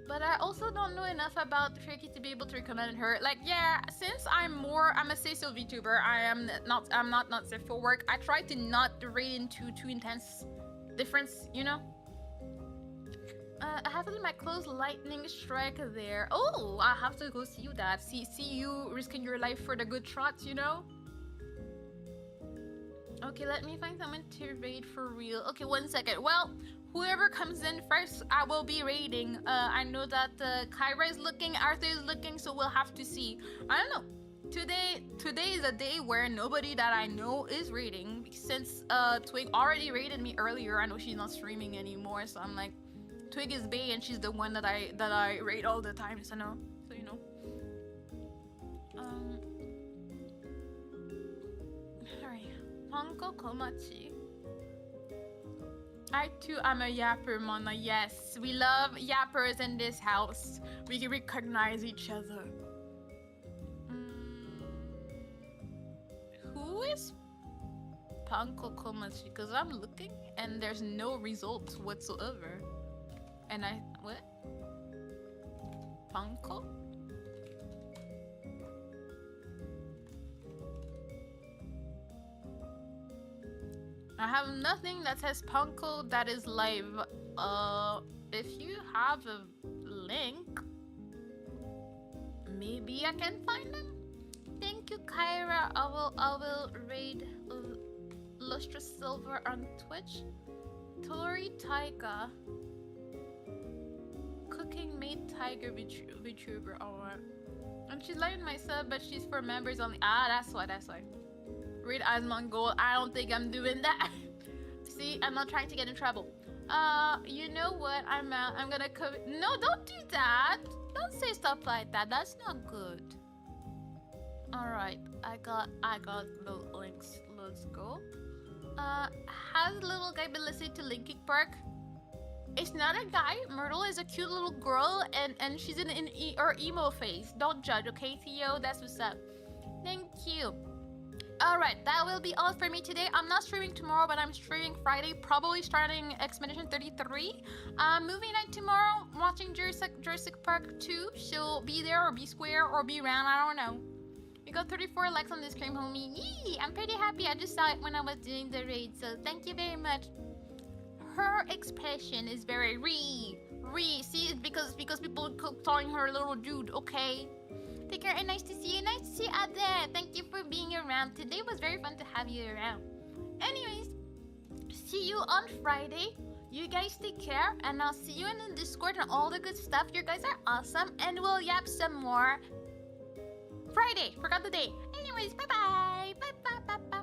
But I also don't know enough about Tricky to be able to recommend her. Like, yeah, since I'm a say-so VTuber, I'm not safe for work. I try to not raid into too intense difference, you know? I have my close lightning strike there. Oh, I have to go see you that. See you risking your life for the good shots, you know? Okay, let me find someone to raid for real. Okay, 1 second. Well, whoever comes in first, I will be raiding. I know that Kyra is looking, Arthur is looking, so we'll have to see. I don't know. Today is a day where nobody that I know is raiding, since Twig already raided me earlier. I know she's not streaming anymore, so I'm like, Twig is bae, and she's the one that I raid all the time. So you know. Honko Komachi. I too am a yapper, Mona. Yes, we love yappers in this house. We can recognize each other. Who is Panko Komachi? Because I'm looking and there's no results whatsoever. And what? Panko? I have nothing that says Punko that is live. If you have a link, maybe I can find them. Thank you, Kyra. I will raid Lustrous Silver on Twitch. Tori Taiga. Cooking Made Tiger VTuber. Alright. And she's liking my sub, but she's for members only. Ah, that's why. Read as Mongol. I don't think I'm doing that. See, I'm not trying to get in trouble. You know what? I'm gonna come. No, don't do that. Don't say stuff like that. That's not good. All right, I got the links. Let's go. Has the little guy been listening to Linkin Park? It's not a guy. Myrtle is a cute little girl, and she's in her emo phase. Don't judge, okay, Theo? That's what's up. Thank you. Alright, that will be all for me today. I'm not streaming tomorrow, but I'm streaming Friday, probably starting Expedition 33. Movie night tomorrow, watching Jurassic Park 2. She'll be there or be square or be round, I don't know. We got 34 likes on this stream, homie. Yee! I'm pretty happy. I just saw it when I was doing the raid, so thank you very much. Her expression is very see, it's because people calling her little dude, okay? Take care and nice to see you. Nice to see you out there. Thank you for being around. Today was very fun to have you around. Anyways, see you on Friday. You guys take care, and I'll see you in the Discord and all the good stuff. You guys are awesome, and we'll yap some more Friday. Forgot the day. Anyways, bye-bye. Bye-bye.